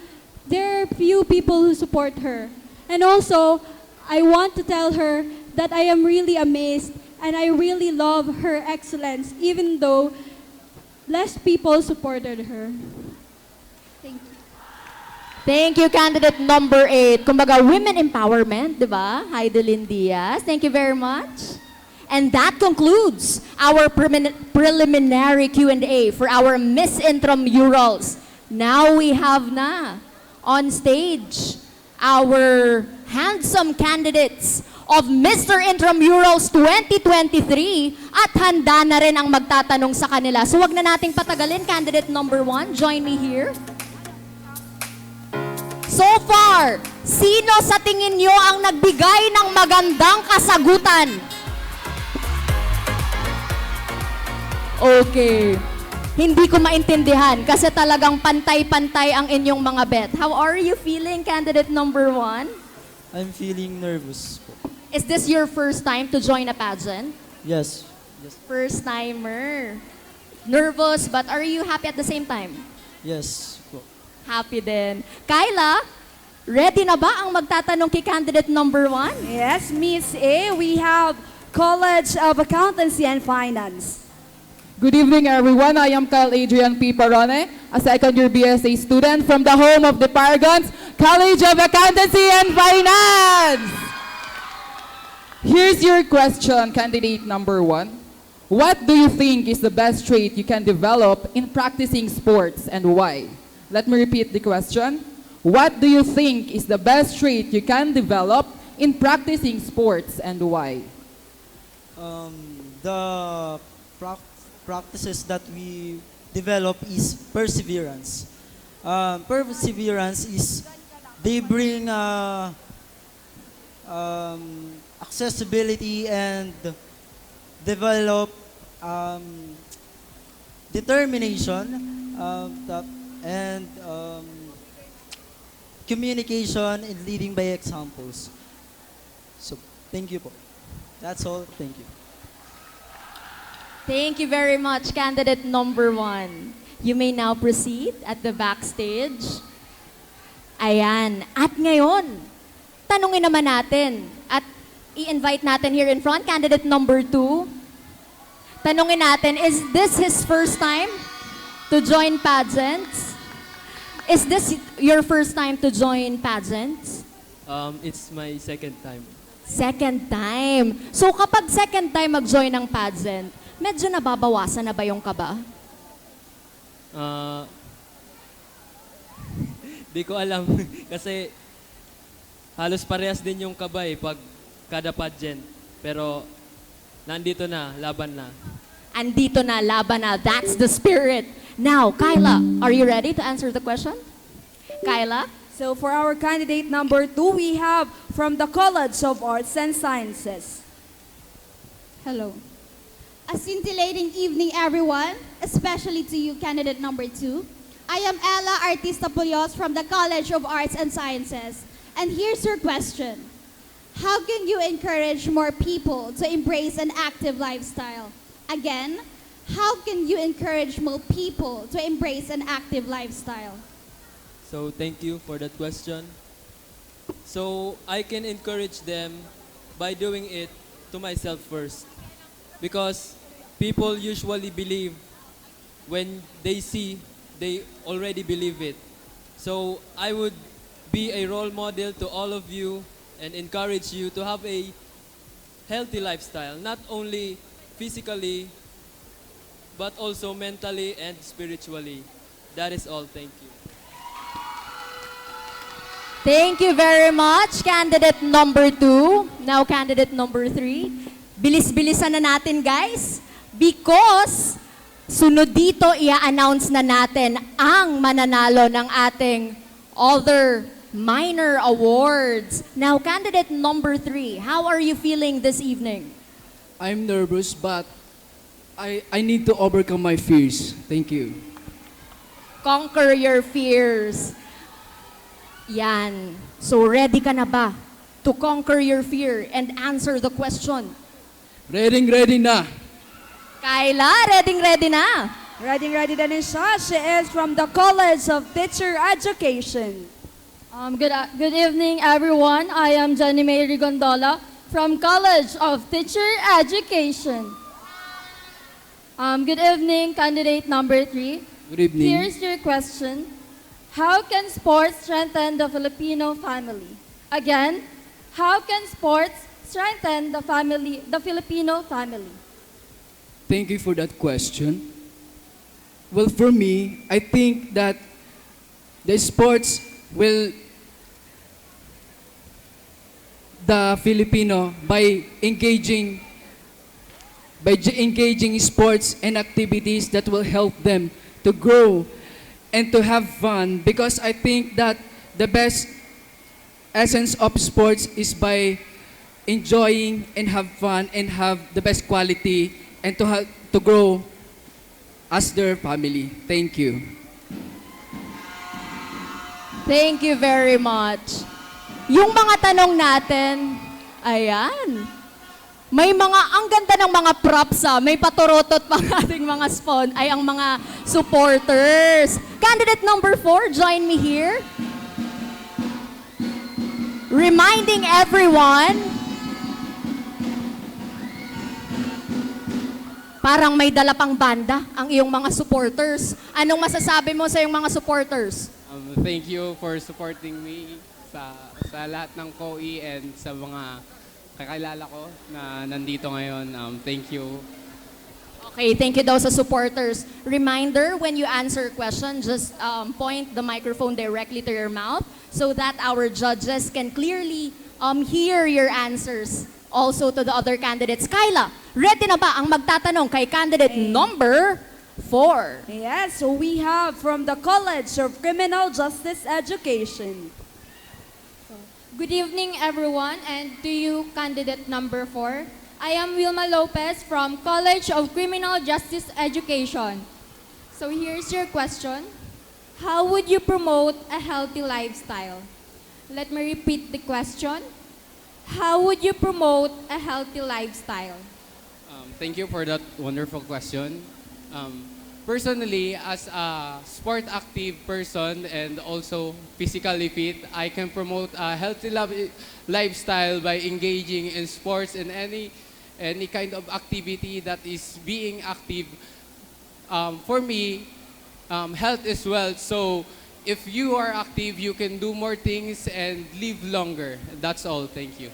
there are few people who support her? And also, I want to tell her that I am really amazed and I really love her excellence even though less people supported her. Thank you. Thank you, candidate number 8. Kumbaga, women empowerment, di ba? Heidelin Diaz. Thank you very much. And that concludes our preliminary Q&A for our Miss Intramurals. Now we have na on stage our handsome candidates of Mr. Intramurals 2023 at handa na rin ang magtatanong sa kanila. So wag na nating patagalin. Candidate number 1, join me here. So far, sino sa tingin nyo ang nagbigay ng magandang kasagutan? Okay. Hindi ko maintindihan kasi talagang pantay-pantay ang inyong mga bet. How are you feeling, candidate number 1? I'm feeling nervous. Is this your first time to join a pageant? Yes. Yes. First timer. Nervous, but are you happy at the same time? Yes. Happy din. Kyla, ready na ba ang magtatanong kay candidate number 1? Yes, Miss A, we have College of Accountancy and Finance. Good evening, everyone. I am Kyle Adrian P. Parone, a second-year BSA student from the home of the Paragons, College of Accountancy and Finance. Here's your question, candidate number 1. What do you think is the best trait you can develop in practicing sports and why? Let me repeat the question. What do you think is the best trait you can develop in practicing sports and why? The practices that we develop is perseverance. Perseverance is they bring accessibility and develop determination and communication and leading by examples. So, thank you po. That's all. Thank you. Thank you very much, candidate number 1. You may now proceed at the backstage. Ayan. At ngayon, tanungin naman natin at i-invite natin here in front, candidate number 2. Tanungin natin, is this his first time to join pageants? Is this your first time to join pageants? It's my second time. Second time. So kapag second time mag-join ng pageant, medyo nababawasan na ba yung kaba? Di ko alam kasi halos parehas din yung kaba pag kada pageant. Pero nandito na, laban na. Andito na, laban na. That's the spirit. Now, Kyla, are you ready to answer the question? Kyla? So for our candidate number 2, we have from the College of Arts and Sciences. Hello. A scintillating evening, everyone, especially to you, candidate number 2. I am Ella Artista Puyos from the College of Arts and Sciences. And here's your question. How can you encourage more people to embrace an active lifestyle? Again, how can you encourage more people to embrace an active lifestyle? So thank you for that question. So I can encourage them by doing it to myself first. Because people usually believe when they see, they already believe it. So I would be a role model to all of you and encourage you to have a healthy lifestyle, not only physically, but also mentally and spiritually. That is all. Thank you. Thank you very much, candidate number 2. Now, candidate number 3. Bilis-bilisan na natin, guys. Because sunod dito, i-announce na natin ang mananalo ng ating other minor awards. Now, candidate number 3, how are you feeling this evening? I'm nervous, but I need to overcome my fears. Thank you. Conquer your fears. Yan. So, ready ka na ba to conquer your fear and answer the question? Ready na. Kyla, ready na. Ready na rin siya. She is from the College of Teacher Education. Good evening, everyone. I am Jenny May Rigondola from College of Teacher Education. Good evening, candidate number 3. Good evening. Here's your question. How can sports strengthen the Filipino family? Again, how can sports strengthen the Filipino family? Thank you for that question. Well, for me, I think that the sports will the Filipino by engaging sports and activities that will help them to grow and to have fun, because I think that the best essence of sports is by enjoying and have fun and have the best quality and to grow as their family. Thank you. Thank you very much. Yung mga tanong natin, ayan. Ang ganda ng mga props may paturotot pang ating mga ang mga supporters. Candidate number 4, join me here. Reminding everyone, parang may dala pang banda ang iyong mga supporters. Anong masasabi mo sa iyong mga supporters? Thank you for supporting me sa lahat ng COE and sa mga kakilala ko na nandito ngayon. Thank you. Okay, thank you daw sa supporters. Reminder, when you answer a question, just point the microphone directly to your mouth so that our judges can clearly hear your answers also to the other candidates. Kyla, ready na ba ang magtatanong kay candidate number 4? Yes, so we have from the College of Criminal Justice Education. Good evening, everyone, and to you, candidate number 4. I am Wilma Lopez from College of Criminal Justice Education. So here's your question. How would you promote a healthy lifestyle? Let me repeat the question. How would you promote a healthy lifestyle? Thank you for that wonderful question. Personally, as a sport-active person and also physically fit, I can promote a healthy lifestyle by engaging in sports and any kind of activity that is being active. For me, health is wealth. So if you are active, you can do more things and live longer. That's all. Thank you.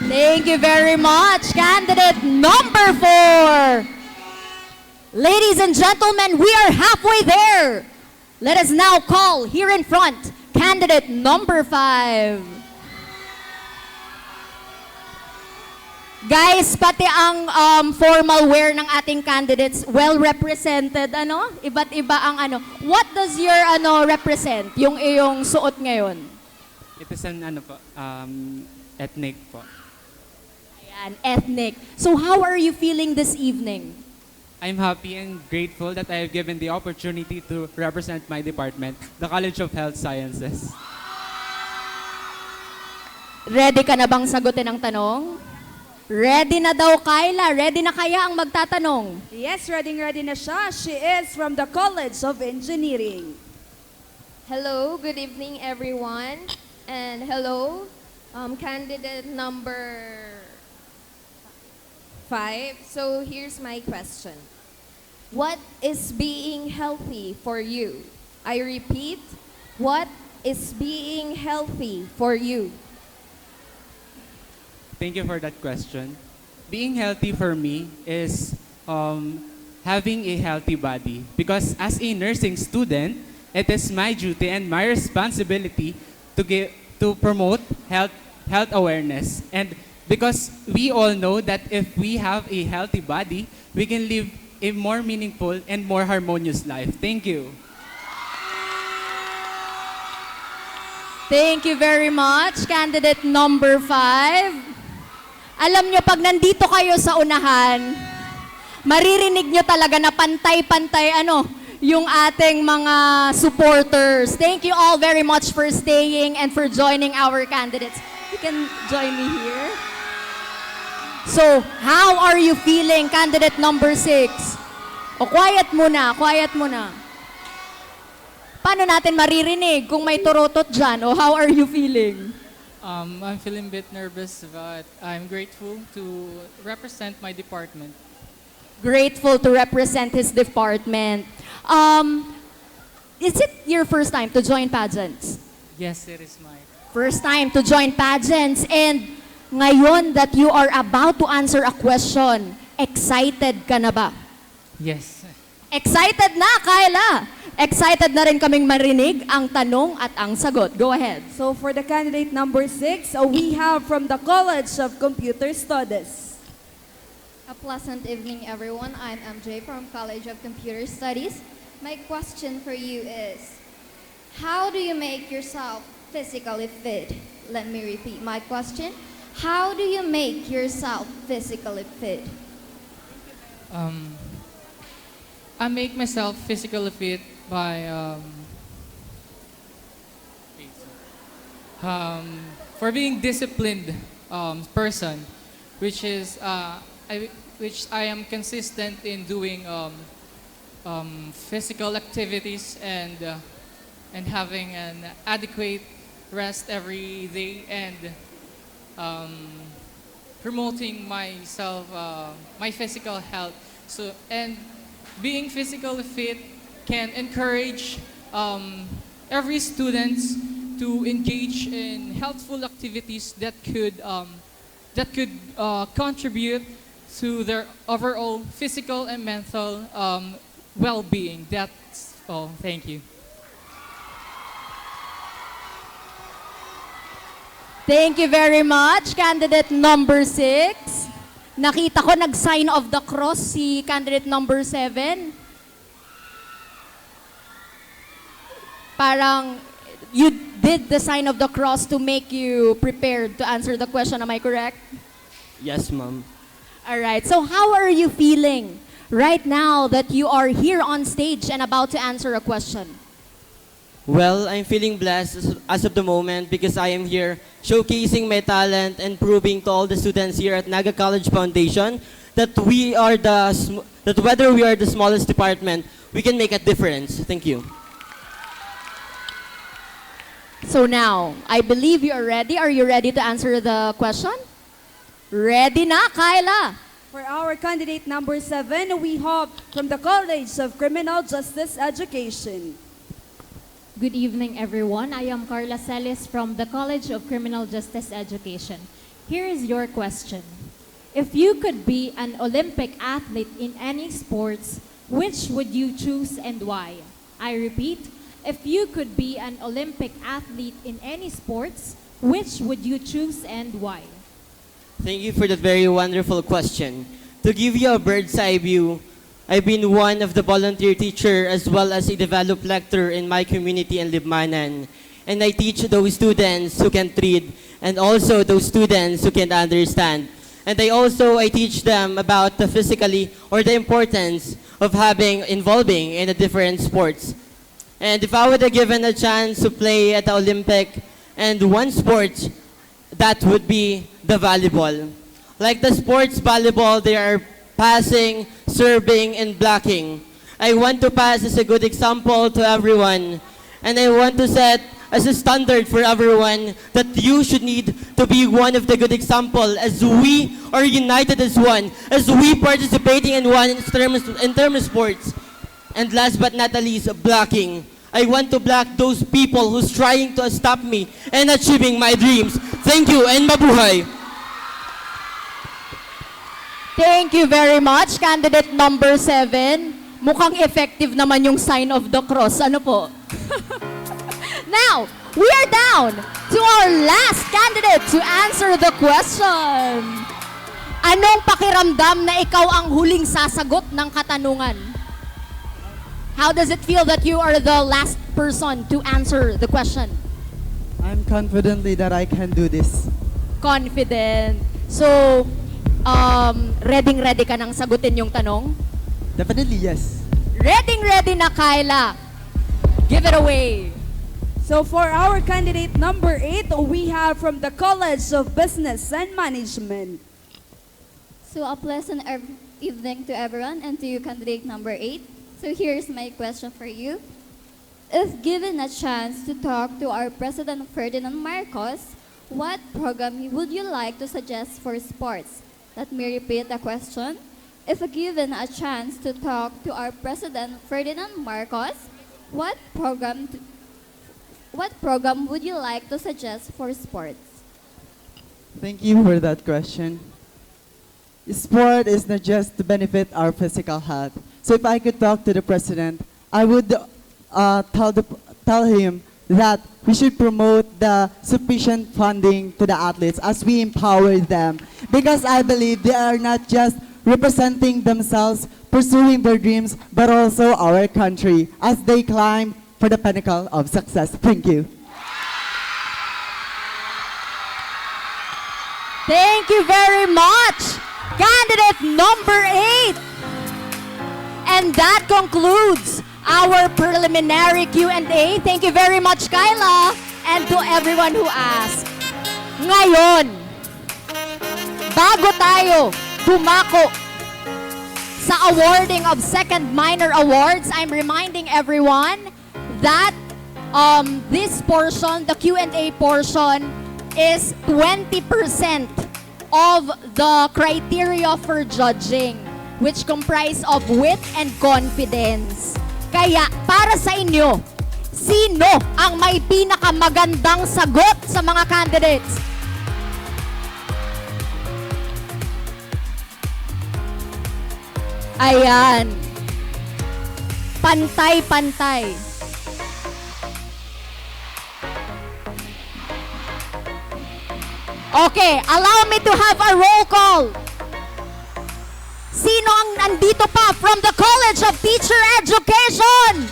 Thank you very much, candidate number 4. Ladies and gentlemen, we are halfway there. Let us now call here in front, candidate number 5. Guys, pati ang formal wear ng ating candidates well represented, Iba't iba ang What does your represent? Yung iyong suot ngayon? It is an ethnic po. Ayan, ethnic. So how are you feeling this evening? I'm happy and grateful that I have given the opportunity to represent my department, the College of Health Sciences. Ready ka na bang sagutin ang tanong? Ready na daw, Kyla. Ready na kaya ang magtatanong? Yes, ready na siya. She is from the College of Engineering. Hello, good evening, everyone. And hello, candidate number 5. So here's my question. What is being healthy for you? I repeat, what is being healthy for you? Thank you for that question. Being healthy for me is having a healthy body. Because as a nursing student, it is my duty and my responsibility to promote health awareness. And because we all know that if we have a healthy body, we can live a more meaningful and more harmonious life. Thank you. Thank you very much, candidate number 5. Alam nyo, pag nandito kayo sa unahan, maririnig nyo talaga na pantay-pantay yung ating mga supporters. Thank you all very much for staying and for joining our candidates. You can join me here. So, how are you feeling, candidate number 6? O, quiet muna, quiet muna. Paano natin maririnig kung may turotot dyan? O, how are you feeling? I'm feeling a bit nervous, but I'm grateful to represent my department. Grateful to represent his department. Is it your first time to join pageants? Yes, it is my First time to join pageants, and ngayon that you are about to answer a question, excited ka na ba? Yes. Excited na, Kyla! Excited na rin kaming marinig ang tanong at ang sagot. Go ahead. So for the candidate number 6, we have from the College of Computer Studies. A pleasant evening, everyone. I'm MJ from College of Computer Studies. My question for you is, how do you make yourself physically fit? Let me repeat my question. How do you make yourself physically fit? I make myself physically fit by for being disciplined person, which I am consistent in doing physical activities and having an adequate rest every day, and promoting myself, my physical health. So, and being physically fit can encourage every student to engage in healthful activities that could contribute to their overall physical and mental well-being. That's all. Thank you. Thank you very much, candidate number 6. Nakita ko nag-sign of the cross si candidate number 7. Parang you did the sign of the cross to make you prepared to answer the question. Am I correct? Yes, ma'am. All right. So how are you feeling right now that you are here on stage and about to answer a question? Well, I'm feeling blessed as of the moment because I am here showcasing my talent and proving to all the students here at Naga College Foundation that that whether we are the smallest department, we can make a difference. Thank you. So now, I believe you are ready. Are you ready to answer the question? Ready na, Kyla? For our candidate number 7, we have from the College of Criminal Justice Education. Good evening, everyone. I am Carla Celis from the College of Criminal Justice Education. Here is your question. If you could be an Olympic athlete in any sports, which would you choose and why? I repeat, if you could be an Olympic athlete in any sports, which would you choose and why? Thank you for that very wonderful question. To give you a bird's eye view, I've been one of the volunteer teacher as well as a developed lecturer in my community in Libmanan. And I teach those students who can read and also those students who can understand. And I teach them about the physically or the importance of involving in the different sports. And if I would have given a chance to play at the Olympic and one sport, that would be the volleyball. Like the sports volleyball, they are passing, serving, and blocking. I want to pass as a good example to everyone. And I want to set as a standard for everyone that you should need to be one of the good example as we are united as one, as we participating in one in terms of sports. And last but not the least, blocking. I want to block those people who's trying to stop me and achieving my dreams. Thank you and mabuhay. Thank you very much, candidate number 7. Mukhang effective naman yung sign of the cross. Ano po? Now, we are down to our last candidate to answer the question. Anong pakiramdam na ikaw ang huling sasagot ng katanungan? How does it feel that you are the last person to answer the question? I'm confidently that I can do this. Confident. So, ready ka nang sagutin yung tanong? Definitely yes. Ready na, Kyla. Give it away. So for our candidate number 8, we have from the College of Business and Management. So a pleasant evening to everyone and to you, candidate number 8. So here's my question for you. If given a chance to talk to our President Ferdinand Marcos, what program would you like to suggest for sports? Let me repeat the question. If given a chance to talk to our President Ferdinand Marcos, what program would you like to suggest for sports? Thank you for that question. Sport is not just to benefit our physical health. So if I could talk to the president, I would tell him that we should promote the sufficient funding to the athletes as we empower them. Because I believe they are not just representing themselves, pursuing their dreams, but also our country as they climb for the pinnacle of success. Thank you. Thank you very much, candidate number 8. And that concludes our preliminary Q&A. Thank you very much, Kyla, and to everyone who asked. Ngayon, bago tayo dumako sa awarding of second minor awards, I'm reminding everyone that this portion, the Q&A portion, is 20% of the criteria for judging, which comprise of wit and confidence. Kaya, para sa inyo, sino ang may pinakamagandang sagot sa mga candidates? Ayan. Pantay-pantay. Okay, allow me to have a roll call. Sino ang nandito pa from the College of Teacher Education?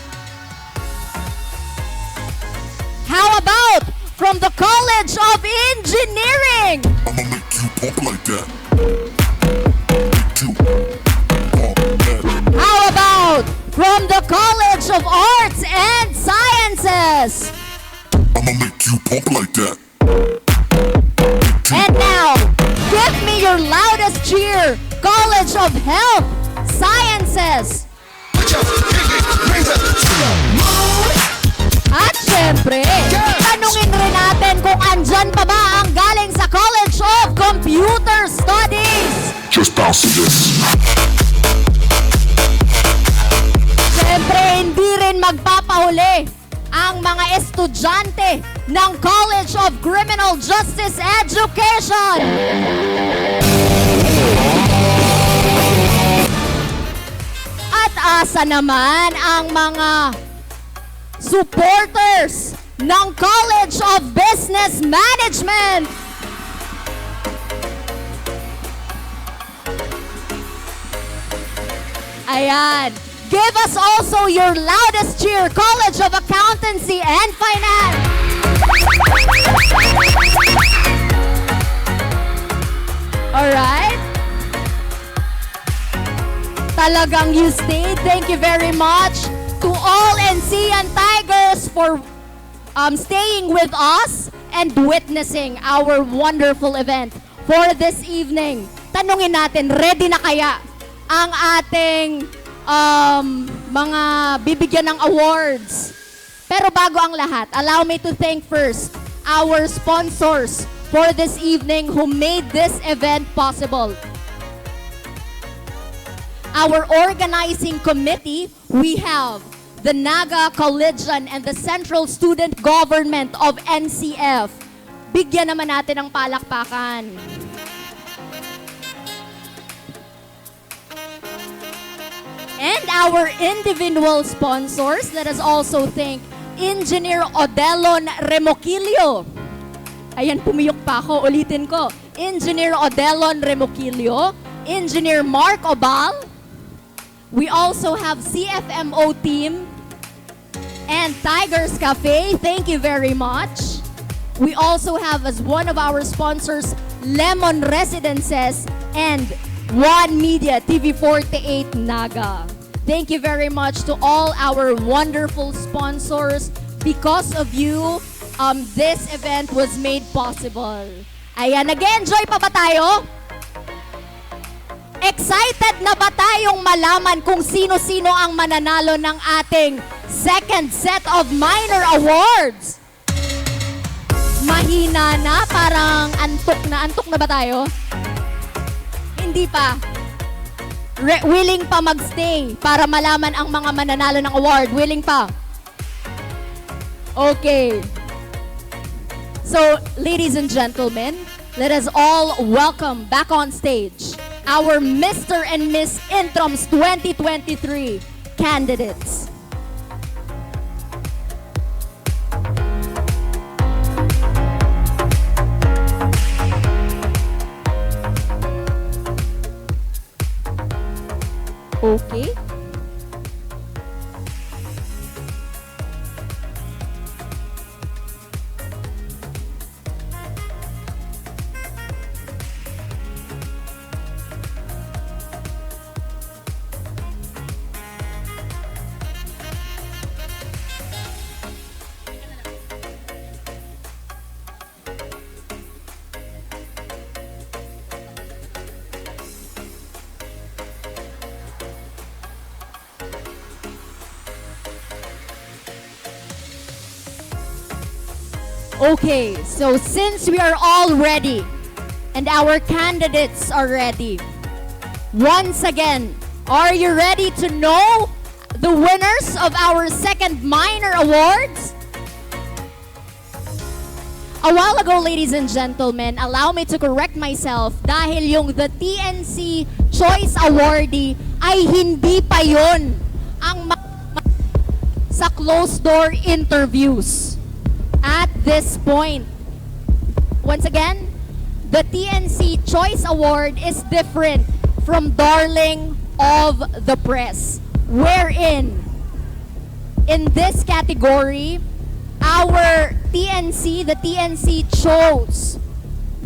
How about from the College of Engineering? I'ma make you pop like that. How about from the College of Arts and Sciences? I'ma make you pop like that. And now, give me your loudest cheer, College of Health Sciences. At syempre, tanungin rin natin kung andyan pa ba ang galing sa College of Computer Studies. Just bounce this. Siyempre, hindi rin magpapahuli ang mga estudyante ng College of Criminal Justice Education. At asa naman ang mga supporters ng College of Business Management? Ayan. Give us also your loudest cheer, College of Accountancy and Finance. Alright. Talagang you stayed. Thank you very much to all NCN Tigers for staying with us and witnessing our wonderful event for this evening. Tanungin natin, ready na kaya ang ating mga bibigyan ng awards? Pero bago ang lahat, allow me to thank first our sponsors for this evening who made this event possible. Our organizing committee, we have the Naga Collegian and the Central Student Government of NCF. Bigyan naman natin ng palakpakan. And our individual sponsors, let us also thank Engineer Odelon Remoquilio. Ayan, pumiyok pa ako. Ulitin ko. Engineer Odelon Remoquilio. Engineer Mark Obal. We also have CFMO team and Tigers Cafe. Thank you very much. We also have as one of our sponsors, Lemon Residences and One Media TV48 Naga. Thank you very much to all our wonderful sponsors. Because of you, this event was made possible. Ayan, nag-enjoy pa ba tayo? Excited na ba tayong malaman kung sino-sino ang mananalo ng ating second set of minor awards? Mahina na, parang antok na. Antok na ba tayo? Hindi pa. Willing pa magstay para malaman ang mga mananalo ng award. Willing pa? Okay. So, ladies and gentlemen, let us all welcome back on stage our Mr. and Miss Intrams 2023 candidates. Okay. Okay, so since we are all ready and our candidates are ready, once again, are you ready to know the winners of our second minor awards? A while ago, ladies and gentlemen, allow me to correct myself dahil yung the TNC Choice Awardee ay hindi pa yun ang sa closed door interviews. At this point, once again, the TNC Choice Award is different from Darling of the Press, wherein in this category, our the TNC chose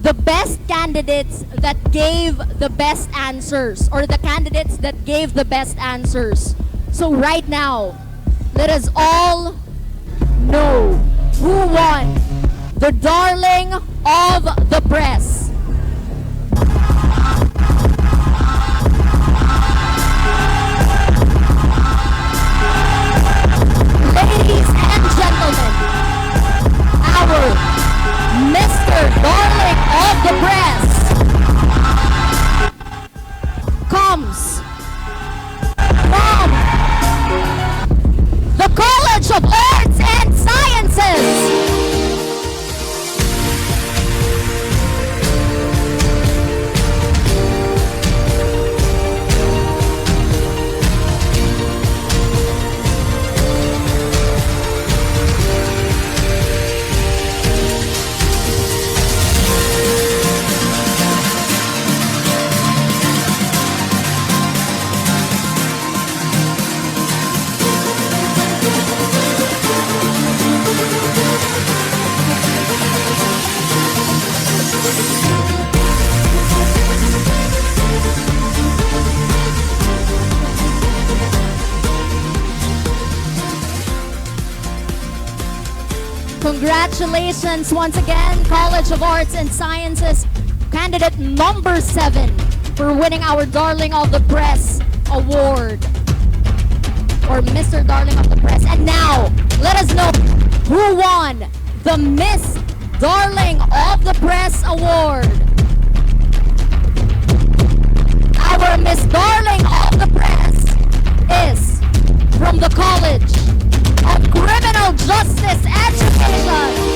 the best candidates that gave the best answers, or the candidates that gave the best answers. So right now, let us all know who won the Darling of the Press. Ladies and gentlemen, our Mr. Darling of the Press comes from the College of Arts and Sciences. Congratulations once again, College of Arts and Sciences, candidate number 7 for winning our Darling of the Press award, or Mr. Darling of the Press. And now, let us know who won the Miss Darling of the Press award. Our Miss Darling of the Press is from the College of Criminal Justice Education.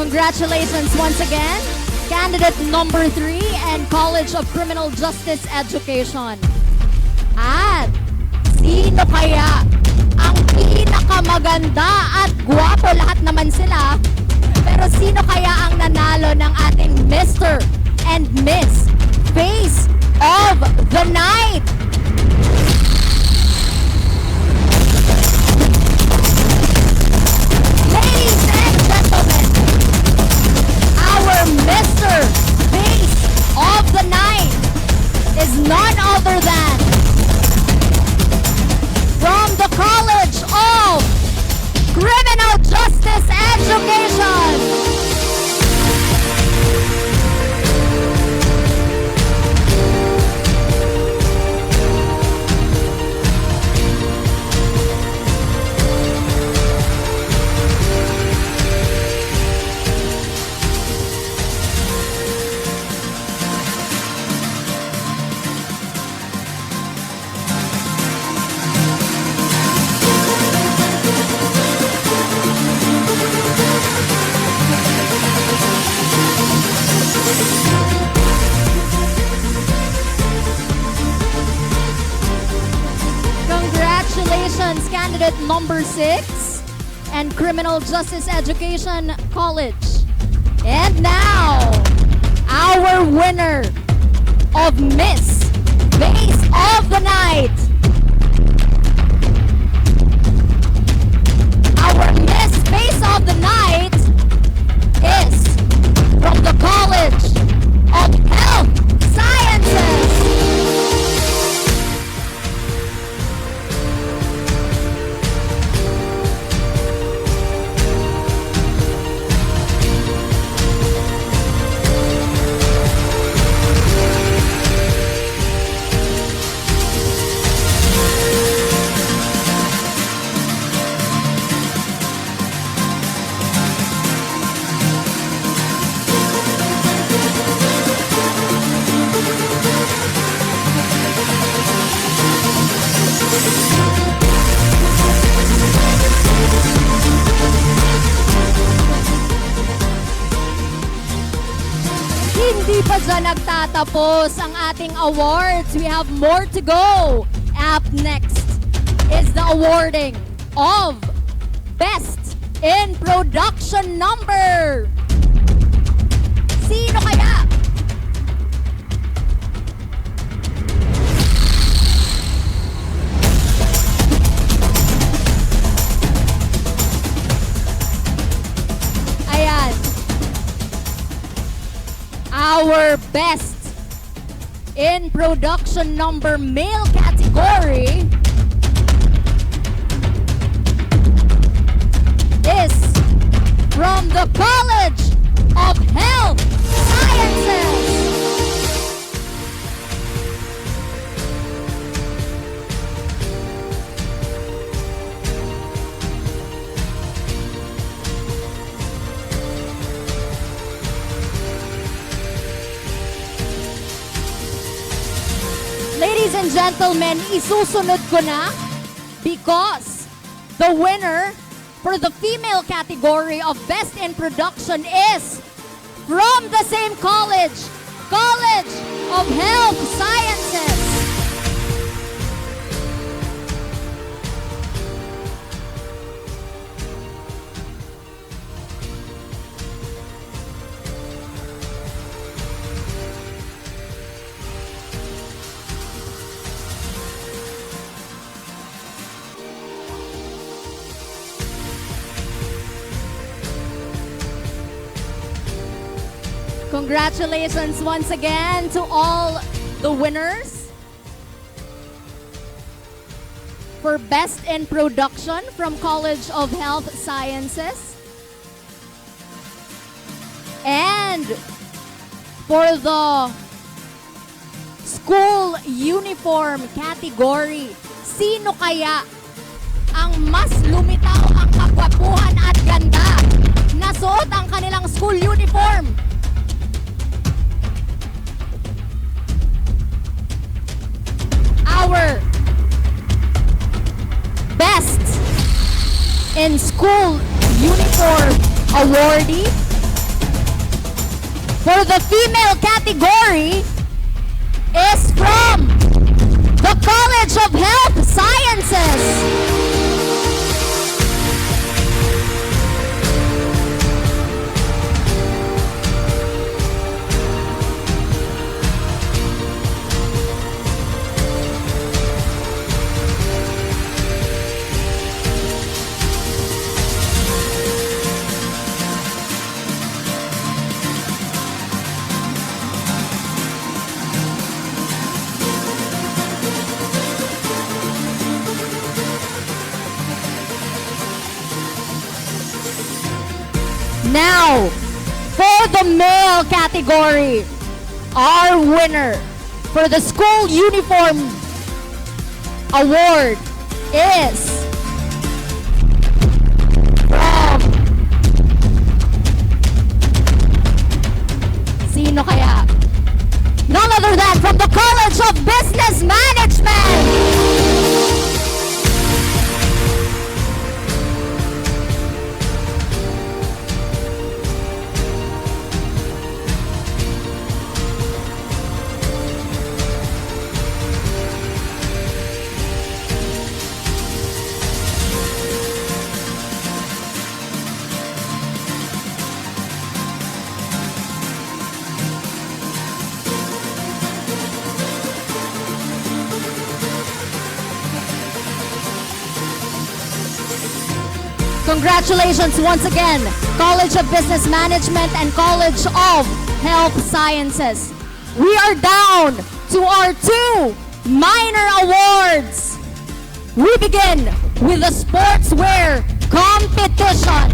Congratulations once again, candidate number 3 and College of Criminal Justice Education. At sino kaya ang pinakamaganda at gwapo? Lahat naman sila. Pero sino kaya ang nanalo ng ating Mr. and Miss Face of the Night? Ladies and gentlemen, our Mr. Face of the Night is none other than from the College of Criminal Justice Education. Congratulations, candidate number 6 and Criminal Justice Education College. And now, our winner of Miss Face of the Night. Our Miss Face of the Night is from the College of Health Sciences. Hindi pa dyan nagtatapos ang ating awards. We have more to go. Up next is the awarding of Best in Production Number. Sino kaya? Ayan. Our Best in Production Number male category is from the College of Health Sciences. Ladies and gentlemen, isusunod ko na because the winner for the female category of Best in Production is from the same college, College of Health Sciences. Congratulations once again to all the winners for Best in Production from College of Health Sciences. And for the school uniform category, sino kaya ang mas lumitaw ang kagwapuhan at ganda na suot ang kanilang school uniform? Our Best in School Uniform awardee for the female category is from the College of Health Sciences. Now, for the male category, our winner for the school uniform award is from... Sino kaya? None other than from the College of Business Management! Congratulations once again, College of Business Management and College of Health Sciences. We are down to our 2 minor awards. We begin with the sportswear competition.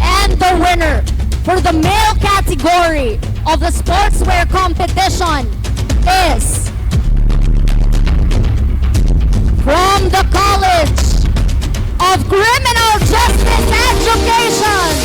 And the winner for the male category of the sportswear competition is from the College of Criminal Justice Education.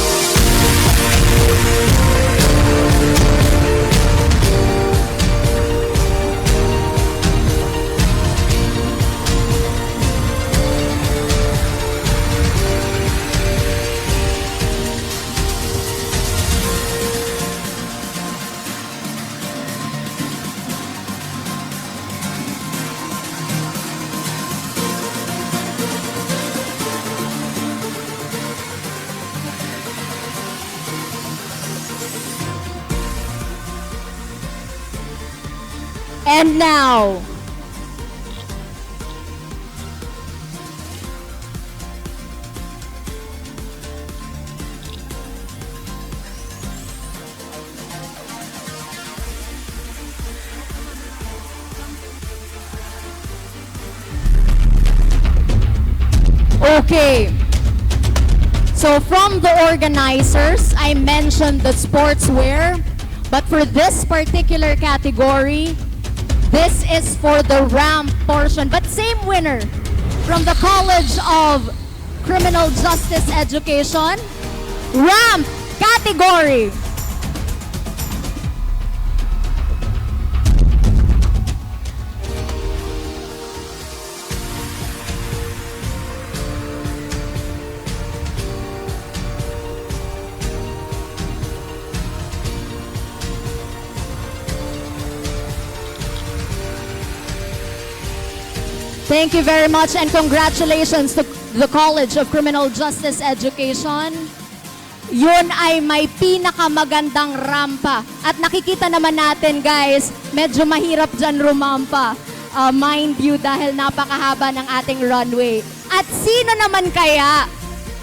And now, okay. So from the organizers, I mentioned the sportswear, but for this particular category, this is for the ramp portion, but same winner from the College of Criminal Justice Education, ramp category. Thank you very much and congratulations to the College of Criminal Justice Education. Yun ay may pinakamagandang rampa. At nakikita naman natin guys, medyo mahirap dyan rumampa. Mind you, dahil napakahaba ng ating runway. At sino naman kaya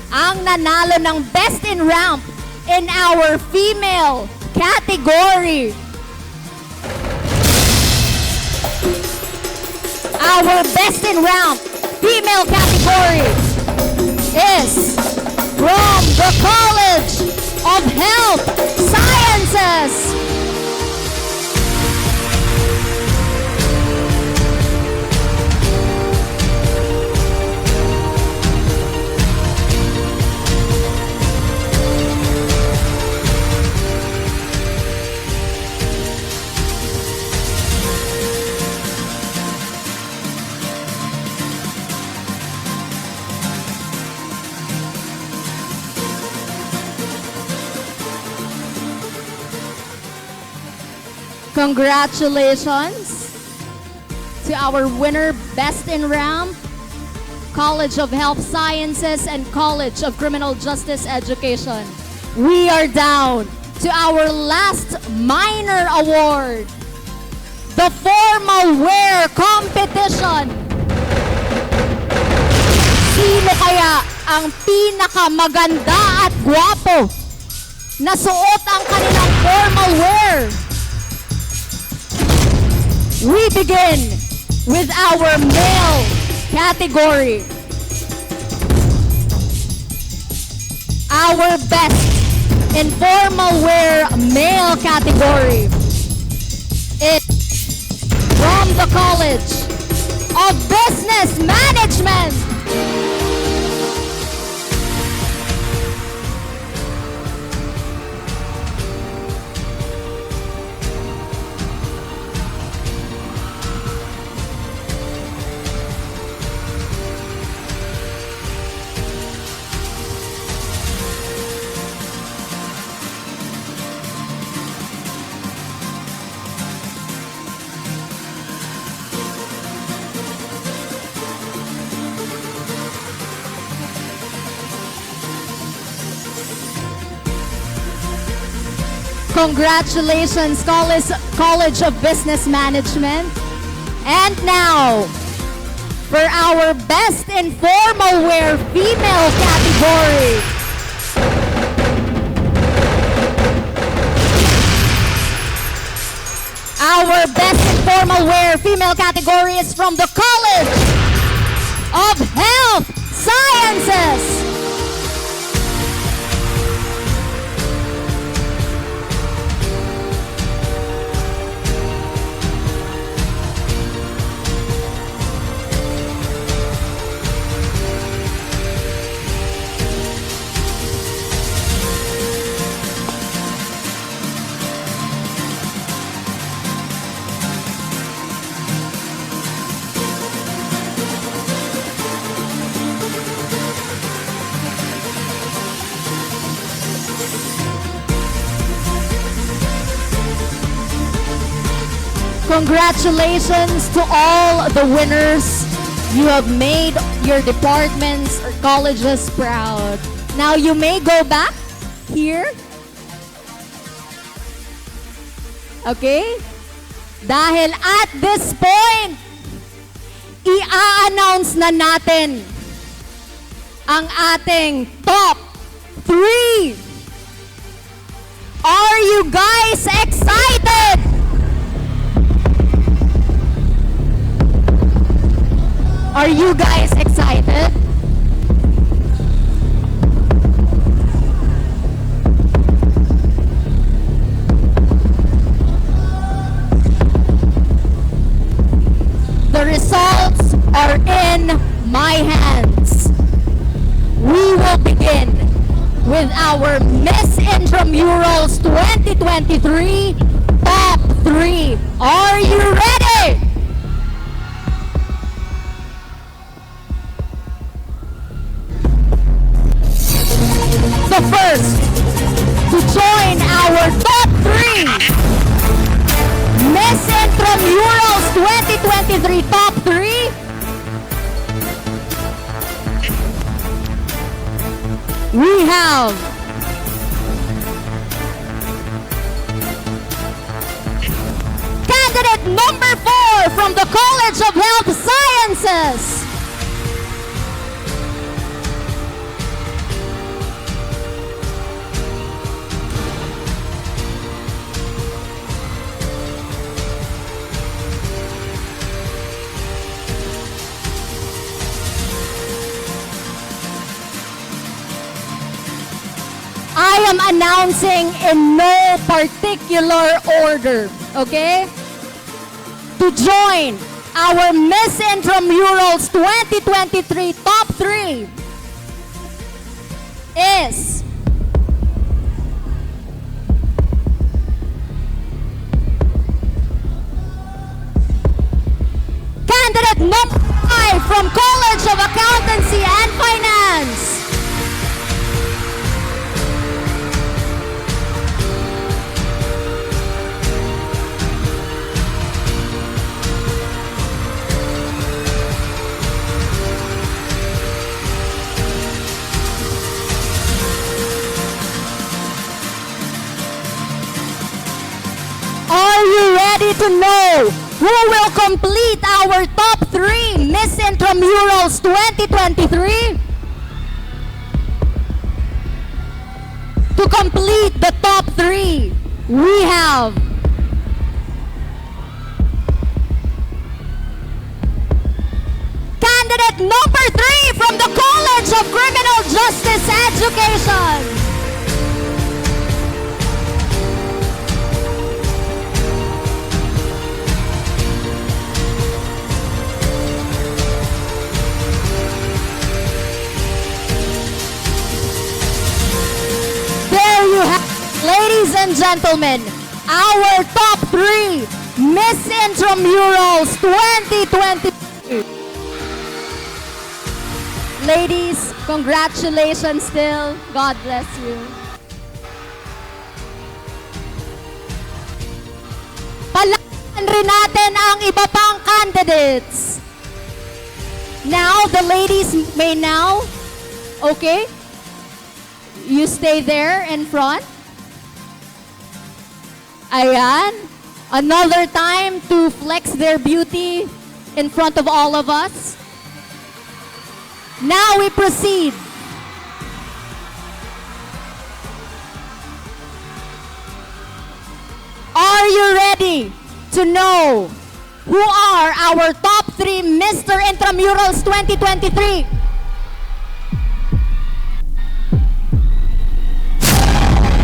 ang nanalo ng Best in Ramp in our female category? Our Best in Ramp female category is from the College of Health Sciences. Congratulations to our winner, Best in Ramp, College of Health Sciences and College of Criminal Justice Education. We are down to our last minor award, the Formal Wear Competition. Sino kaya ang pinakamaganda at gwapo na suot ang kanilang formal wear? We begin with our male category. Our best in formal wear male category is from the College of Business Management. Congratulations, College of Business Management. And now, for our Best in Formal Wear Female category. Our Best in Formal Wear Female category is from the College of Health Sciences. Congratulations to all the winners. You have made your departments or colleges proud. Now you may go back here. Okay? Dahil at this point, i-announce na natin ang ating top 3. Are you guys excited? Are you guys excited? The results are in my hands. We will begin with our Miss Intramurals 2023 Top 3. Are you ready? The first to join our top 3 Miss Intramurals 2023 top 3 we have candidate number 4 from the College of Health Sciences. I am announcing in no particular order, okay? To join our Miss Intramurals 2023 Top 3 is candidate number 5 from College of Accountancy and Finance. now complete our top 3 Miss Intramurals 2023. To complete the top 3, we have candidate number 3 from the College of Criminal Justice Education. There you have, ladies and gentlemen, our top 3 Miss Intramurals 2023. Ladies, congratulations still. God bless you. Palakpakan rin natin ang iba pang candidates. Now, the ladies may now, okay? You stay there in front. Ayan. Another time to flex their beauty in front of all of us. Now we proceed. Are you ready to know who are our top 3 Mr. Intramurals 2023?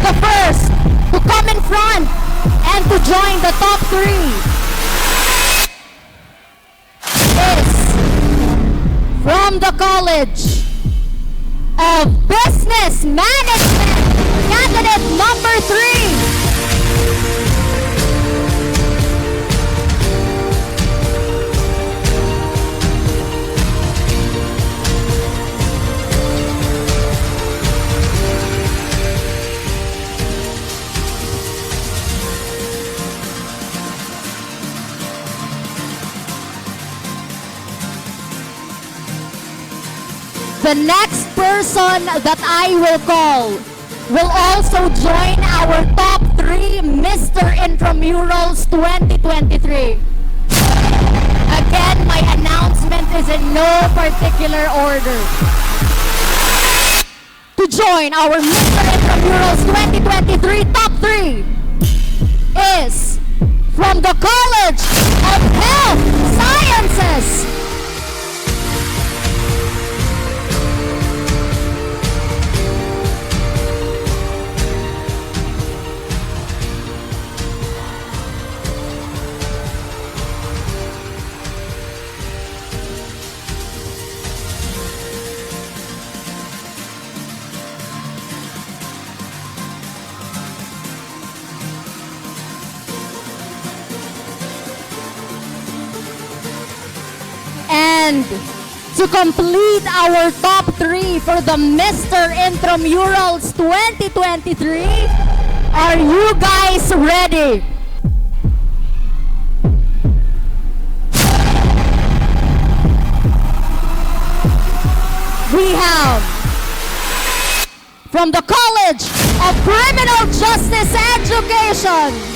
The first to come in front and to join the top 3 is from the College of Business Management, candidate number 3. The next person that I will call will also join our top 3 Mr. Intramurals 2023. Again, my announcement is in no particular order. To join our Mr. Intramurals 2023 top 3 is from the College of Health Sciences. And to complete our top 3 for the Mr. Intramurals 2023, are you guys ready? We have from the College of Criminal Justice Education,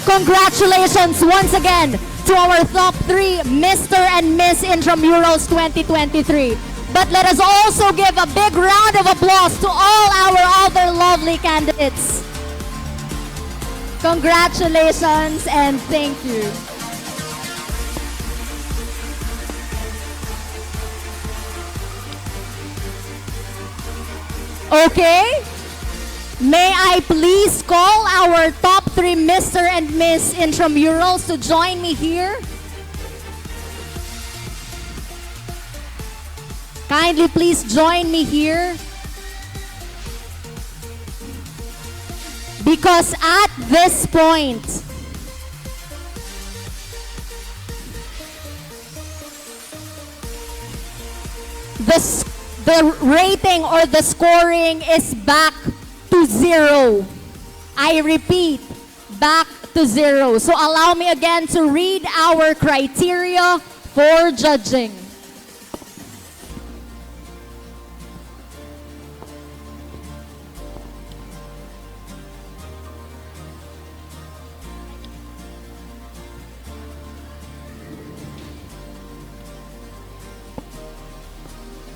congratulations once again to our top 3 Mr. and Miss Intramurals 2023. But let us also give a big round of applause to all our other lovely candidates. Congratulations and thank you. Okay? May I please call our top 3 Mr. and Miss Intramurals to join me here? Kindly please join me here. Because at this point, the rating or the scoring is back to 0. I repeat, back to 0. So allow me again to read our criteria for judging.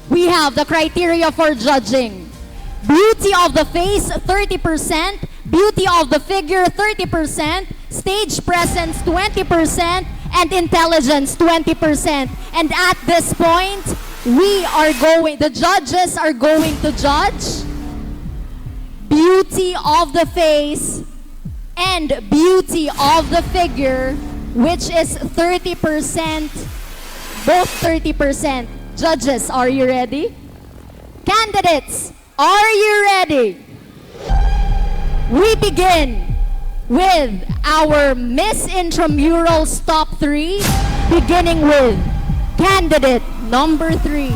We have the criteria for judging. Beauty of the face, 30%. Beauty of the figure, 30%. Stage presence, 20%. And intelligence, 20%. And at this point, the judges are going to judge beauty of the face and beauty of the figure, which is 30%, both 30%. Judges, are you ready? Candidates, are you ready? We begin with our Miss Intramurals top 3, beginning with candidate number 3.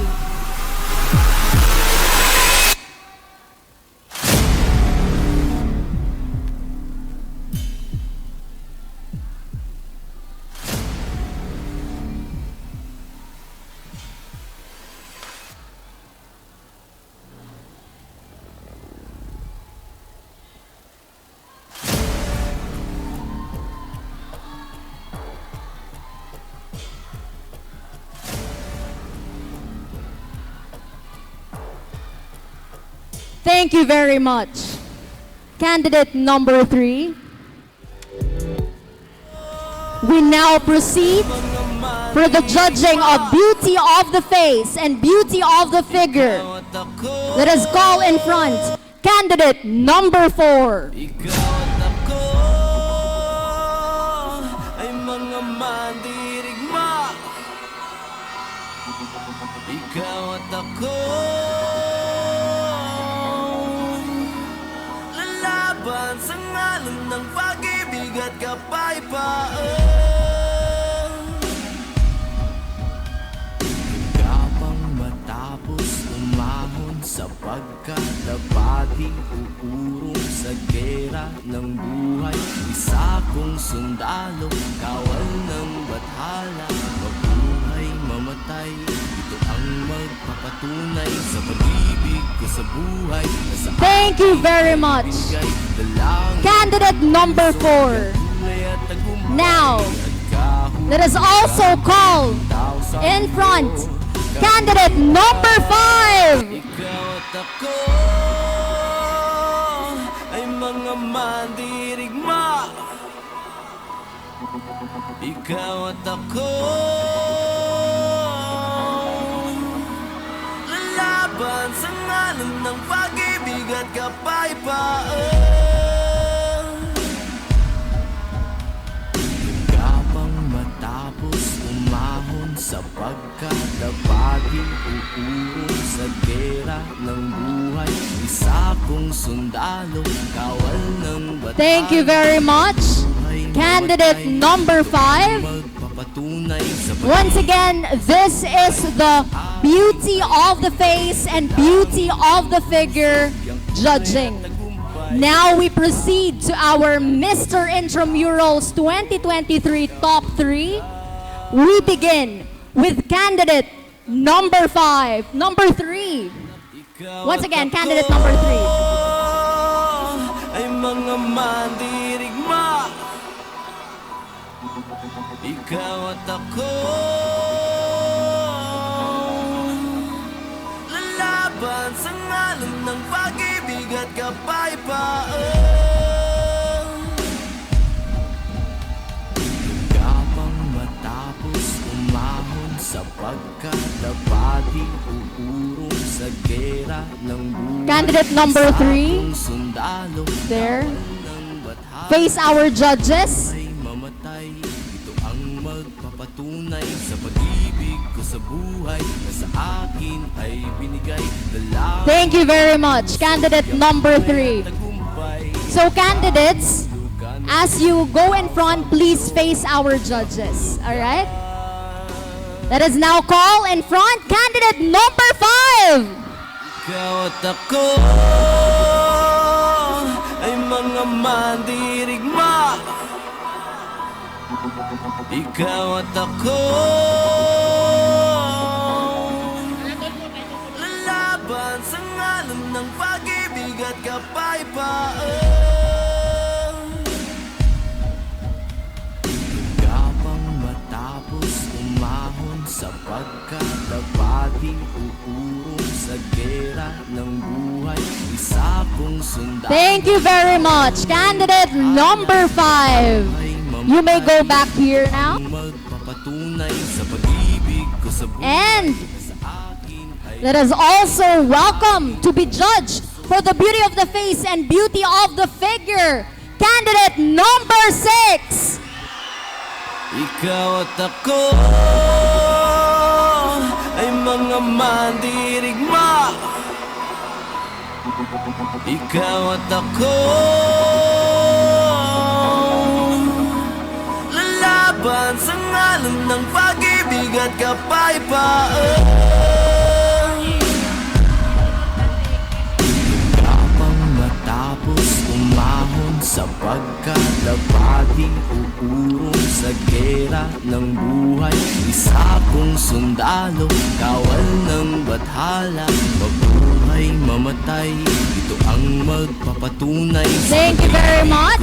Thank you very much. Candidate number 3. We now proceed for the judging of beauty of the face and beauty of the figure. Let us call in front candidate number 4. Ikaw at ako, lalaban sa ngalan ng pag-ibig at kapayapaan. Kapang matapos umahon sapagkat dapating uurong sa gera ng buhay. Isa kong sundalo, kawal ng bathala, mabuhay, mamatay. Magpapatunay sa pag-ibig ko sa buhay. Thank you very much. Candidate number 4. Now, let us also call in front candidate number 5. Ikaw at ako ay mga mandirigma. Ikaw at ako laban sa ngalan ng pag-ibig at kapayapaan. Kapang matapos umahon sapagkat dapating uurong sa gera ng buhay. Isa kong sundalo, kawal ng batala. Thank you very much. Candidate number 5. Once again, this is the beauty of the face and beauty of the figure judging. Now we proceed to our Mr. Intramurals 2023 top 3. We begin with candidate number 5, number 3. Once again, candidate number 3. Ay mga mandirigma. Ikaw at ako lalaban sa ngalan ng pag-ibig at kapayapaan. Kapang matapos umahon sapagkat dapating uurong sa gera ng buhay. Candidate number 3. There. Face our judges. Patunay sa pag-ibig ko sa buhay na sa akin ay binigay. Thank you very much, candidate number 3. So candidates, as you go in front, please face our judges. All right? Let us now call in front candidate number 5. Ikaw at ako ay mga mandirigma. Ikaw at ako lalaban sa ngalan ng pag-ibig at kapayapaan. Gapang matapos umahon sapagkat dapating uurong sa gera ng buhay. Isa kong sundalo. Thank you very much. Candidate number 5. You may go back here now. And let us also welcome to be judged for the beauty of the face and beauty of the figure, candidate number 6. Ikaw at ako ay mga mandirigma. Ikaw at ako lalaban sa ngalan ng pag-ibig at kapayapaan. Kapang matapos umahon sapagkat dapating uurong sa gera ng buhay. Isa kong sundalo, kawal ng bathala, mabuhay, mamatay, ito ang magpapatunay. Thank you very much.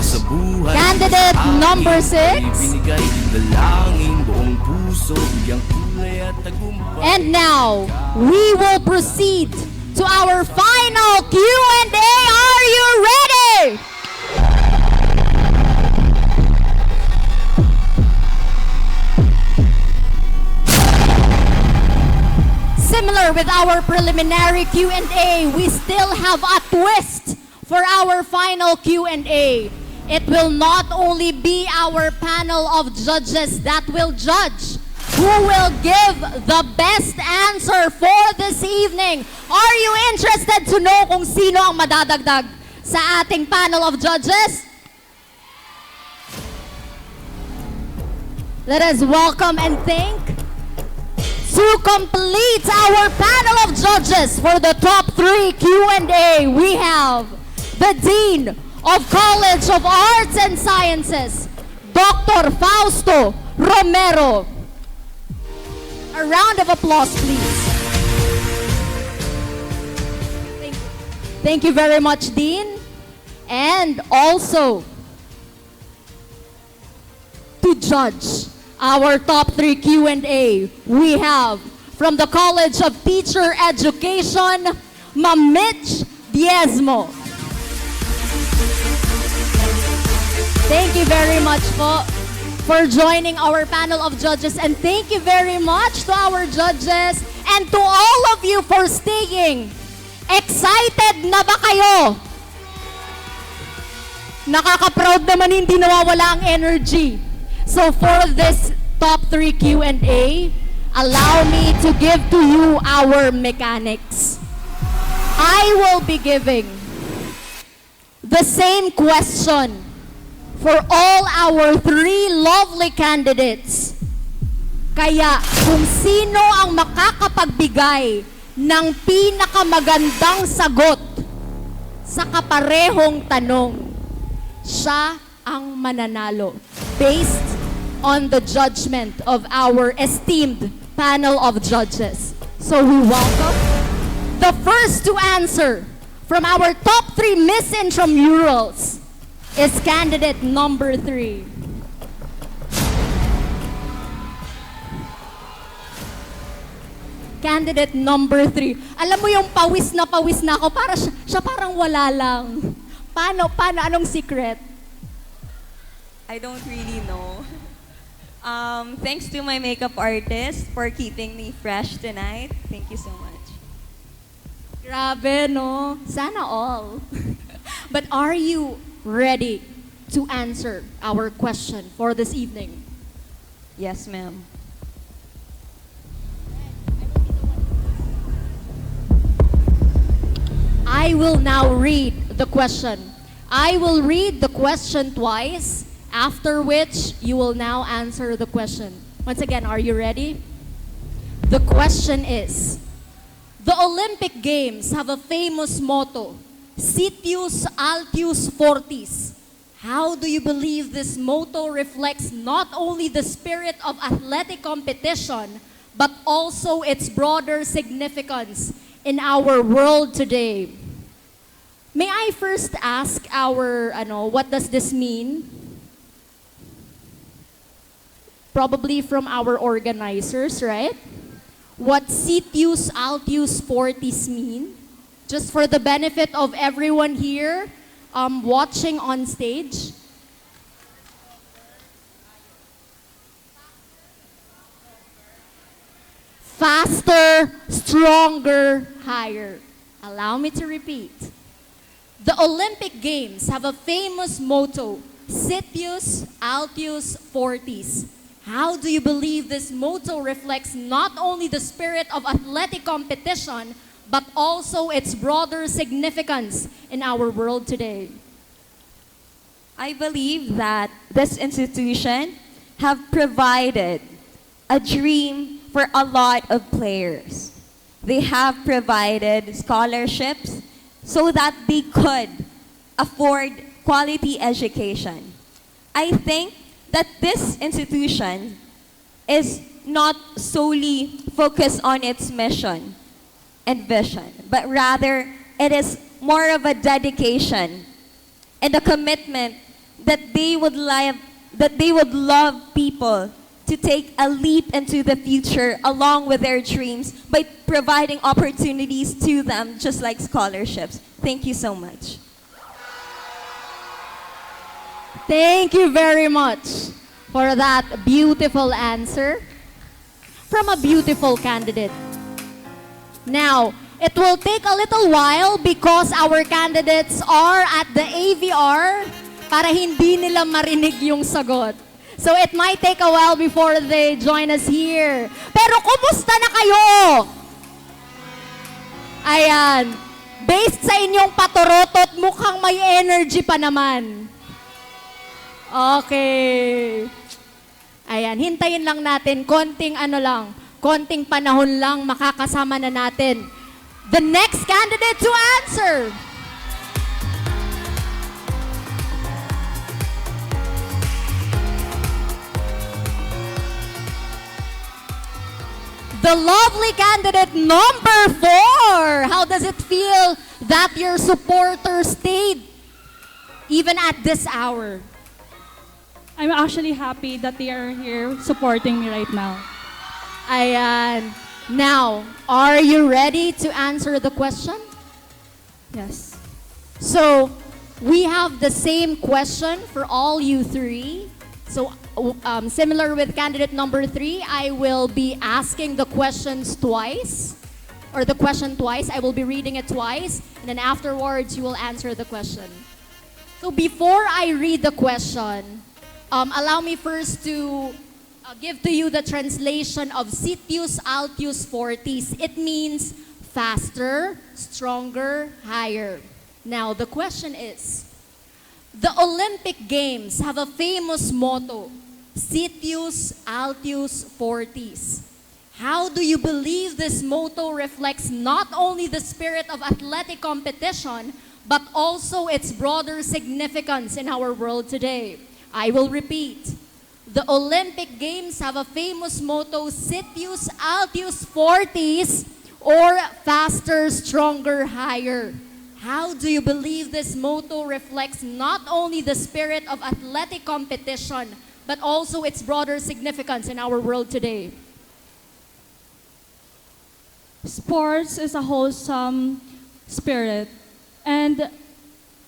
Candidate number 6. Binigay dalangin buong puso, biyang kulay at tagumpay. And now, we will proceed to our final Q&A. Are you ready? Similar with our preliminary Q&A, we still have a twist for our final Q&A. It will not only be our panel of judges that will judge who will give the best answer for this evening. Are you interested to know kung sino ang madadagdag sa ating panel of judges? Let us welcome and thank to complete our panel of judges for the top 3 Q&A. We have the Dean of College of Arts and Sciences, Dr. Fausto Romero. A round of applause, please. Thank you very much, Dean. And also, to judge our top 3 Q&A, we have from the College of Teacher Education, Ma'am Mitch Diezmo. Thank you very much for joining our panel of judges, and thank you very much to our judges and to all of you for staying. Excited na ba kayo? Nakaka-proud naman, hindi nawawala ang energy. So for this top 3 Q&A, allow me to give to you our mechanics. I will be giving the same question for all our 3 lovely candidates. Kaya kung sino ang makakapagbigay ng pinakamagandang sagot sa kaparehong tanong, siya ang mananalo based on the judgment of our esteemed panel of judges. So we welcome the first to answer from our top 3 Miss Intramurals is candidate number 3. Candidate number 3. Alam mo yung pawis na ako, para siya parang wala lang. Paano, anong secret? I don't really know. Thanks to my makeup artist for keeping me fresh tonight. Thank you so much. Grabe, no? Sana all. But are you ready to answer our question for this evening? Yes, ma'am. I will now read the question. I will read the question twice, after which you will now answer the question. Once again, are you ready? The question is, the Olympic Games have a famous motto, Sitius Altius Fortis. How do you believe this motto reflects not only the spirit of athletic competition, but also its broader significance in our world today? May I first ask what does this mean? Probably from our organizers, right? What Sitius Altius Fortis mean? Just for the benefit of everyone here watching on stage. Faster, stronger, higher. Allow me to repeat. The Olympic Games have a famous motto, Sitius Altius Fortis. How do you believe this motto reflects not only the spirit of athletic competition, but also its broader significance in our world today? I believe that this institution have provided a dream for a lot of players. They have provided scholarships so that they could afford quality education. I think that this institution is not solely focused on its mission and vision, but rather it is more of a dedication and a commitment that they would love people to take a leap into the future along with their dreams by providing opportunities to them, just like scholarships. Thank you so much. Thank you very much for that beautiful answer from a beautiful candidate. Now, it will take a little while because our candidates are at the AVR para hindi nila marinig yung sagot. So it might take a while before they join us here. Pero kumusta na kayo? Ayan. Based sa inyong patorotot, mukhang may energy pa naman. Okay. Ayan, hintayin lang natin. Konting panahon lang, makakasama na natin the next candidate to answer. The lovely candidate number 4. How does it feel that your supporters stayed even at this hour? I'm actually happy that they are here supporting me right now. Ayan. Now, are you ready to answer the question? Yes. So, we have the same question for all you three. So, similar with candidate number 3, I will be asking the questions twice, or the question twice. I will be reading it twice, and then afterwards, you will answer the question. So, before I read the question, allow me first to give to you the translation of Sitius Altius Fortis. It means faster, stronger, higher. Now, the question is, the Olympic Games have a famous motto, Sitius Altius Fortis. How do you believe this motto reflects not only the spirit of athletic competition, but also its broader significance in our world today? I will repeat. The Olympic Games have a famous motto, Sitius Altius Fortis, or faster, stronger, higher. How do you believe this motto reflects not only the spirit of athletic competition, but also its broader significance in our world today? Sports is a wholesome spirit, and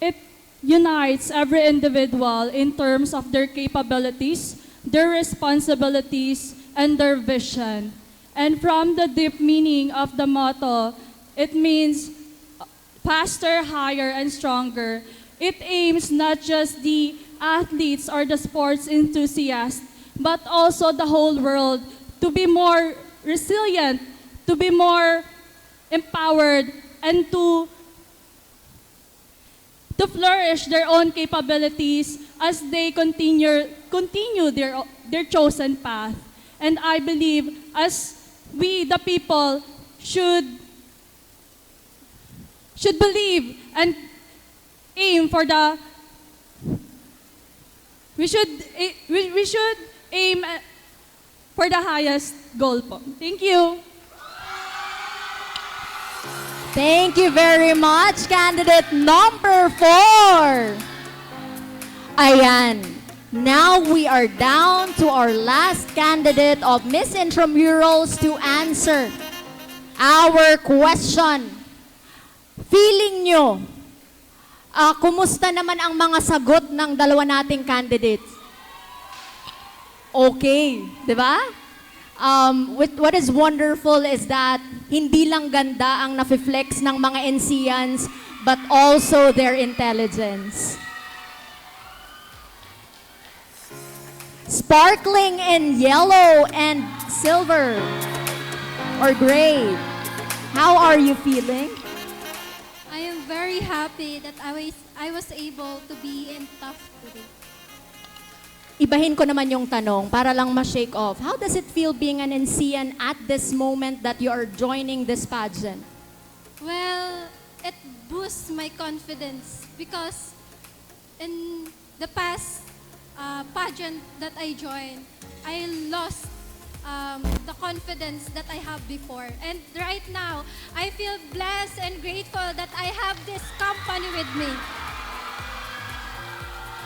it unites every individual in terms of their capabilities, their responsibilities, and their vision. And from the deep meaning of the motto, it means faster, higher, and stronger. It aims not just the athletes or the sports enthusiasts, but also the whole world to be more resilient, to be more empowered, and to flourish their own capabilities as they continue their chosen path. And I believe as we, the people, should believe and aim for the we should aim for the highest goal po. Thank you. Thank you very much, candidate number 4. Ayan. Now we are down to our last candidate of Miss Intramurals to answer our question. Feeling nyo, kumusta naman ang mga sagot ng dalawa nating candidates? Okay, di ba? What is wonderful is that hindi lang ganda ang nafe-flex ng mga NCians, but also their intelligence. Sparkling in yellow and silver or gray. How are you feeling? I am very happy that I was able to be in TUF today. Ibahin ko naman yung tanong para lang ma-shake off. How does it feel being an NCian at this moment that you are joining this pageant? Well, it boosts my confidence because in the past pageant that I joined, I lost the confidence that I have before. And right now, I feel blessed and grateful that I have this company with me.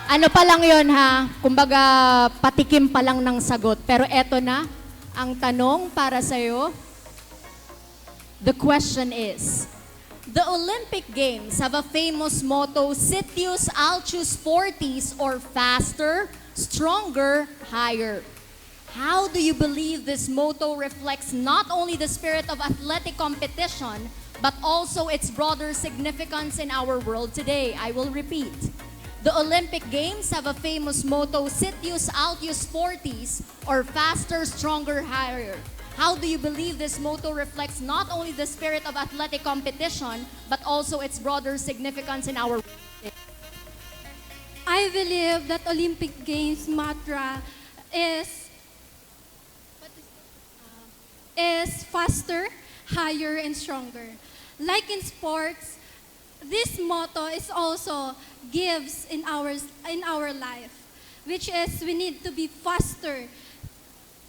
Ano pa lang yun ha? Kumbaga, patikim pa lang ng sagot. Pero eto na, ang tanong para sa'yo. The question is, the Olympic Games have a famous motto, Sitius Altius Fortis, or faster, stronger, higher. How do you believe this motto reflects not only the spirit of athletic competition, but also its broader significance in our world today? I will repeat. The Olympic Games have a famous motto, Sitius Altius Fortis, or faster, stronger, higher. How do you believe this motto reflects not only the spirit of athletic competition, but also its broader significance in our world today? I believe that Olympic Games mantra is faster, higher, and stronger. Like in sports, this motto is also gives in our life, which is we need to be faster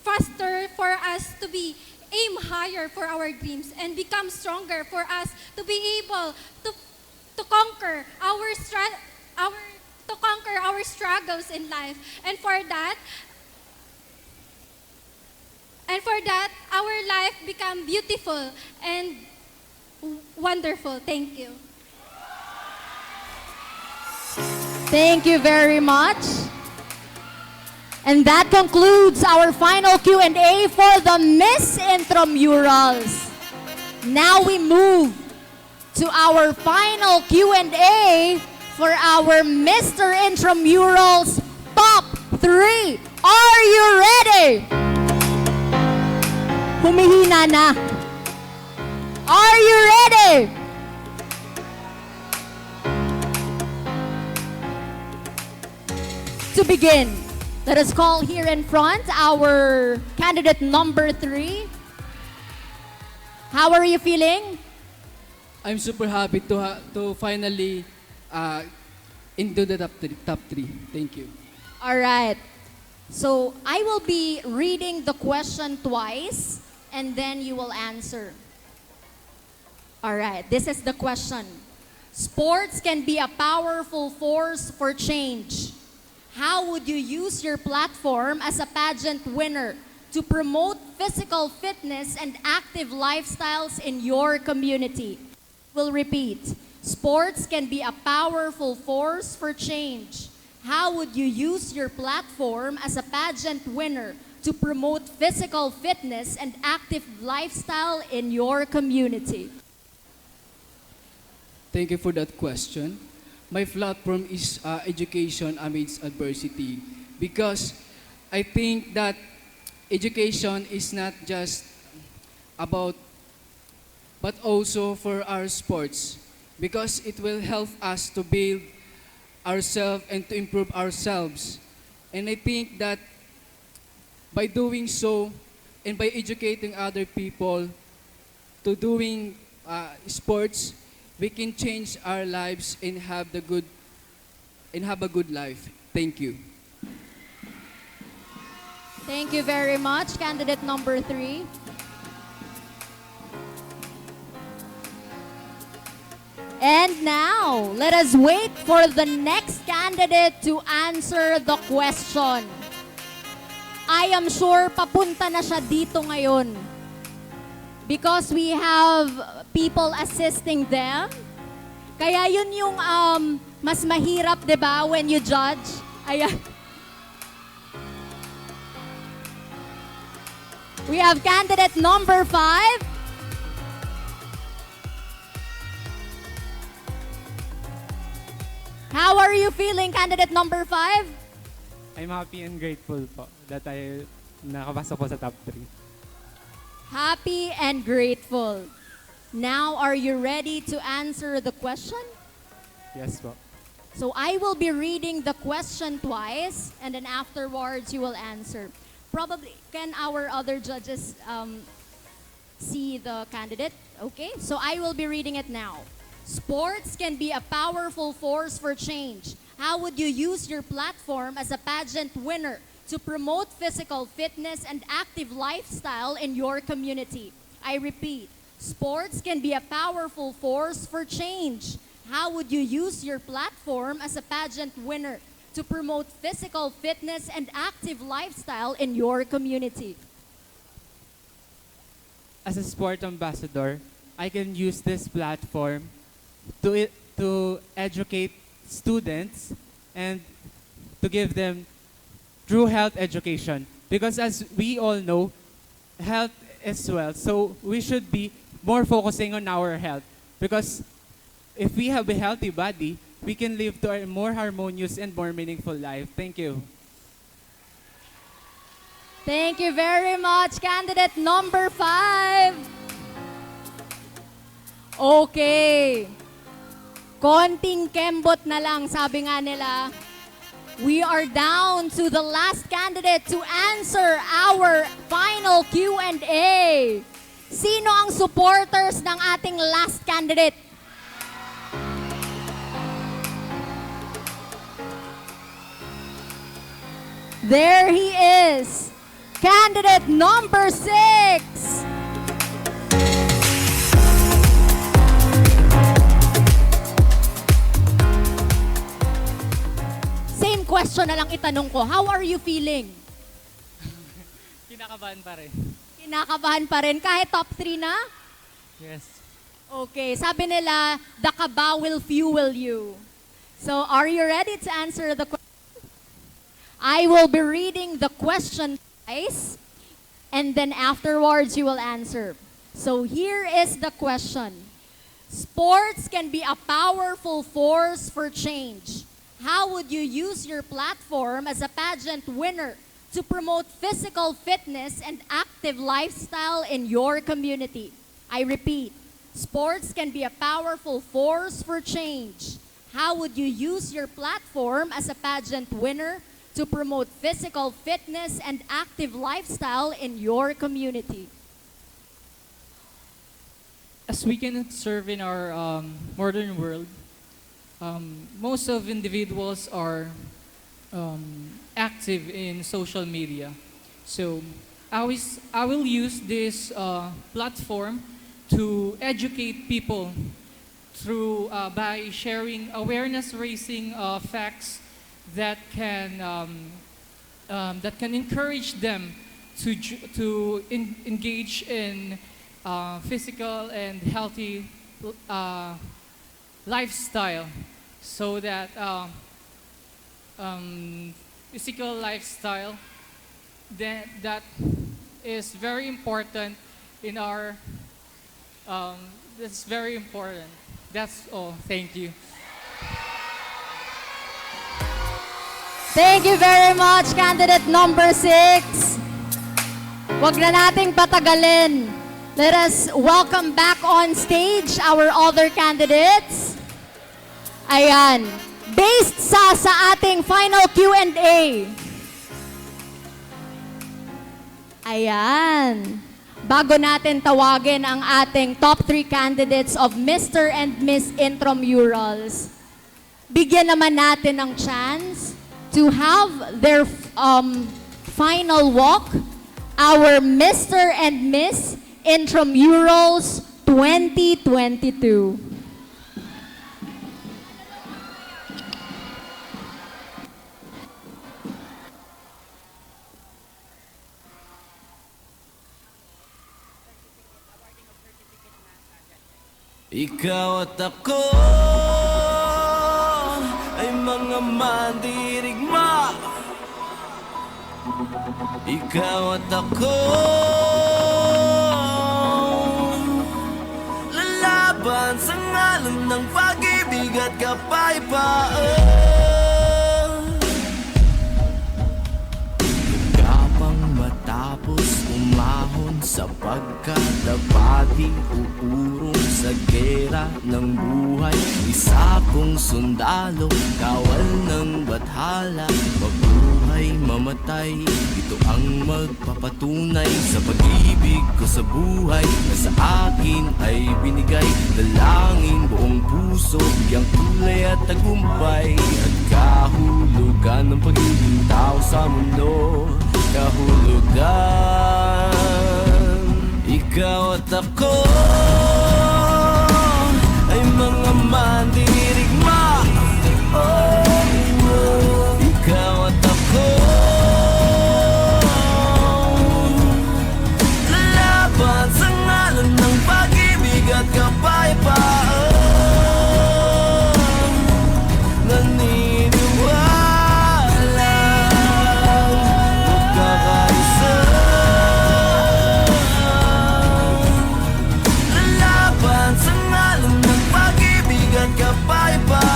for us to be aim higher for our dreams and become stronger for us to be able to conquer our struggles in life. And for that our life become beautiful and wonderful. Thank you. Thank you very much. And that concludes our final Q&A for the Miss Intramurals. Now we move to our final Q&A for our Mr. Intramurals Top 3. Are you ready? Humihina na. Are you ready? To begin, let us call here in front our candidate number 3. How are you feeling? I'm super happy to finally into the top three. Thank you. All right. So I will be reading the question twice and then you will answer. All right. This is the question. Sports can be a powerful force for change. How would you use your platform as a pageant winner to promote physical fitness and active lifestyles in your community? We'll repeat. Sports can be a powerful force for change. How would you use your platform as a pageant winner to promote physical fitness and active lifestyle in your community? Thank you for that question. My platform is education amidst adversity, because I think that education is not just about, but also for our sports, because it will help us to build ourselves and to improve ourselves. And I think that by doing so, and by educating other people to doing sports, we can change our lives and have a good life. Thank you. Thank you very much, candidate number 3. And now, let us wait for the next candidate to answer the question. I am sure papunta na siya dito ngayon. Because we have people assisting them. Kaya yun yung mas mahirap, 'di ba, when you judge. Ayan. We have candidate number 5. How are you feeling, candidate number 5? I'm happy and grateful po that I nakapasok po sa top 3. Happy and grateful. Now, are you ready to answer the question? Yes po. So I will be reading the question twice, and then afterwards you will answer. Probably, can our other judges see the candidate? Okay, so I will be reading it now. Sports can be a powerful force for change. How would you use your platform as a pageant winner to promote physical fitness and active lifestyle in your community? I repeat, sports can be a powerful force for change. How would you use your platform as a pageant winner to promote physical fitness and active lifestyle in your community? As a sport ambassador, I can use this platform to educate students and to give them true health education. Because as we all know, health is wealth. So we should be more focusing on our health. Because if we have a healthy body, we can live to a more harmonious and more meaningful life. Thank you. Thank you very much, candidate number 5. Okay. Konting kembot na lang, sabi nga nila. We are down to the last candidate to answer our final Q&A. Sino ang supporters ng ating last candidate? There he is, candidate number 6. Same question na lang itanong ko. How are you feeling? Kinakabahan pa rin. Kinakabahan pa rin kahit top 3 na? Yes. Okay, sabi nila, the kaba will fuel you. So, are you ready to answer the question? I will be reading the question twice, and then afterwards you will answer. So here is the question. Sports can be a powerful force for change. How would you use your platform as a pageant winner to promote physical fitness and active lifestyle in your community? I repeat, sports can be a powerful force for change. How would you use your platform as a pageant winner to promote physical fitness and active lifestyle in your community? As we can observe in our modern world, most of individuals are active in social media. So I will use this platform to educate people through by sharing awareness-raising facts that can encourage them to engage in physical and healthy lifestyle, so that physical lifestyle that is very important in our that's very important. That's all. Thank you. Thank you very much, candidate number 6. Wag na nating patagalin. Let us welcome back on stage our other candidates. Ayan. Based sa ating final Q&A. Ayan. Bago natin tawagin ang ating top 3 candidates of Mr. and Miss Intramurals, bigyan naman natin ng chance to have their final walk, our Mr. and Miss Intramurals 2022. Ikaw at ako ay mga mandirigma. Ikaw at ako lalaban sa ngalan ng pag-ibig at kapayapaan. Kapang matapos umahon sapagkat dapat uurong sa gera ng buhay. Isa kong sundalo, kawal ng bathala, mabuhay, mamatay. Ito ang magpapatunay sa pag-ibig ko sa buhay na sa akin ay binigay. Dalangin buong puso, bigyang kulay at tagumpay, at kahulugan ng pagiging tao sa mundo. Kahulugan, ikaw at ako ay mga mandirigma. Ikaw at ako lalaban sa ngalan ng pag-ibig at kapayapaan. Naniniwala magkakaisa, lalaban sa ngalan ng pag-ibig at kapayapaan.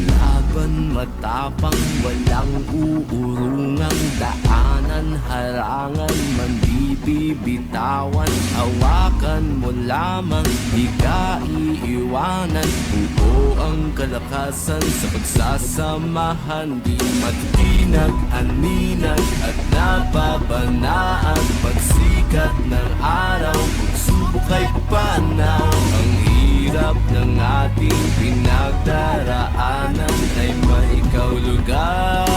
Laban matapang, walang uurungang daanan, harangan man di bibitawan. Hawakan mo lamang, di ka iiwanan. Buo ang kalakasan sa pagsasamahan, di matitinag, aninag at nababanaan. Pagsikat ng araw, pagsubok ay papanaw. Ang hirap ng ating pinagdaraanan ay may kahulugan.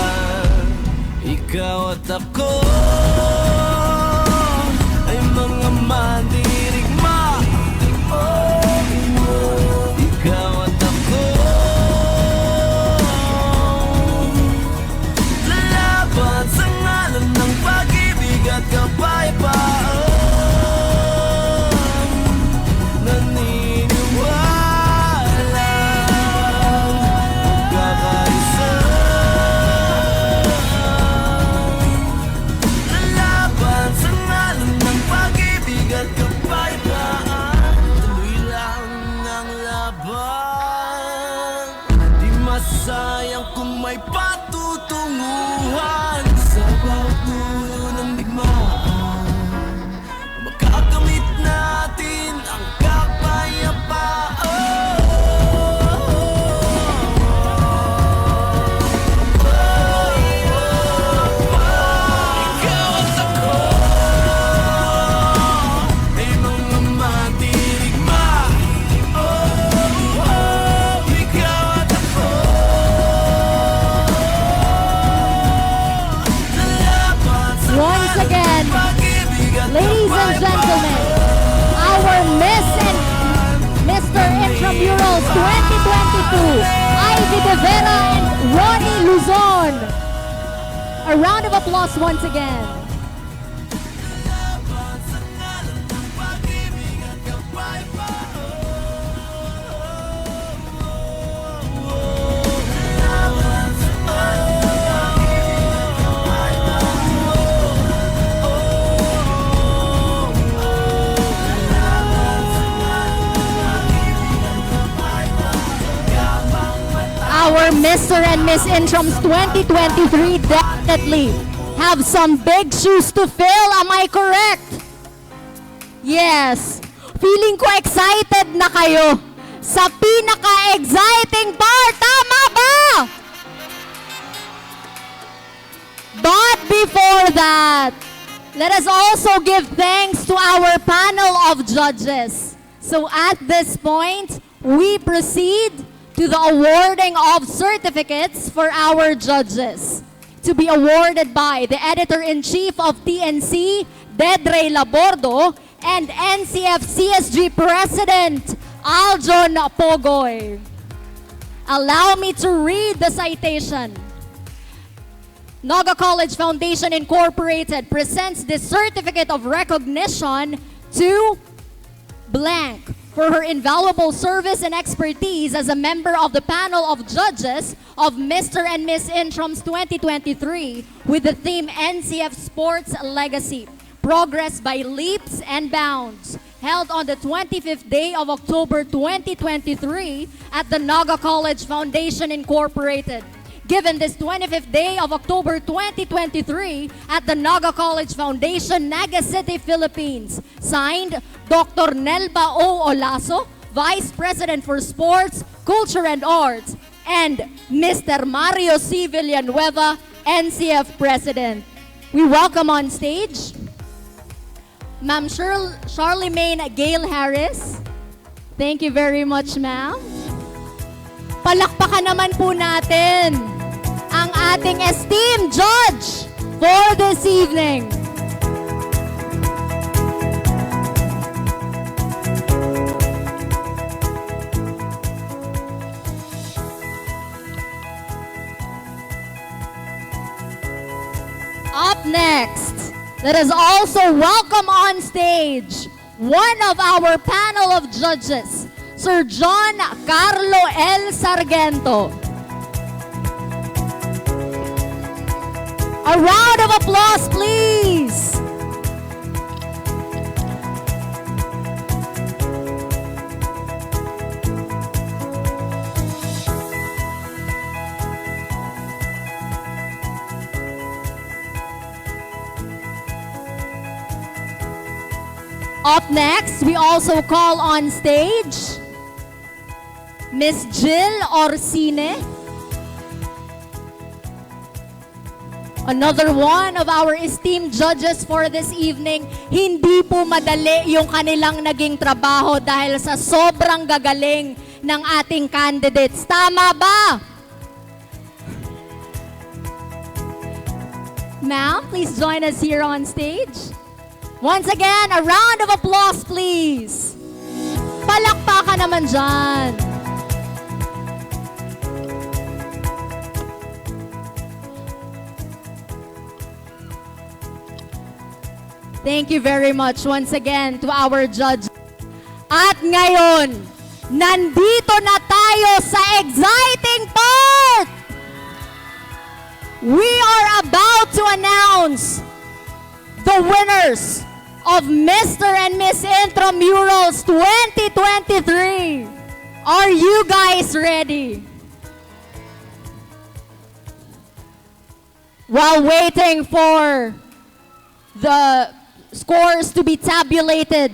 Ikaw at ako ay mga mandirigma. Ikaw at ako lalaban sa ngalan ng pag-ibig at kapayapaan. Naniniwala magkakaisa, lalaban sa ngalan ng pag-ibig at kapayapaan. Tuloy lang ang laban, di masayang kung may patutunguhan. Sa bawat dulo ng digmaan, makakamit natin ang kapayapaan. Ikaw at ako ay mga mandirigma. Ikaw at ako lalaban sa Once again, ladies and gentlemen, our Miss and Mr. Intramurals 2022, Ivy De Vera and Ronnie Luzon. A round of applause once again. Our Mr. and Miss Intrams 2023 definitely have some big shoes to fill. Am I correct? Yes. Feeling ko excited na kayo sa pinaka-exciting part. Tama ba? But before that, let us also give thanks to our panel of judges. So at this point, we proceed to the awarding of certificates for our judges, to be awarded by the Editor-in-Chief of TNC, Dedre Labordo, and NCF CSG President, Aljon Pogoy. Allow me to read the citation. Naga College Foundation Incorporated presents this certificate of recognition to blank for her invaluable service and expertise as a member of the panel of judges of Mr. and Miss Intrams 2023 with the theme NCF Sports Legacy, Progress by Leaps and Bounds, held on the 25th day of October 2023 at the Naga College Foundation Incorporated. Given this 25th day of October 2023 at the Naga College Foundation, Naga City, Philippines. Signed, Dr. Nelba O. Olaso, Vice President for Sports, Culture and Arts, and Mr. Mario C. Villanueva, NCF President. We welcome on stage Ma'am Charlemagne Gail Harris. Thank you very much, ma'am. Palakpakan naman po natin ang ating esteemed judge for this evening. Up next, let us also welcome on stage one of our panel of judges, Sir John Carlo L. Sargento. A round of applause, please. Up next, we also call on stage Miss Jill Orsine, another one of our esteemed judges for this evening. Hindi po madali yung kanilang naging trabaho dahil sa sobrang gagaling ng ating candidates. Tama ba? Ma'am, please join us here on stage. Once again, a round of applause, please. Palakpakan naman dyan. Thank you very much once again to our judge. At ngayon, nandito na tayo sa exciting part! We are about to announce the winners of Mr. and Miss Intramurals 2023. Are you guys ready? While waiting for the scores to be tabulated,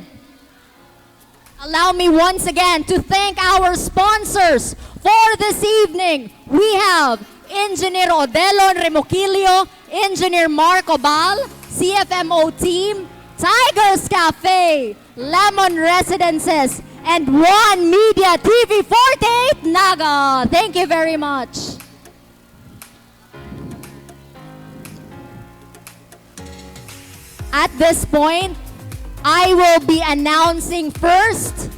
allow me once again to thank our sponsors for this evening. We have Engineer Odelon Remoquilio, Engineer Mark Obal, CFMO team, Tigers Cafe, Lemon Residences, and One Media TV 48 Naga. Thank you very much. At this point, I will be announcing first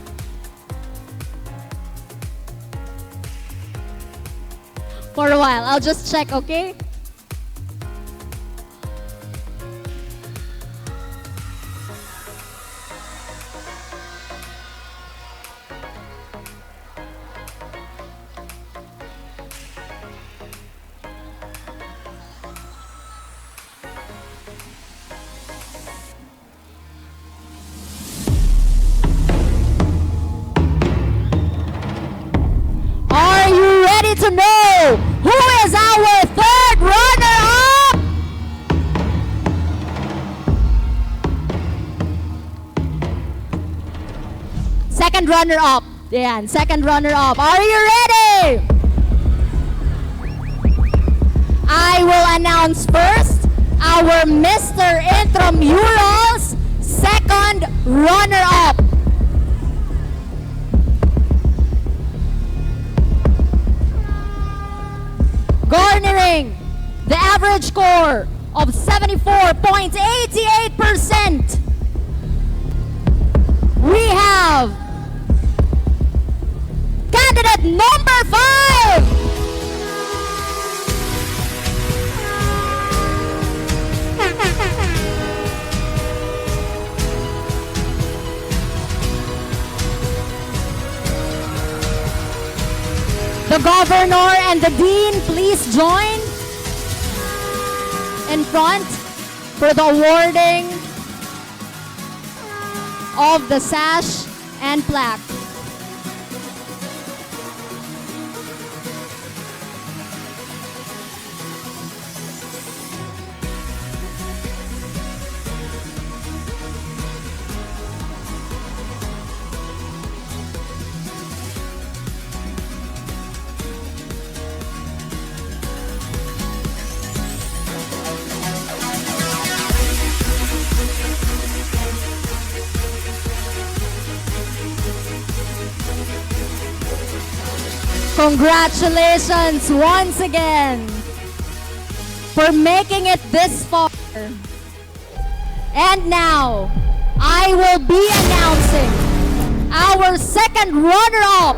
for a while. I'll just check, okay? To know second runner-up. Yan, second runner-up. Are you ready? I will announce first our Mr. Intramurals second runner-up. Garnering the average score of 74.88%. We have candidate number 5. The governor and the dean, please join in front for the awarding of the sash and plaque. Congratulations once again for making it this far. And now, I will be announcing our second runner-up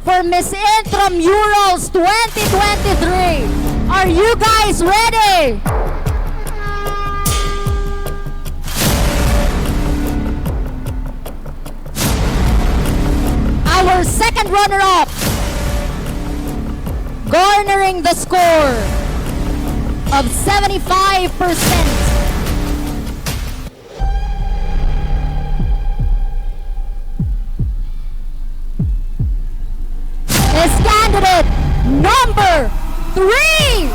for Miss Intramurals 2023. Are you guys ready? Our second runner-up, garnering the score of 75%. Is candidate number 3.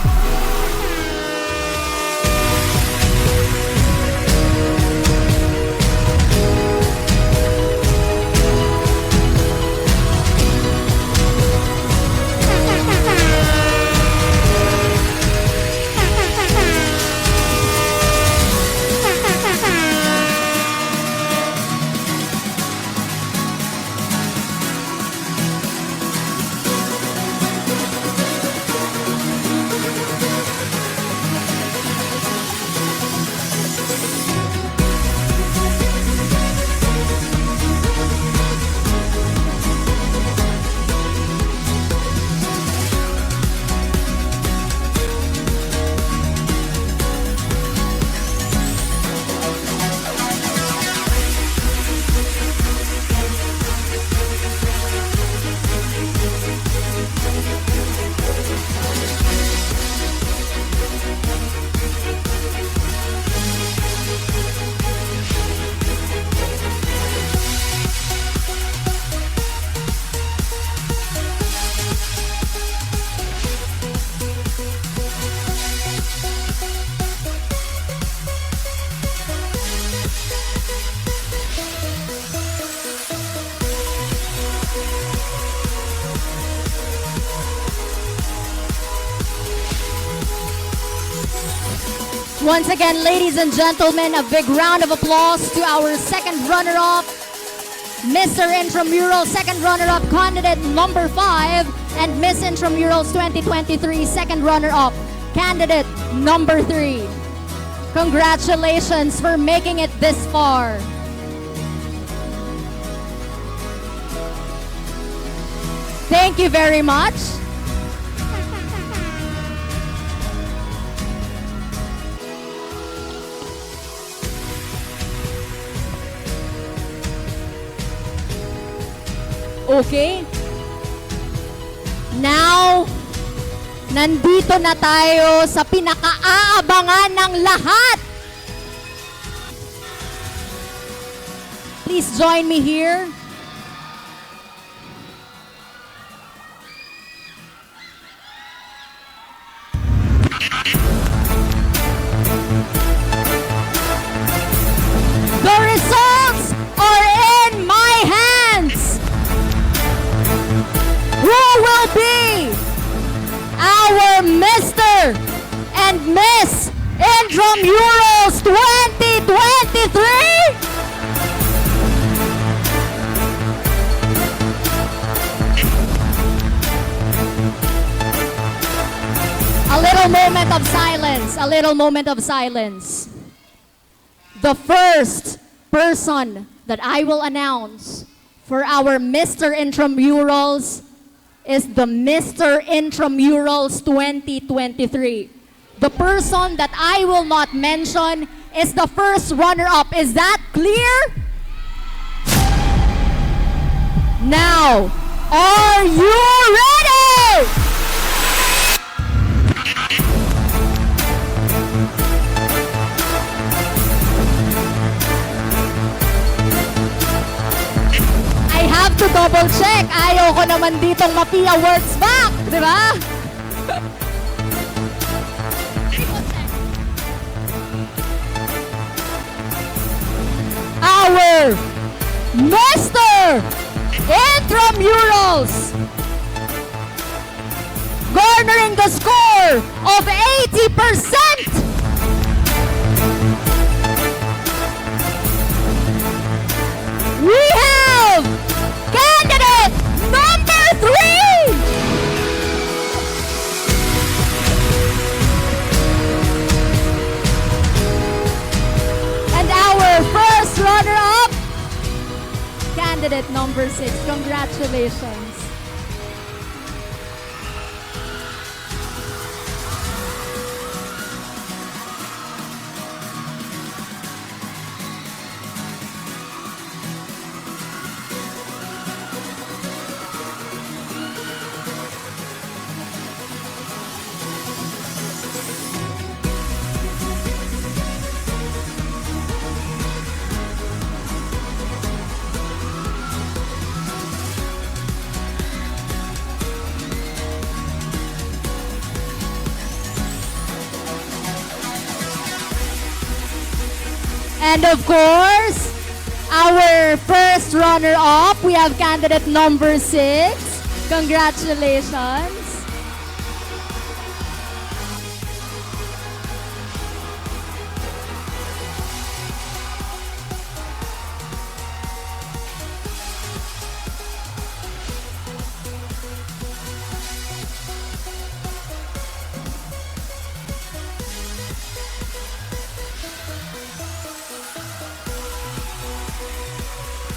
Once again, ladies and gentlemen, a big round of applause to our second runner-up, Mr. Intramural second runner-up candidate number 5, and Miss Intramurals 2023 second runner-up candidate number 3. Congratulations for making it this far. Thank you very much. Okay? Now, nandito na tayo sa pinaka-aabangan ng lahat. Please join me here. The results are in my hands. Mr. and Miss Intramurals 2023. A little moment of silence. A little moment of silence. The first person that I will announce for our Mr. Intramurals is the Mr. Intramurals 2023. The person that I will not mention is the first runner-up. Is that clear? Now, are you ready? I have to double check. Ayaw ko naman ditong mapia words back. Di ba? Our Mr. Intramurals garnering the score of 80%. We have candidate number 3. And our first runner-up, candidate number 6. Congratulations. And of course, our first runner-up, we have candidate number 6. Congratulations.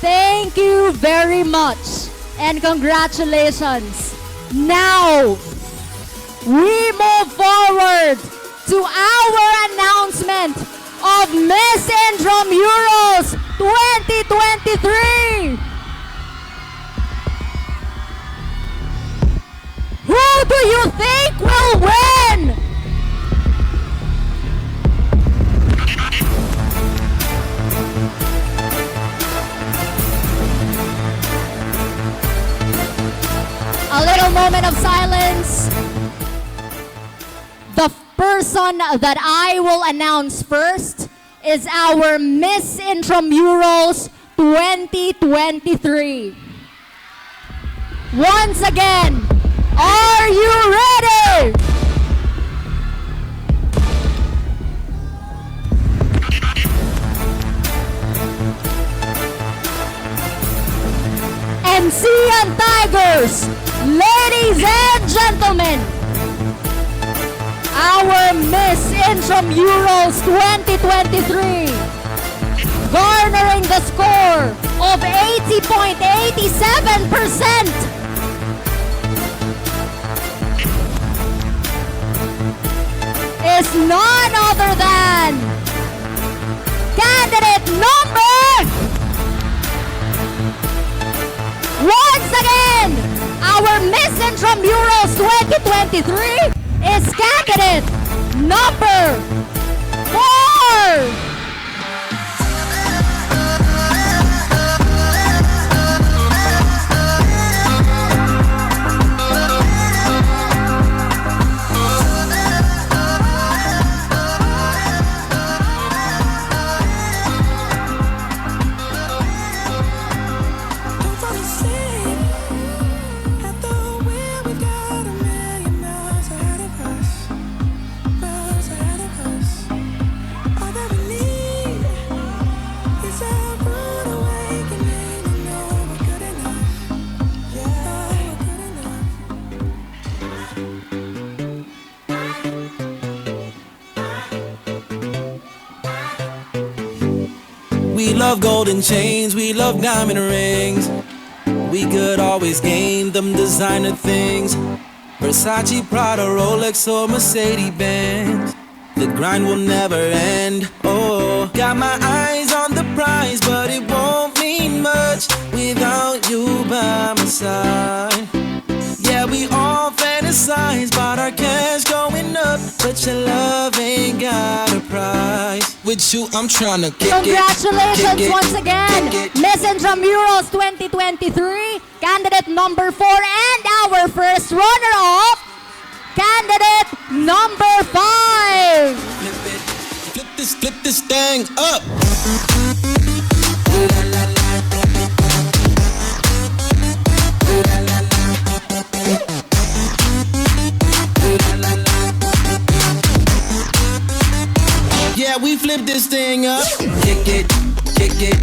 Thank you very much and congratulations. Now, we move forward to our announcement of Miss Intramurals 2023. Who do you think will win? A little moment of silence. The person that I will announce first is our Miss Intramurals 2023. Once again, are you ready? MC and Tigers, ladies and gentlemen, our Miss Intramurals 2023, garnering the score of 80.87%, is none other than candidate number. Once again, our Miss Intramurals 2023 is candidate number 4. At the wheel, we've got a million miles ahead of us. We love golden chains, we love diamond rings. We could always gain them designer things. Versace, Prada, Rolex, or Mercedes-Benz. The grind will never end. Oh, got my eyes on the prize, but it won't mean much without you by my side. Yeah, we all fantasize about our cash going up, but your love ain't got a price. With you, I'm tryna kick Congratulations it, once again, Miss Intramurals 2023, candidate number 4, and our first runner-up, candidate number 5. Flip this thing up. Yeah, we flip this thing up. Kick it, kick it,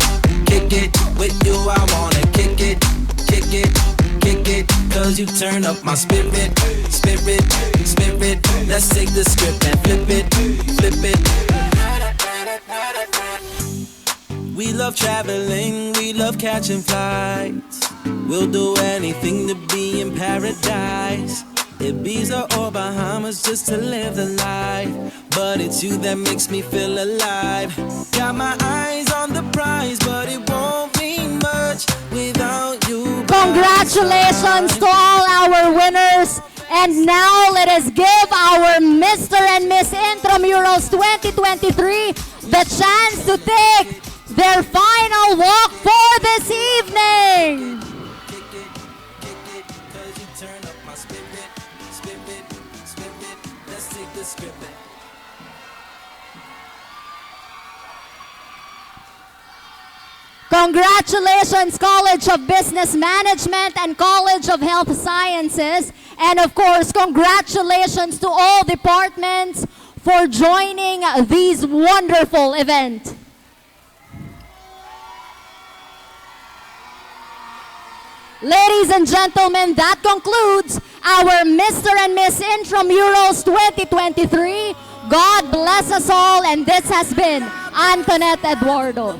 kick it. With you, I wanna kick it, kick it, kick it. Cause you turn up my spirit, spirit, spirit. Let's take the script and flip it, flip it. We love traveling, we love catching flights. We'll do anything to be in paradise. Ibiza or Bahamas just to live the life. But it's you that makes me feel alive. Got my eyes on the prize, but it won't mean much without you. Congratulations to all our winners. And now let us give our Mr. and Miss Intramurals 2023 the chance to take their final walk for this evening. Congratulations, College of Business Management and College of Health Sciences. And of course, congratulations to all departments for joining this wonderful event. Ladies and gentlemen, that concludes our Mr. and Miss Intramurals 2023. God bless us all, and this has been Antoinette Eduardo.